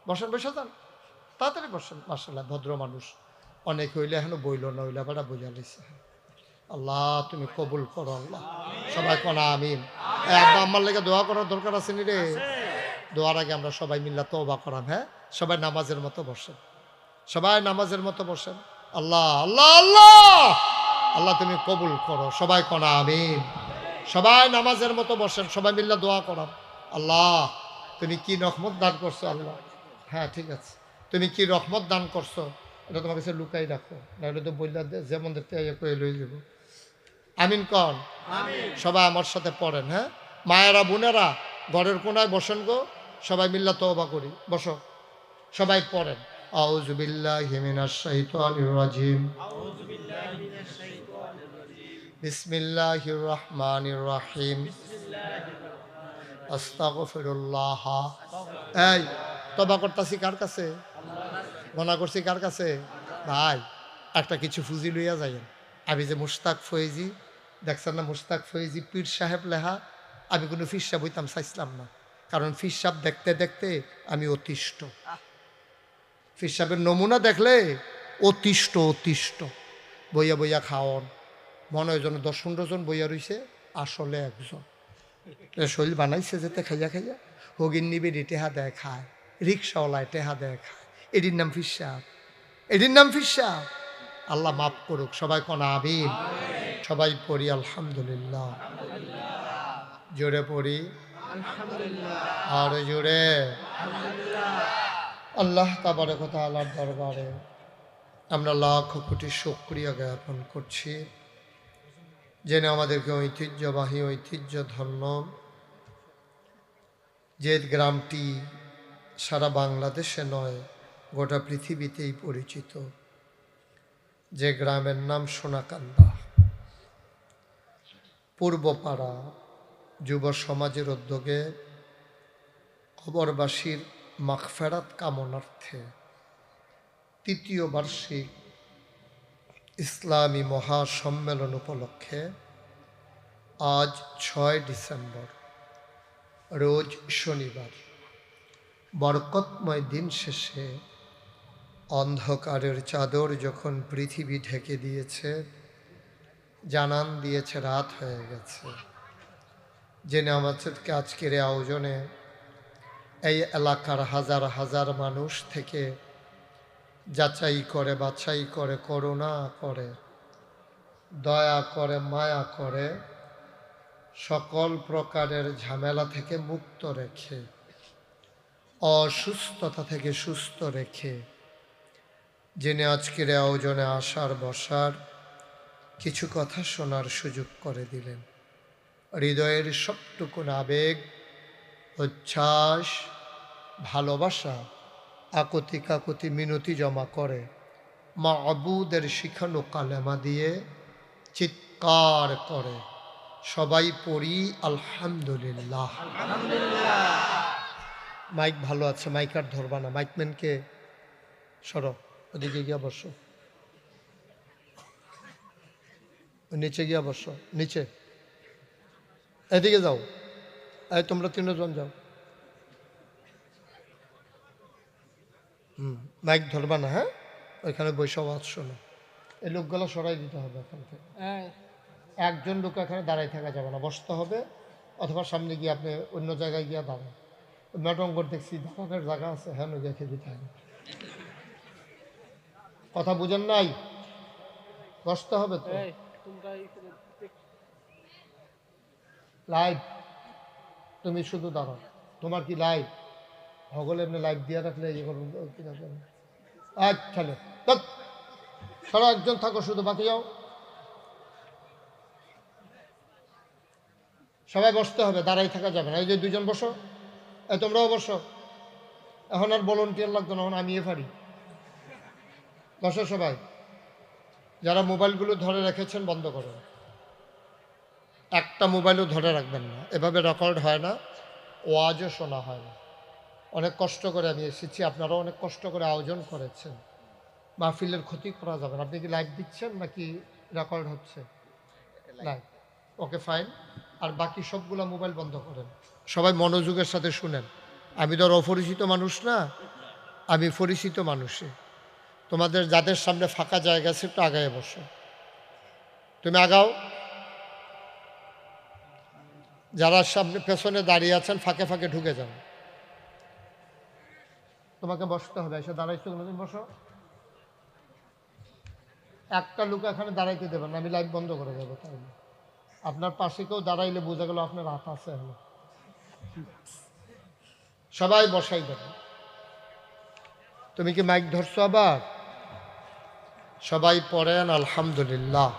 বসেন, বসে যান, তাড়াতাড়ি বসেন। মাশাআল্লাহ ভদ্র মানুষ, অনেক হইলে এখনো বইল না, হইলে আবার বোঝা লিছে। আল্লাহ তুমি কবুল করো আল্লাহ, সবাই কোনা আমিন। আব্বা আম্মার লেগে দোয়া করার দরকার আছে নি রে? দোয়ার আগে আমরা সবাই মিল্লা তওবা করাম। হ্যাঁ, সবাই নামাজের মতো বসেন, সবাই নামাজের মতো বসেন। আল্লাহ আল্লাহ আল্লাহ আল্লাহ তুমি কবুল করো, সবাই কোনা আমিন। সবাই নামাজের মতো বসেন, সবাই মিল্লা দোয়া করাম। আল্লাহ তুমি কি রহমত দান করছো আল্লাহ। হ্যাঁ ঠিক আছে, তুমি কি রহমত দান করছো, এটা তোমার কাছে লুকাই রাখো, নাহলে তো বললা যেমন দেখতে কয়ে লয়ে যাব। আমিন কন। সবাই আমার সাথে পড়েন। হ্যাঁ, মায়েরা বোনেরা ঘরের কোনায় বসেন গো, সবাই মিল্লা তওবা করি, বসো, সবাই পড়েন। আউযু বিল্লাহি মিনাশ শাইতানির রাজিম, বিসমিল্লাহির রহমানির রহিম, আস্তাগফিরুল্লাহ। এই তওবা করতাছি কার কাছে? গুনাহ করছি কার কাছে? ভাই একটা কিছু ফুজি লইয়া যাইয়েন। আমি যে মুশতাক ফয়েজি, দেখছেন না মুশতাক ফয়েজি পীর সাহেব লেহা, আমি কোনো ফির সাহেব হইতাম চাইছিলাম না, কারণ ফির সাহেব দেখতে দেখতে আমি অতিষ্ঠ। ফির সাহেবের নমুনা দেখলে অতিষ্ঠ অতিষ্ঠ। বইয়া বইয়া খাওয়ন, মনে হয় যেন 10-15 জন বইয়া রইছে, আসলে একজন। শৈল বানাইছে যেতে খাইয়া খাইয়া হগিন নিবে টেহা দেয় খায়, রিক্সাওয়ালায় টেহা দেয় খায়, এটির নাম ফির সাহেব, এটির নাম ফির সাহেব। আল্লাহ মাফ করুক। সবাই কোন আমিন। সবাই পড়ি আলহামদুলিল্লাহ। জোরে পড়ি আর জোরে। আল্লাহ তাবারক ওয়া তাআলার দরবারে আমরা লাখ কোটি শুকরিয়া জ্ঞাপন করছি, জেনে আমাদেরকে ঐতিহ্যবাহী ঐতিহ্যধন্য যে গ্রামটি সারা বাংলাদেশে নয় গোটা পৃথিবীতেই পরিচিত, যে গ্রামের নাম সোনাকান্দা, পূর্বপাড়া যুব সমাজের উদ্যোগে কবরবাসীর মাগফিরাত কামনার্থে ৩য় বার্ষিক ইসলামী মহাসম্মেলন উপলক্ষে আজ ৬ ডিসেম্বর রোজ শনিবার বরকতময় দিন শেষে অন্ধকারের চাদর যখন পৃথিবী ঢেকে দিয়েছে, জানান দিয়েছে রাত হয়ে গেছে, জেনে আমাদেরকে আজকের আয়োজনে এই এলাকার হাজার হাজার মানুষ থেকে যাচাই করে বাছাই করে করুণা করে দয়া করে মায়া করে সকল প্রকারের ঝামেলা থেকে মুক্ত রেখে অসুস্থতা থেকে সুস্থ রেখে জেনে আজকের আয়োজনে আসার বসার কিছু কথা শোনার সুযোগ করে দিলেন। হৃদয়ের সবটুকুন আবেগ, উচ্ছ্বাস, ভালোবাসা আকুতি কাকুতি মিনতি জমা করে মাবুদের শিখানো কালেমা দিয়ে চিৎকার করে সবাই পড়ি আলহামদুলিল্লাহ। মাইক ভালো আছে, মাইক আর ধরবা না, মাইকম্যানকে সরো, ওদিকে গিয়া বসো, নিচে গিয়া বসো, নিচে, এদিকে যাও, এই তোমরা 3 জন যাও। মাইক ধরবা না, হ্যাঁ, ওইখানে বসে আওয়াজ শোনো। এই লোকগুলো সরাই দিতে হবে এখান থেকে। একজন লোক এখানে দাঁড়াই থাকা যাবে না, বসতে হবে, অথবা সামনে গিয়ে আপনি অন্য জায়গায় গিয়ে দাঁড়ান। মেটঙ্গর দেখছি দাঁড়ানোর জায়গা আছে, হ্যাঁ, দেখে দিতে হবে। কথা বুঝেন নাই? বসতে হবে তো। লাইভ তুমি শুধু দাঁড়াও, তোমার কি লাইভ হগলে এমনি লাইভ দিয়ে রাখলে ইয়ে করুন কিনা? আচ্ছা সারা একজন থাকো, শুধু বাকি যাও, সবাই বসতে হবে, দাঁড়াই থাকা যাবে না। এই যে 2 জন বসো, তোমরাও বসো, এখন আর ভলান্টিয়ার লাগতো না, এখন আমিও পারি। বসো সবাই। যারা মোবাইলগুলো ধরে রেখেছেন বন্ধ করুন, একটা মোবাইলও ধরে রাখবেন না, এভাবে রেকর্ড হয় না, ওয়াজও শোনা হয় না। অনেক কষ্ট করে আমি এসেছি, আপনারাও অনেক কষ্ট করে আয়োজন করেছেন, মাহফিলের ক্ষতি করা যাবে না। আপনি কি লাইভ দিচ্ছেন নাকি রেকর্ড হচ্ছে? Live, okay fine. আর বাকি সবগুলো মোবাইল বন্ধ করেন, সবাই মনোযোগের সাথে শুনেন। আমি তো আর অপরিচিত মানুষ না, আমি পরিচিত মানুষে। তোমাদের যাদের সামনে ফাঁকা জায়গা আছে একটু আগায় বসো, তুমি আগাও। যারা সামনে পেছনে দাঁড়িয়ে আছেন ফাঁকে ফাঁকে ঢুকে যান। তোমাকে বসতে হবে, এসে দাঁড়াইছো, তুমি বসো। একটা লোক এখানে দাঁড়াইতে দেবেন না, আমি লাইভ বন্ধ করে দেবো। তাহলে আপনার পাশে কেউ দাঁড়াইলে বোঝা গেল আপনার হাত আছে। হলো সবাই বসাই দেবে। তুমি কি মাইক ধরছো? আবার সবাই পড়েন আলহামদুলিল্লাহ।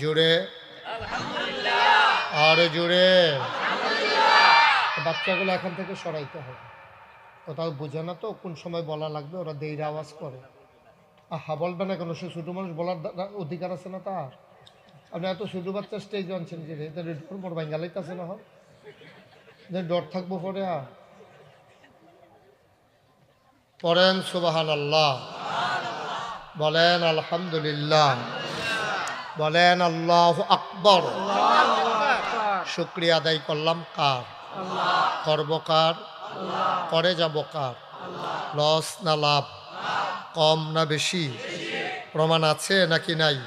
জুড়ে আর জুড়ে। বাচ্চাগুলো এখান থেকে সরাইতে হবে, কোথাও বোঝে না তো কোন সময় বলা লাগবে, ওরা দেরি আওয়াজ করে। আহা, বলবে না কেন? সে ছোটো মানুষ, বলার অধিকার আছে না তার? আপনি এত ছোটো বাচ্চা স্টেজ আনছেন যে মোর বাঙ্গালাইতে আছে না, হয় ডর থাকবো পরে। পড়েন সুবহানাল্লাহ, বলেন আলহামদুলিল্লাহ, বলেন আল্লাহু আকবার। শুকরিয়া আদায় করলাম কার? করব কার? করে যাব কার? লস না লাভ? কম না বেশি? প্রমাণ আছে নাকি নাই?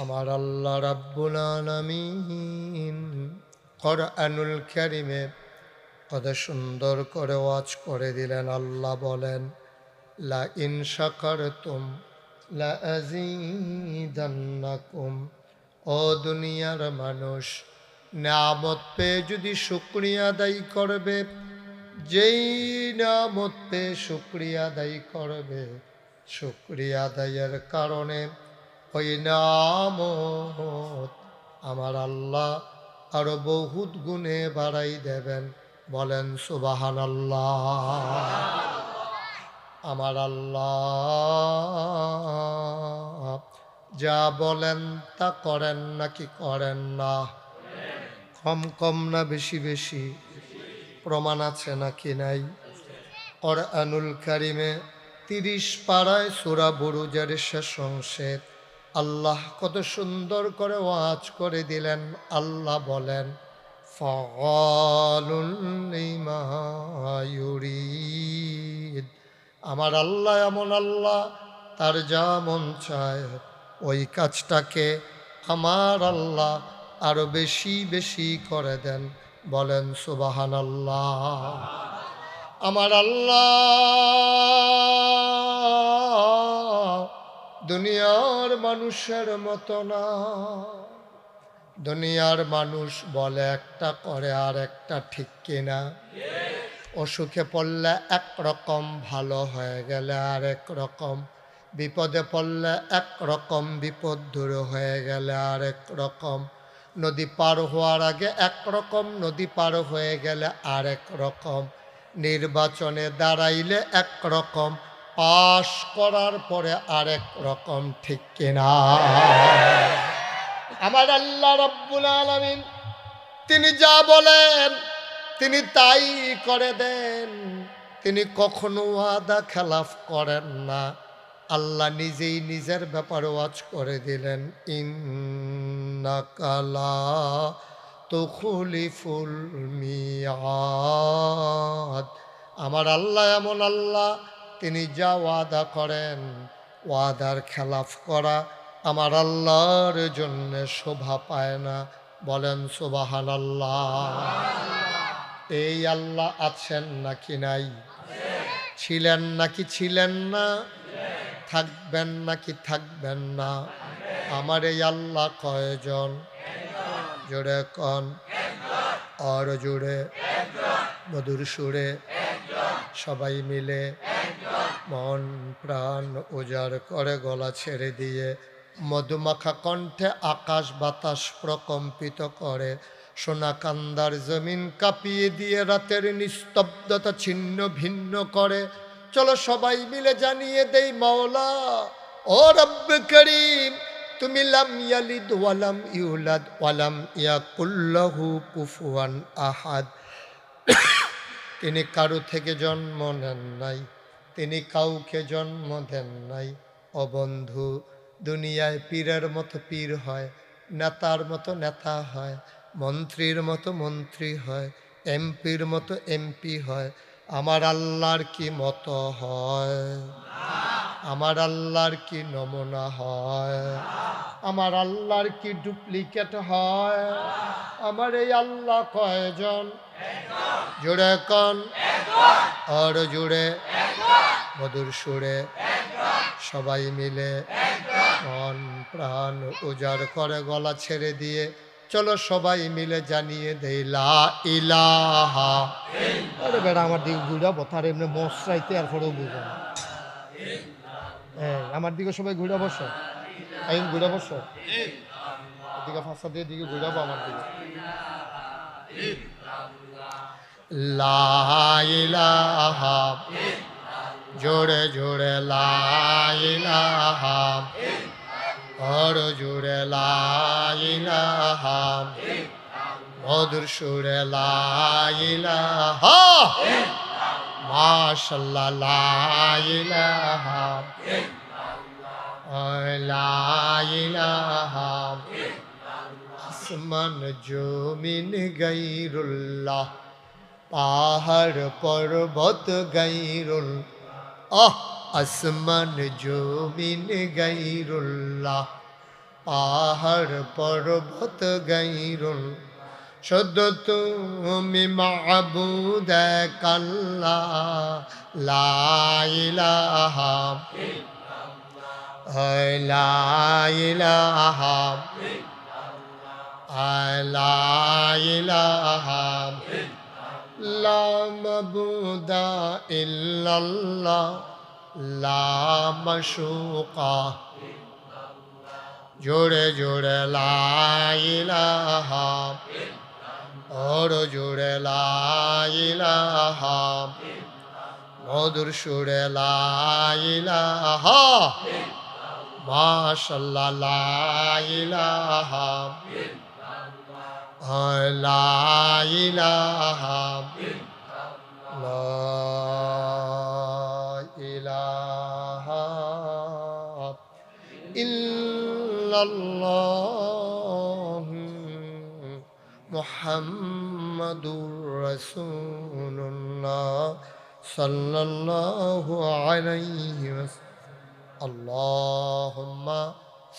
আমার আল্লাহ রাব্বুল আলামিন কোরআনুল কারীমে কত সুন্দর করে ওয়াজ করে দিলেন। আল্লাহ বলেন, লা ইন শাকারতুম লা আযীদান্নাকুম। ও দুনিয়ার মানুষ, নিয়ামত পেয়ে যদি শুকরিয়া আদায় করবে, যেই নিয়ামত পেয়ে শুকরিয়া আদায় করবে, শুকরিয়া আদায়ের কারণে ওই নিয়ামত আমার আল্লাহ আরো বহুত গুণে বাড়াই দেবেন। বলেন সুবহানাল্লাহ। আমার আল্লাহ যা বলেন তা করেন নাকি করেন না? কম কম না বেশি বেশি? প্রমাণ আছে নাকি নাই? কোরআনুল কারীমে 30 পারায় সূরা বুরুজের শেষ অংশে আল্লাহ কত সুন্দর করে ওয়াজ করে দিলেন। আল্লাহ বলেন, ফাআলুল লিমা ইউরিদ। আমার আল্লাহ এমন আল্লাহ, তার যা মন চায় ওই কাজটাকে আমার আল্লাহ আরো বেশি বেশি করে দেন। বলেন সুবহানাল্লাহ। আমার আল্লাহ দুনিয়ার মানুষের মতো না। দুনিয়ার মানুষ বলে একটা, করে আর একটা, ঠিক কিনা? অসুখে পড়লে একরকম, ভালো হয়ে গেলে আর এক রকম, বিপদে পড়লে একরকম, বিপদ দূর হয়ে গেলে আর এক রকম, নদী পার হওয়ার আগে একরকম, নদী পার হয়ে গেলে আর এক রকম, নির্বাচনে দাঁড়াইলে একরকম, পাশ করার পরে আরেক রকম, ঠিক কিনা? আমার আল্লাহ রাব্বুল আলামিন তিনি যা বলেন তিনি তাই করে দেন। তিনি কখনো ওয়াদা খেলাফ করেন না। আল্লাহ নিজেই নিজের ব্যাপারে ওয়াজ করে দিলেন, ইন্নাকা লা তুখলিফুল মিয়াদ। আমার আল্লাহ এমন আল্লাহ, তিনি যা ওয়াদা করেন, ওয়াদার খেলাফ করা আমার আল্লাহর জন্য শোভা পায় না। বলেন সুবহানাল্লাহ। এই আল্লাহ আছেন নাকি নাই? ছিলেন নাকি ছিলেন না? থাকবেন নাকি থাকবেন না? আমার এই আল্লাহ কয়জন? জোরে কন, আর জোরে, মধুর সুরে সবাই মিলে মন প্রাণ উজাড় করে গলা ছেড়ে দিয়ে মধুমাখা কণ্ঠে আকাশ বাতাস প্রকম্পিত করে, সোনা কান্দার জমিন কাঁপিয়ে দিয়ে রাতের নিস্তব্ধতা ছিন্ন ভিন্ন করে। চলো সবাই মিলে জানিয়ে দেই, মাওলা ও রব্ব করিম, তুমি লাম ইয়ালিদ ওয়ালাম ইউলাদ ওয়ালাম ইয়াকুল লাহু কুফুয়ান আহাদ। তিনি কারো থেকে জন্ম নেন নাই, তিনি কাউকে জন্ম দেন নাই। ও বন্ধু, দুনিয়ায় পীরের মতো পীর হয়, নেতার মতো নেতা হয়, মন্ত্রীর মতো মন্ত্রী হয়, এমপির মতো এমপি হয়। আমার আল্লাহর কি মতো হয়? আমার আল্লাহর কি নমুনা হয়? আমার আল্লাহর কি ডুপ্লিকেট হয়? আমার এই আল্লাহ কয়জন? জুড়ে কন, আর জুড়ে, মধুর সুরে সবাই মিলে মন প্রাণ উজাড় করে গলা ছেড়ে দিয়ে চলো সবাই মিলে জানিয়ে দেই, লা ইলাহা। আরে বেড়া আমার দিক ঘুরা বথার এমনি মশরাইতে আর পরেও বুঝা আমার দিকে সবাই ঘুরে বসো, আইন ঘুরে বসো, এদিকে ফাঁসা দিয়ে দিকে ঘুরাবো আমার দিকে। লা ইলাহা, জোরে জোরে লা ইলাহা, আর জোরে লা ইলাহা, মধুর সুরে লা ইলাহা, মাশাআল্লাহ লা ইলাহা, লা ইলাহা, আসমান জমিন গায়রুল্লাহ, পাহাড় পর্বত গায়রুল, আসমান জমিন গায়রুল্লাহ, পাহাড় পর্বত গায়রুল, শুধু তুমি মাবুদ এক আল্লাহ, লা ইলাহা, লা ইলাহা, লা ইলাহা, লা মাবুদা ইল্লাল্লাহ, লা মাশুকা, জোরে জোরে লা ইলাহা, और जुड़े ला इलाहा, मधुर सुरे ला इलाहा, माशाल्लाह ला इलाहा, ला इलाहा, ला इलाहा इल्लल्लाह मुहम्मदुर रसूलुल्लाह सल्लल्लाहु अलैहि वसल्लम। अल्लाहुम्मा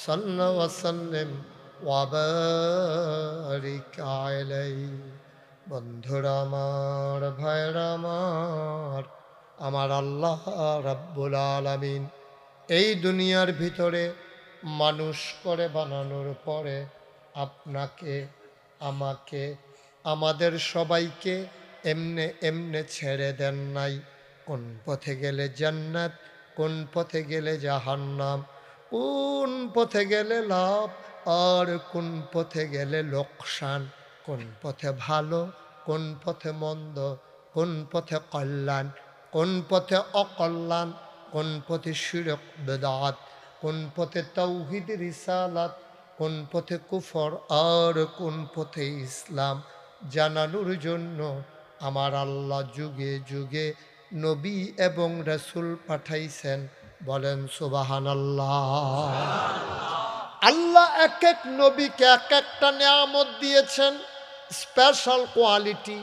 सल्लि व सल्लिम व बारिक अलैहि। বন্ধুরা আমার, ভাইরা আমার আল্লাহ রাব্বুল আলামিন এই দুনিয়ার ভিতরে মানুষ করে বানানোর পরে আপনাকে, আমাকে, আমাদের সবাইকে এমনে এমনে ছেড়ে দেন নাই। কোন পথে গেলে জান্নাত, কোন পথে গেলে জাহান্নাম, কোন পথে গেলে লাভ আর কোন পথে গেলে লোকসান, কোন পথে ভালো, কোন পথে মন্দ, কোন পথে কল্যাণ, কোন পথে অকল্যাণ, কোন পথে শিরক বিদআত, কোন পথে তাওহীদ রিসালাত, কোন পথে কুফর আর কোন পথে ইসলাম জানানোর জন্য আমার আল্লাহ যুগে যুগে নবী এবং রাসূল পাঠাইছেন। বলেন সুবহানাল্লাহ। আল্লাহ এক এক নবীকে এক একটা নিয়ামত দিয়েছেন, স্পেশাল কোয়ালিটি,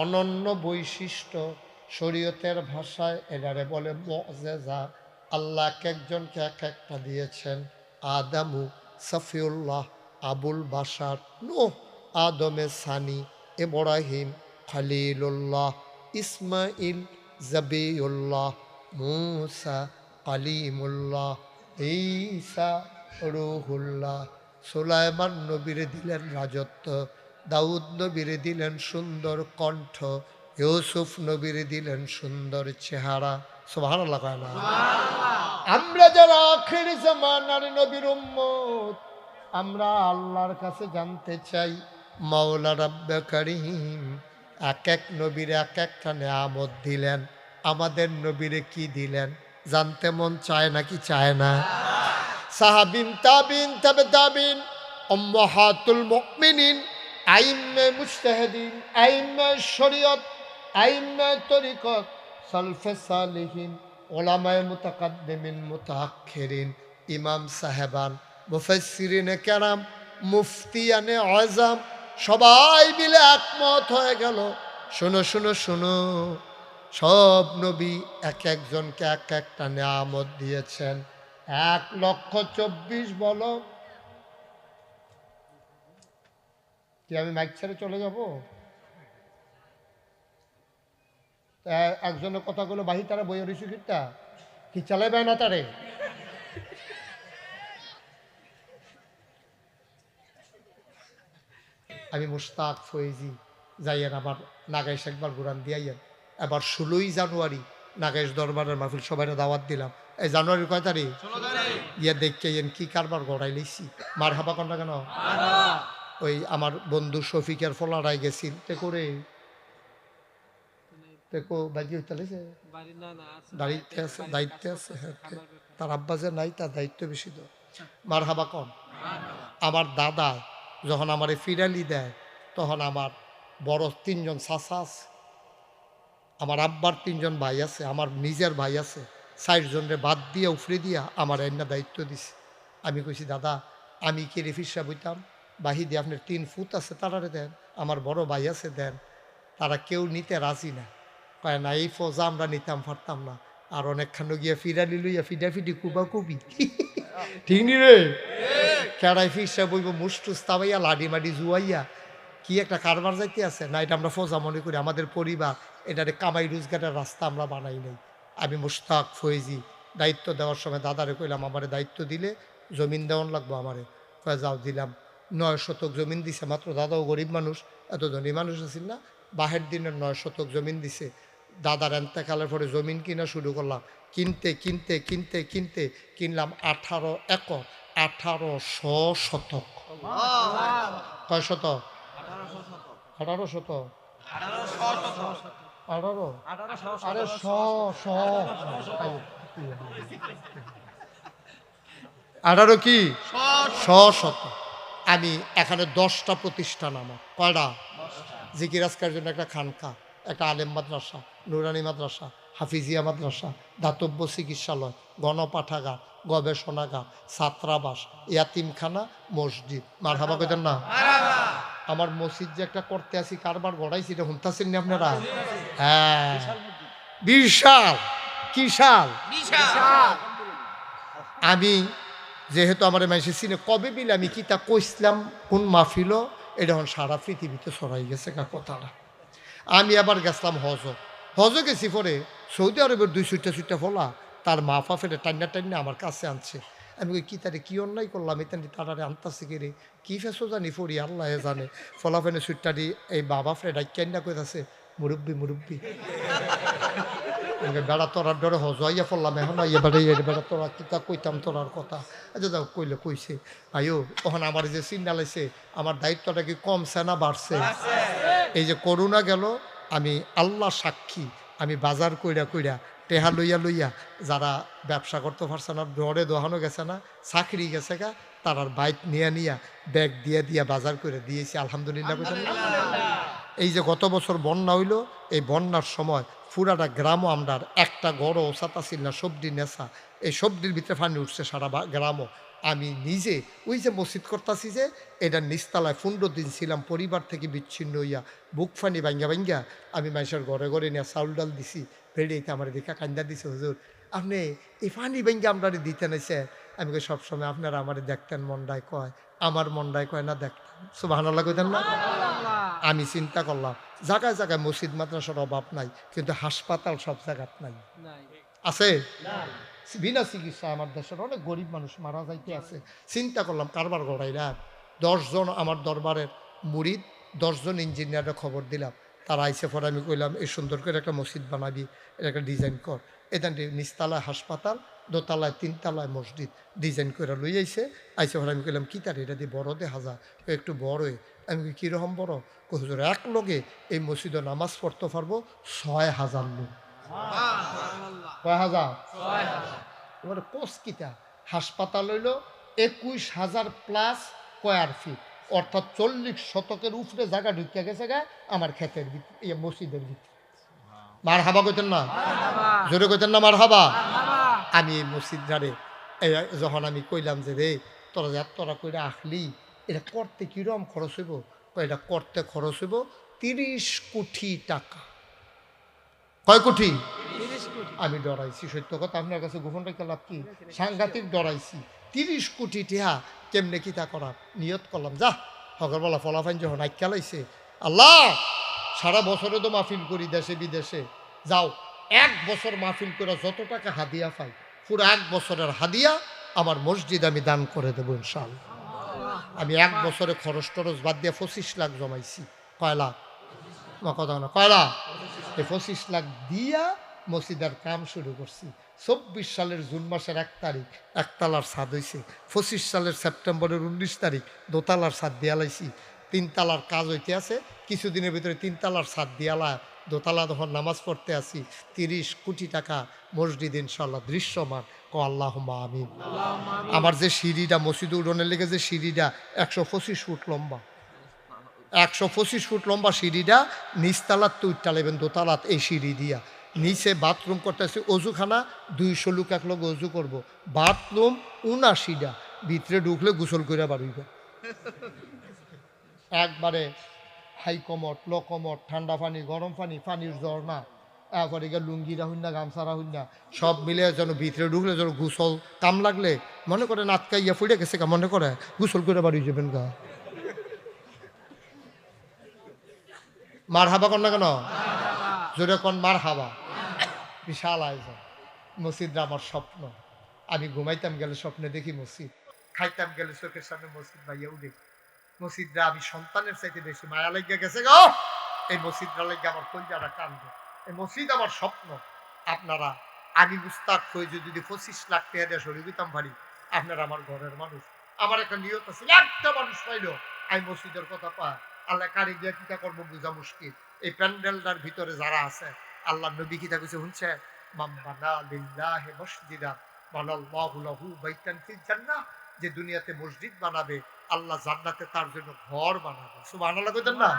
অনন্য বৈশিষ্ট্য। শরীয়তের ভাষায় এটারে বলে মুআজিজা। আল্লাহ এক একজনকে এক একটা দিয়েছেন। আদামু সফিউল্লাহ, আবুল বাশার, নূহ আদমে সানি, ইব্রাহিম খলিলুল্লাহ, ইসমাইল জবিউল্লাহ, মূসা কালিমুল্লাহ, ঈসা রূহুল্লাহ। সুলাইমান নবীরে দিলেন রাজত্ব, দাউদ নবীরে দিলেন সুন্দর কণ্ঠ, ইউসুফ নবীরে দিলেন সুন্দর চেহারা। সুবহানাল্লাহ কয় না? আমরা যারা আখির জামানার নবীর উম্মত, আমরা আল্লাহর কাছে জানতে চাই, মাওলা রাব্বে কারীম এক এক নবীরে এক একটা নিয়ামত দিলেন, আমাদের নবীরে কি দিলেন জানতে মন চায় নাকি চায় না? সাহাবিন, তাবিন, তাবে তাবিন, উম্মাহাতুল মুমিনিন, আইম্মে মুজতাহিদিন, আইম্মে শরীয়ত, আইম্মে তরিকত, সালফে সালিহিন, উলামায়ে মুতাকাদ্দিমিন মুতাআখিরিন, ইমাম সাহেবান, মুফাসসিরিনে কেরাম, মুফতিয়ানে আযম, সবাই মিলে একমত হয়ে গেল। শোনো শোনো শোনো, সব নবী এক একজনকে এক একটা নিয়ামত দিয়েছেন। 1,24,000 বলো। কি আমি মাইক ছেড়ে চলে যাব? একজনের কথাগুলো বাহি তারা বইয়ের ঋষিটা কি চালাবে না তারে? আমি মুশতাক ফয়েজি যাইয়েন, আবার নাগাইশ একবার ঘুরান দিয়াইয়েন। এবার 16ই জানুয়ারি নাগেশ দরবারের মাহফিল সবাই দাওয়াত দিলাম। এই জানুয়ারির কয় তারিখ? ইয়ে দেখে কি কারবার গড়াই লইছি। মার হাবা কন্যা কেন? ওই আমার বন্ধু শফিকের ফলারাই গেছিল তে করে দেখো বাজি হইতে দায়িত্বে আছে, দায়িত্বে আছে। তার আব্বা যে নাই তার দায়িত্ব বেশি তো। মার হাবা কন। আমার দাদা যখন আমারে ফিরালি দেয় তখন আমার বড় 3 জন চাচা আছে, আমার আব্বার 3 জন ভাই আছে, আমার নিজের ভাই আছে, 4 জনরে বাদ দিয়ে উফরে দিয়া আমার এন্না দায়িত্ব দিছে। আমি কইছি দাদা আমি কি রেফিসা বইতাম বাহি দিয়ে আপনার 3 ফুট আছে তারারে দেন, আমার বড় ভাই আছে দেন। তারা কেউ নিতে রাজি না, কয় না এই ফোজা আমরা নিতাম পারতাম না। আর অনেকখানো গিয়া ফিরালি লইয়া ফিডাফিডি কুবা কুবি ঠিক নি রে? কেড়াই ফিসা বইব মুস্টুস তাবাইয়া লাডি মাডি জুয়াইয়া কি একটা কারবার যাইতে আছে না। এটা আমরা ফোজা মনে করি, আমাদের পরিবার এটারে কামাই রোজগারের রাস্তা আমরা বানাই নাই। আমি মুশতাক ফয়েজি দায়িত্ব দেওয়ার সময় দাদারে কইলাম আমারে দায়িত্ব দিলে জমিন দেওয়ান লাগবো আমারে। কয়ে যাও দিলাম। 9 শতক জমিন দিছে মাত্র। দাদাও গরিব মানুষ, এত ধনী মানুষ আছেন না। বাহের দিনের 9 শতক জমিন দিছে। দাদার এন্তেকালের পরে জমিন কিনা শুরু করলাম। কিনতে কিনতে কিনতে কিনতে কিনলাম 18 একর, 1800 শতক। কয় শতক? 18 শতক। 18 আরে 18 কি 100 শতক। আমি এখানে 10টা প্রতিষ্ঠান, আমার কয়টা? জিকির আজকার জন্য একটা খানকা, একটা আলেম মাদ্রাসা, নুরানি মাদ্রাসা, হাফিজিয়া মাদ্রাসা, দাতব্য চিকিৎসালয়, গণপাঠাগার, গবেষণাগার, ছাত্রাবাস, ইয়াতিমখানা, মসজিদ। মারহাবা কইতেন না? আমার মসজিদ যে একটা করতে আসি কারবার গড়াইছি এটা শুনতেছেন না আপনারা? হ্যাঁ বিশাল। কি শাল? আমি যেহেতু আমার মানুষের চিনে কবে বিলে আমি কি তা কইসলাম কোন মাহফিল, এটা এখন সারা পৃথিবীতে ছড়াই গেছে কথাটা। আমি আবার গেছিলাম হজ গেছি পরে সৌদি আরবের 200টা ফলা তার মা ফেলে টান্না টান্না আমার কাছে আনছে। আমি কই কি তারে কি অন্যায় করলাম, এখানে তারারে আনতাছে কে রে, কি ফেসো জানি ফরি আল্লাহ জানে। ফলা ফেনে সুইটটারি এই বাবা ফ্রে ডাইকান্না কইতাছে মুরব্বী মুরব্বী। বেড়া তোরার ডরে হজাইয়া পড়লাম এখন বেড়া তোরা কিতা কইতাম তোরার কথা। আচ্ছা যাও কইলে কইছে আইও ওখানে আমার যে চিন্তা লাইছে আমার দায়িত্বটা কি কমছে না বাড়ছে? এই যে করোনা গেল আমি আল্লাহ সাক্ষী, আমি বাজার কইরা কইরা টেহা লইয়া লইয়া যারা ব্যবসা করতে পারছে না, ডরে দোহানো গেছে না, চাকরি গেছে গা, তারার বাইক নিয়ে নিয়া ব্যাগ দিয়ে দিয়া বাজার করে দিয়েছি আলহামদুলিল্লাহ। এই যে গত বছর বন্যা হইল, এই বন্যার সময় পুরাটা গ্রামও আমরা একটা গড় ওসাতা ছিল না, সবজি নেশা, এই সবজির ভিতরে পানি উঠছে সারা গ্রামও। আমি নিজে ওই যে মসজিদ করতেছি যে এটা নিচতলায় 15 দিন ছিলাম, পরিবার থেকে বিচ্ছিন্ন হইয়া বুক ফানি ভাঙ্গা ভাঙ্গা আমি মানুষের ঘরে ঘরে নিয়ে চাউল ডাল দিছি। বেড়েইতে আমার দেখা কান্দা দিছে হুজুর আপনি এই পানি ভাঙ্গা আমরা দিতে নাইছে। আমি কই সবসময় আপনারা আমার দেখতেন মন্ডায় কয়, আমার মন্ডায় কয় না দেখতেন। সুবহানাল্লাহ কইতেন না? আমি চিন্তা করলাম জায়গায় জায়গায় মসজিদ মাদ্রাসার অভাব নাই, কিন্তু হাসপাতাল সব জায়গাত নাই। আছে বিনা চিকিৎসা আমার দেশের অনেক গরিব মানুষ মারা যাইতে আছে। চিন্তা করলাম কারবার গড়াইরা 10 জন আমার দরবারের মুরিদ, 10 জন ইঞ্জিনিয়ারের খবর দিলাম। তারা আইসে পরে আমি কইলাম এই সুন্দর করে একটা মসজিদ বানাবি, এটা একটা ডিজাইন কর। এটা নিচতলায় হাসপাতাল, দোতলায় 3 তলায় মসজিদ ডিজাইন করে লই আইসে। আইসে পরে আমি কইলাম কি তার এটা দিয়ে বড় দে হাজা, একটু বড়ই। আমি কীরকম বড়? হুজুর এক লগে এই মসজিদে নামাজ পড়তে পারবো 6000 লোক। কয় হাজার? এবারে কোস কিটা হাসপাতাল হইল 21,000 প্লাস স্কোয়ার ফিট, অর্থাৎ 40 শতকের উপরে জায়গা ঢুকিয়া গেছে গা আমার ক্ষেতের ভিতরে, মসজিদের ভিতরে। মার হাবা কইতেন না? জোরে কইতেন না মার হাবা? আমি এই মসজিদটারে যখন আমি কইলাম যে রে তোরা তোরা কইরা আসলি এটা করতে কিরম খরচ হইব? এটা করতে খরচ হইব 30 কোটি টাকা। কয় কোটি? আমি ডরাইছি, সত্য কথা আপনার কাছে গোপন রেখে লাভ কি, সাংঘাতিক ডরাইছি। 30 কোটি টিহা কেমনে কি তা করা নিয়ত করলাম। যা সকালবেলা ফলাফাইন যখন আইকা লাইছে, আল্লাহ সারা বছরে তো মাহফিল করি দেশে বিদেশে, যাও 1 বছর মাহফিল করে যত টাকা হাদিয়া পাই পুরো 1 বছরের হাদিয়া আমার মসজিদ আমি দান করে দেবো ইনশাআল্লাহ। আমি 1 বছরে খরচ টরচ বাদ দিয়ে 25 লাখ জমাইছি। কয় লাখ? কথা না, কয় লাখ? এই 25 লাখ দিয়া মসজিদের কাম শুরু করছি। 24 সালের জুন মাসের 1 তারিখ একতলার ছাদ হয়েছে। 25 সালের সেপ্টেম্বরের 19 তারিখ দোতলার ছাদ দিয়া লাইছি। 3 তালার কাজ হইতে আছে, কিছুদিনের ভিতরে 3 তালার ছাদ দিয়ালা দোতলা যখন নামাজ পড়তে আসি 30 কোটি টাকা মসজিদ ইনশাল্লাহ দৃশ্যমান। আল্লাহুম্মা আমিন। আমার যে সিঁড়িটা মসজিদে উঠোনের লেগে যে সিঁড়িটা 125 ফুট লম্বা, 125 ফুট লম্বা সিঁড়িটা নিচতলার তো উঠটালেবেন দোতলাত এই সিঁড়ি দিয়া নিচে বাথরুম করতেছে, অজুখানা 200 লোক এক লোক অজু করবো, বাথরুম 79টা, ভিতরে ঢুকলে গোসল করে বাড়িবে একবারে। হাই কমট লো কমট, ঠান্ডা পানি গরম পানি, পানির ঝর্ণা, এরপরে গিয়ে লুঙ্গি রাহুন না গামছা রাহুন না, সব মিলে যেন ভিতরে ঢুকলে যেন গোসল কাম লাগলে মনে করে নাতকা ইয়া ফুটে গেছে কা মনে করে গোসল করে বাড়ি যাবেন গা। মার হাবা কর না কেন, জোরে কন মার হাবা। বিশাল আয়োজন। মসজিদটা আমার স্বপ্ন। আমি ঘুমাইতাম গেলে স্বপ্নে দেখি মসজিদ, খাইতাম গেলে চোখের সামনে মসজিদ ভাইয়া উঠে। মসজিদটা আমি সন্তানের চাইতে বেশি মায়া লাগিয়া গেছে গো। এই মসজিদটা লাগিয়ে আমার কলজাটা কান্দে। এই মসজিদ আমার স্বপ্ন। আপনারা আমি মুস্তাক হয়ে যদি 25 লাখ টাকা দিয়ে শরীর দিতাম পারি, আপনারা আমার ঘরের মানুষ। আমার একটা নিয়ত আছে, একটা মানুষ পাইল আমি মসজিদের কথা পায় আল্লাহ কারি দিয়া কিতা করবো বোঝা মুশকিল। এই প্যান্ডেলটার ভিতরে যারা আছে আল্লাহ নবী কিতা কইছে শুনছে, মাম্বানা লিল্লাহি মসজিদা বানাল্লাহু লাহু বাইতান ফিল জান্নাহ, যে দুনিয়াতে মসজিদ বানাবে আল্লাহ জান্নাতে তার জন্য ঘর বানাবে। সুবহানাল্লাহ কইতেন না?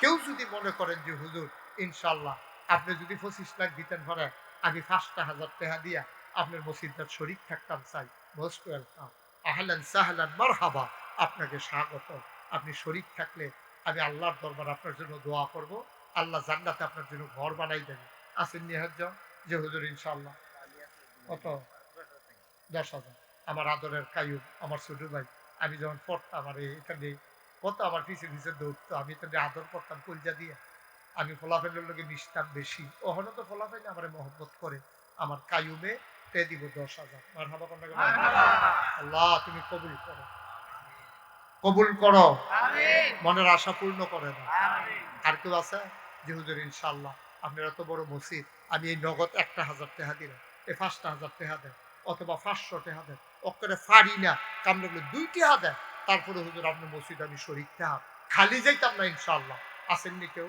কেউ যদি মনে করেন যে হুজুর ইনশাআল্লাহ আপনি যদি 25 লাখ দিতেন পারে আমি 5,000 টাকা দিয়া আপনার মসজিদটার শরীক থাকতাম চাই, মোস্ট ওয়েলকাম, আহলান সাহলান মারহাবা, আপনাকে স্বাগত। আপনি শরীক থাকলে আমি আল্লাহর দরবার আপনার জন্য দোয়া করব, আল্লাহ জান্নাতে আপনার জন্য ঘর বানাই দেবে। আসেন নিহাজ যে হুজুর ইনশাআল্লাহ কত 10,000। আমার আদরের কায়ুম আমার ছোট ভাই, আমি যখন পড়তাম আর এখানে কত আমার পিছিয়ে দৌড়তো, আমি এখানে আদর করতাম কলজা দিয়ে। আমি ফলাফেলের লোকে মিশতাম বেশি, ওখানে তো ফলাফেল আমার মহব্বত করে। আমার কায়ুমে তে দিব 10,000। মারহাবা কন্যা। আল্লাহ তুমি কবুল করো, কবুল করো, মনের আশা পূর্ণ করে দাও। আর কেউ আছে যে হুজুর ইনশাআল্লাহ আপনার এত বড় মসজিদ, আমি এই নগদ 1,000 টাকা দিলাম, এই 5,000 টাকা দেন অথবা 500 টাকা দেন, অক্ষরে ফাড়ি না কামড়ে 2 টাকা দেন, তারপরে হুজুর আপনার মসজিদ আমি শরীক থাক খালি যাইতাম না ইনশাআল্লাহ। আসেননি কেউ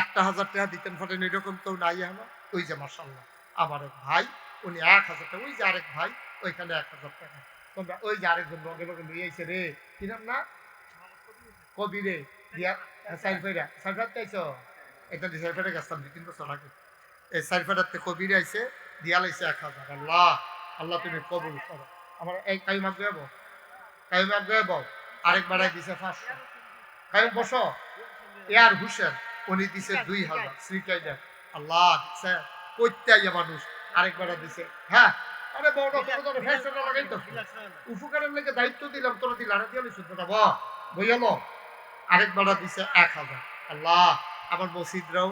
1,000 টাকা দিতেন ফটেন এরকম কেউ নাই আমার? ওই যে মাশাআল্লাহ আমার এক ভাই উনি 1,000 টাকা, ওই যে আরেক ভাই ওইখানে 1,000 টাকা, তোমরা ওই যে আরেকজন লগে লগে লই আইছে রে, কি নাম না কবি রে দিয়া সাইফেরা সাইফাত চাইছো, এটা সাইফেরা গেছতাম 2-3 বছর আগে, এই সাইফেরাতে কবির আইছে দিয়া লাইছে 1,000। আল্লাহ আল্লাহ তুমি কবুল করো। আমার এই কাইম আগে আরেক বাড়াই দিছে 500। কাইম বসো এয়ার হুসেন উনি দিছে 2,000 শ্রীকাইদা। আল্লাহ দিছে কইতাইয়া মানুষ আরেক বাড়া দিছে। হ্যাঁ আরে বড় তোর ফ্যাশন লাগাইতো উপকারের লেগে দায়িত্ব দিলাম তোরা দিলা না দিলি শুনতে না বা বইয়ালো। আরেক বাড়া দিছে 1,000। আল্লাহ আমার মসজিদরাও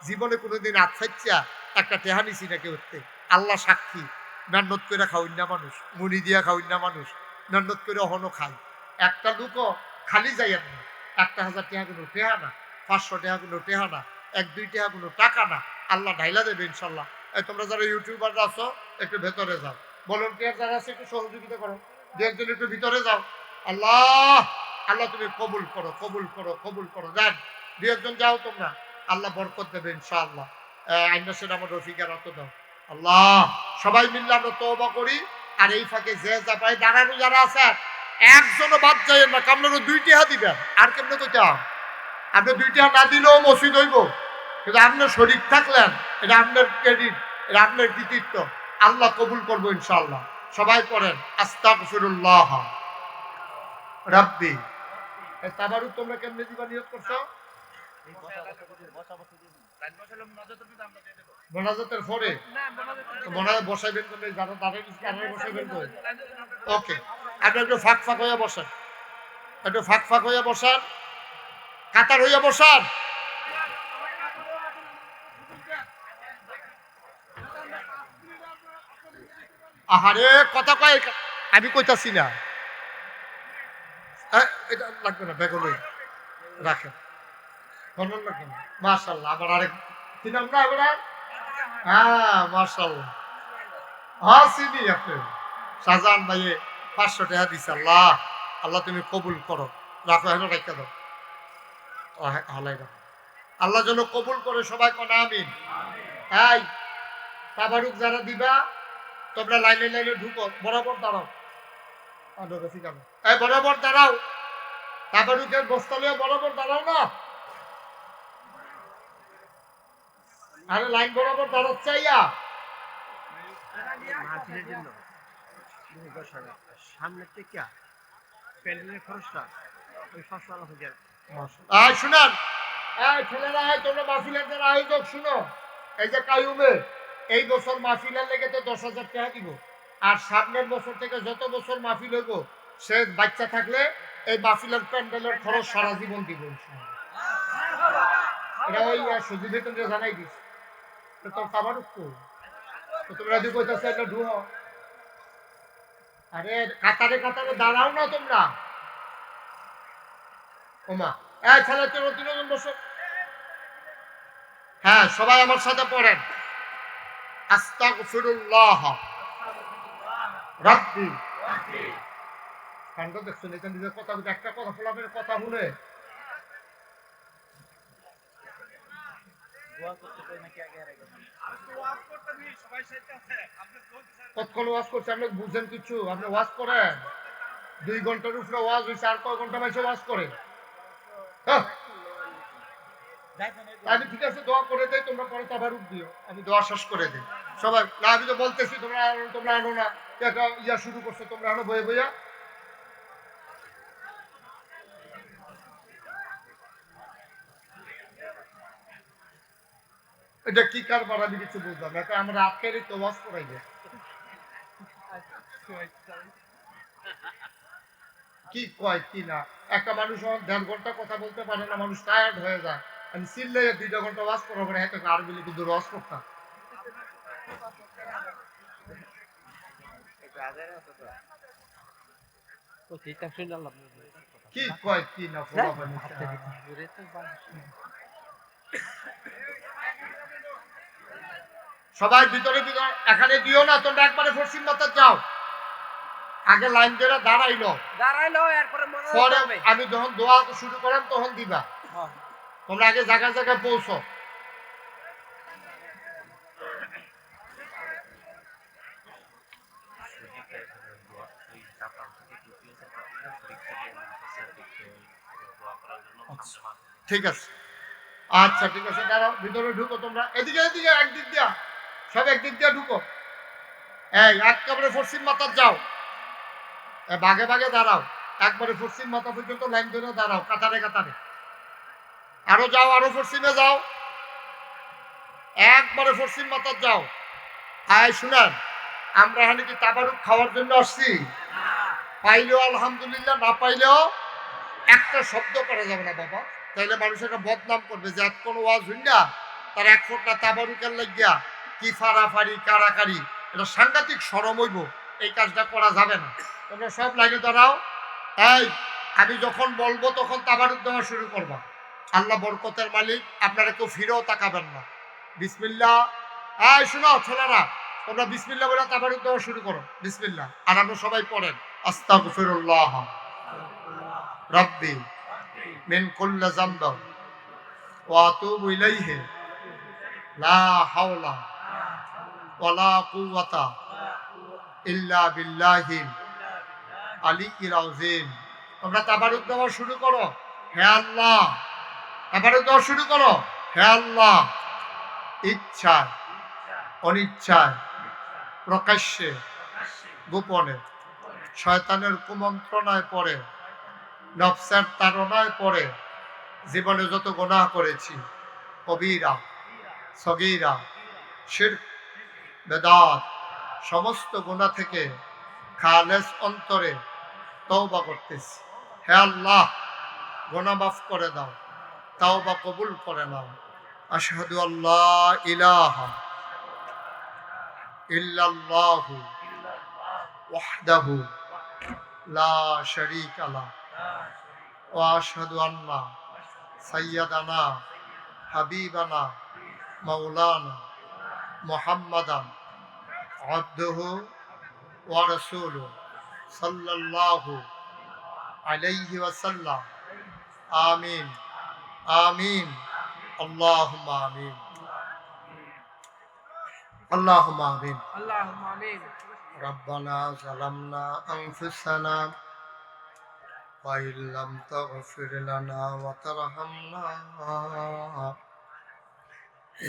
জীবনে কোনোদিন আচ্ছা একটা টেহা নিছি না কেউ উঠতে, আল্লাহ সাক্ষী মেহনত করে খাওয়াই না মানুষ, মুড়ি দিয়া খাওয়াই না মানুষ, মেহনত করে অহনো খাই। একটা লুকও খালি যাইয়েন না, 1,000 টাকা কোনো টেহা না, 500 টাকা কোনো টেহা না, 1-2 টাকা কোনো টাকা না, আল্লাহ ঢাইলা দেবে ইনশাল্লাহ। এই তোমরা যারা ইউটিউবাররা আছো একটু ভেতরে যাও, ভলান্টিয়ার যারা আছে একটু সহযোগিতা করো, 2-1 একটু ভিতরে যাও। আল্লাহ আল্লাহ তুমি কবুল করো, কবুল করো, কবুল করো। যান 2-1 যাও তোমরা, আল্লাহ বরকত দেবে ইনশাআল্লাহ। আইনা সেটা আমার রফিকার অত দাও। আল্লাহ সবাই মিললে আমরা তওবা করি। আর এই ফাঁকে যে যা পায় দাঁড়ানো যারা আছে একজনও বাদ যায় না, আপনারও 2 টাকা দিবেন। আর কেমনে কইতাম আপনি 2 টাকা না দিলেও মসজিদ হইব, কিন্তু আপনার শরীক থাকলেন এটা আপনার ক্রেডিট, এটা আপনার কৃতিত্ব, আল্লাহ কবুল করবো ইনশাআল্লাহ। সবাই পড়েন আস্তাগফিরুল্লাহ রাব্বি। এই তাবারুক তোমরা কেমনে দিবা নিয়ত করছো? মোনাজাতের পরে মোনাজাত বসাইবেন কোন যারা দাঁড়িয়ে বসাইবেন তো। ওকে আপনি একটু ফাঁক ফাঁক হইয়া বসেন, একটু ফাঁক ফাঁক হইয়া বসান, কাতার হইয়া বসান। আহারে কথা কয় আমি কইতাছি না, এটা লাগবে না, বেগুন রাখেন। মাশাআল্লাহ। আবার আরেক কি নাম না এবার হ্যাঁ মাশাআল্লাহ। হ্যাঁ চিনি আপনি শাহজাহান ভাইয়ে 500 টাকা দিছে। আল্লাহ আল্লাহ তুমি কবুল করো। রাখো হেন রেখে দাও। হালাই রাখো। আল্লাহ যেন কবুল করে, সবাই কোন আমিন। এই তাবারুক যারা দিবা তোমরা লাইনে লাইনে ঢুকো, বরাবর দাঁড়াও। এই বরাবর দাঁড়াও, তাবারুকের বস্তা নিয়ে বরাবর দাঁড়াও না। আরে লাইন বরাবর দাঁড়াচ্ছে ইয়া। সামনে থেকে প্যান্ডেলের খরচটা ওই 500 হয়ে যায়। শুনান, এই ছেলেরা, তোমরা মাহফিলের যারা আয়োজক শুনো, এই যে কায়ুমে এই বছর মাহফিলের লেগে তো 10,000 টাকা দিব। আর সামনের বছর থেকে যত বছর মাহফিল হইব, সে বাচ্চা থাকলে এই মাহফিলের প্যান্ডেলের খরচ সারা জীবন দিব। এটা ওই সুযোগ তোমরা জানাই দিস। তোর খাবার তোমরা যদি কইতেছ এটা ঢুহ। আরে কাতারে কাতারে দাঁড়াও না তোমরা। ওমা এই ছেলে তোর 3 বছর। হ্যাঁ সবাই আমার সাথে পড়েন, আস্তাগফিরুল্লাহ রাব্বি। কাণ্ড দেখছেন, এটা নিজের কথা, একটা কথা ফলাফের কথা শুনে কতক্ষণ ওয়াজ করছে। আপনি বুঝেন কিছু? আপনি ওয়াজ করেন 2 ঘন্টার উপরে ওয়াজ হয়েছে, আর কয় ঘন্টা মাসে ওয়াজ করে? আমি ঠিক আছে দোয়া করে দেয়, তোমরা পরে তাবারুক দিও, আমি দোয়া শেষ করে দিই। সবাই না, আমি তো বলতেছি তোমরা আনো না। ইয়া শুরু করছো তোমরা, আনো বয়ে বইয়া। এটা কি কারবার আমি কিছু বুঝলাম না। আমরা আখেরই তো ওয়াজ করাই যায়। কি কয় কি না, একটা মানুষ 1.5 ঘন্টা কথা বলতে পারে না, মানুষ টায়ার্ড হয়ে যায়। আমি চিল্লে 2 ঘন্টা ওয়াজ করার পরে এত আর মিলে কিন্তু ওয়াজ করতাম। কি কয় কি না, সবাই ভিতরে ভিতরে এখানে দিও না, তোমরা একবারে পশ্চিম মাথায় যাও। আগে লাইন ধরে দাঁড়াইলো, পরে আমি যখন দোয়া শুরু করাম তখন দিবা। তোমরা আগে জায়গায় জায়গায় পৌঁছো। ঠিক আছে, আচ্ছা ঠিক আছে, দাঁড়াও, ভিতরে ঢুকো তোমরা। এদিকে এদিকে একদিক দিয়া, সব একদিক দিয়া ঢুকো। এই একেবারে পশ্চিম মাথার যাও, বাগে বাগে দাঁড়াও, একবারে পশ্চিম মাথা পর্যন্ত লাইন ধরে দাঁড়াও, কাতারে কাতারে। আরো যাও, আরো পশ্চিমে যাও, একবারে পশ্চিম মাথার যাও। আয় শুনেন, আমরা এখানে কি তাবারুক খাওয়ার জন্য আসছি? পাইলেও আলহামদুলিল্লাহ, না পাইলেও একটা শব্দ করা যাবে না বাবা, তাইলে মানুষ একটা বদনাম করবে যে কোন ওয়াজ হইন না তার 1 ফোঁটা তাবারুকের লাগিয়া কি ফাড়াফাড়ি কারাকারি, এটা সাংঘাতিক শরম হইব। এই কাজটা করা যাবে না। তোমরা সব লাইনে দাঁড়াও। এই আমি যখন বলবো তখন তাবারুক দেওয়া শুরু করবা। আল্লাহ বরকতের মালিক, আপনারা কেউ ফিরেও তাকাবেন না। বিসমিল্লাহ। এই শোনো ছেলেরা, তোমরা বিসমিল্লাহ বলে তাবারুক দেওয়া শুরু করো। বিসমিল্লাহ। আর আমরা সবাই পড়েন, আস্তাগফিরুল্লাহ রাব্বি মিন কুল্লি যামব ওয়া আতুবু ইলাইহি লা হাওলা ওয়ালা কুওয়াতা ইল্লা বিল্লাহিল আলিয়্যিল আযীম। তোমরা তাবারুক দেওয়া শুরু করো। হে আল্লাহ, তাবারুক দেওয়া শুরু করো। হে আল্লাহ, ইচ্ছায় অনিচ্ছায় প্রকাশ্যে গোপনে শয়তানের কুমন্ত্রণায় পড়ে, নফসের তাড়নায় পড়ে জীবনে যত গুনাহ করেছি, কবিরা সগীরা শিরক বেদাত, সমস্ত গুনাহ থেকে খালেস অন্তরে তওবা করতেছি। হে আল্লাহ, গুনাহ মাফ করে দাও, তওবা কবুল করে নাও। আশহাদু আল্লা ইলাহা ইল্লাল্লাহু ওয়াহদাহু লা শারীকা লাহু ওয়া আশহাদু আন্না সাইয়্যিদানা হাবিবানা মাওলানা মুহাম্মাদান আবদুহু ওয়া রাসূলুহু সাল্লাল্লাহু আলাইহি ওয়াসাল্লাম। আমিন আমিন আল্লাহুম্মা আমিন আল্লাহুম্মা আমিন। আল্লাহুম্মা আমিন। রব্বানা যালামনা আনফুসানা ওয়া ইল্লাম তাগফির লানা ওয়া তারহামনা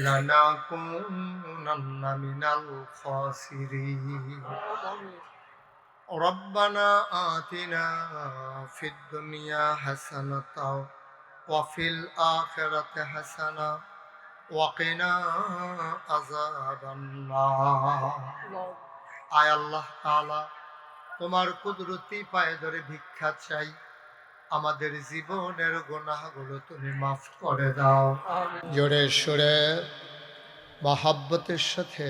লানাকুনান্না মিনাল খাসিরিন। রব্বানা আতিনা ফিদ দুনিয়া হাসানাতাও ওয়া ফিল আখিরাতি হাসানা ওয়া কিনা আযাবান নার। আয় আল্লাহ তাআলা, তোমার কুদরতি পায়ে ধরে ভিক্ষা চাই, আমাদের জীবনের গুনাহগুলো তুমি মাফ করে দাও। জোরে সুরে মহাব্বতের সাথে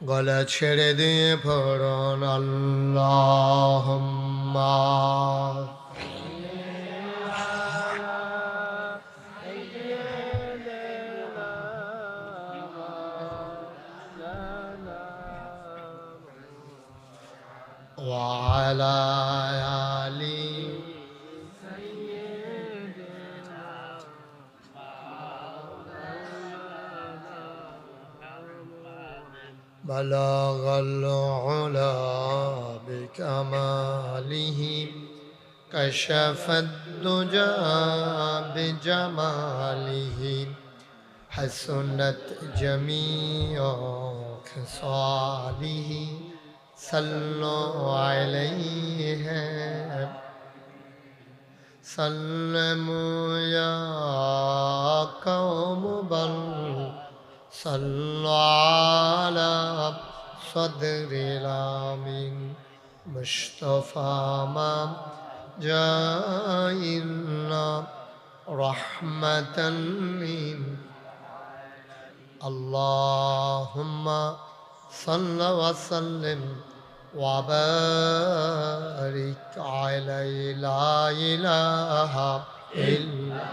গলা ছেড়ে দিয়ে পড়ুন আল্লাহুম্মা ওয়া আলা আলি بلغ العلا بكماله كشف الدجى بجماله حسنت جميع خصاله صلوا عليه سلموا يا قوم بل صلوا على صدر الأمين مصطفى ما جاء إلا رحمة للعالمين. اللهم صل وسلم وبارك عليه لا إله إلا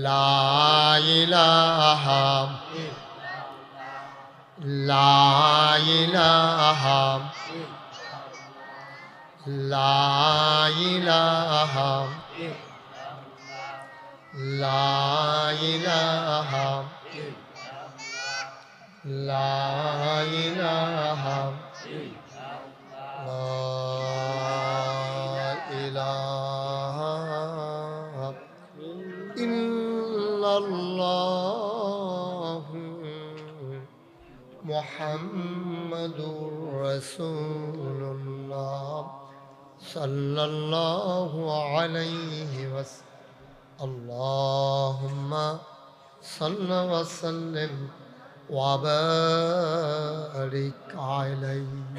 لا إله لا إله لا إله لا إله لا إله لا إله إلا الله محمد رسول الله صلى الله عليه وسلم. اللهم صل وسلم وبارك عليه.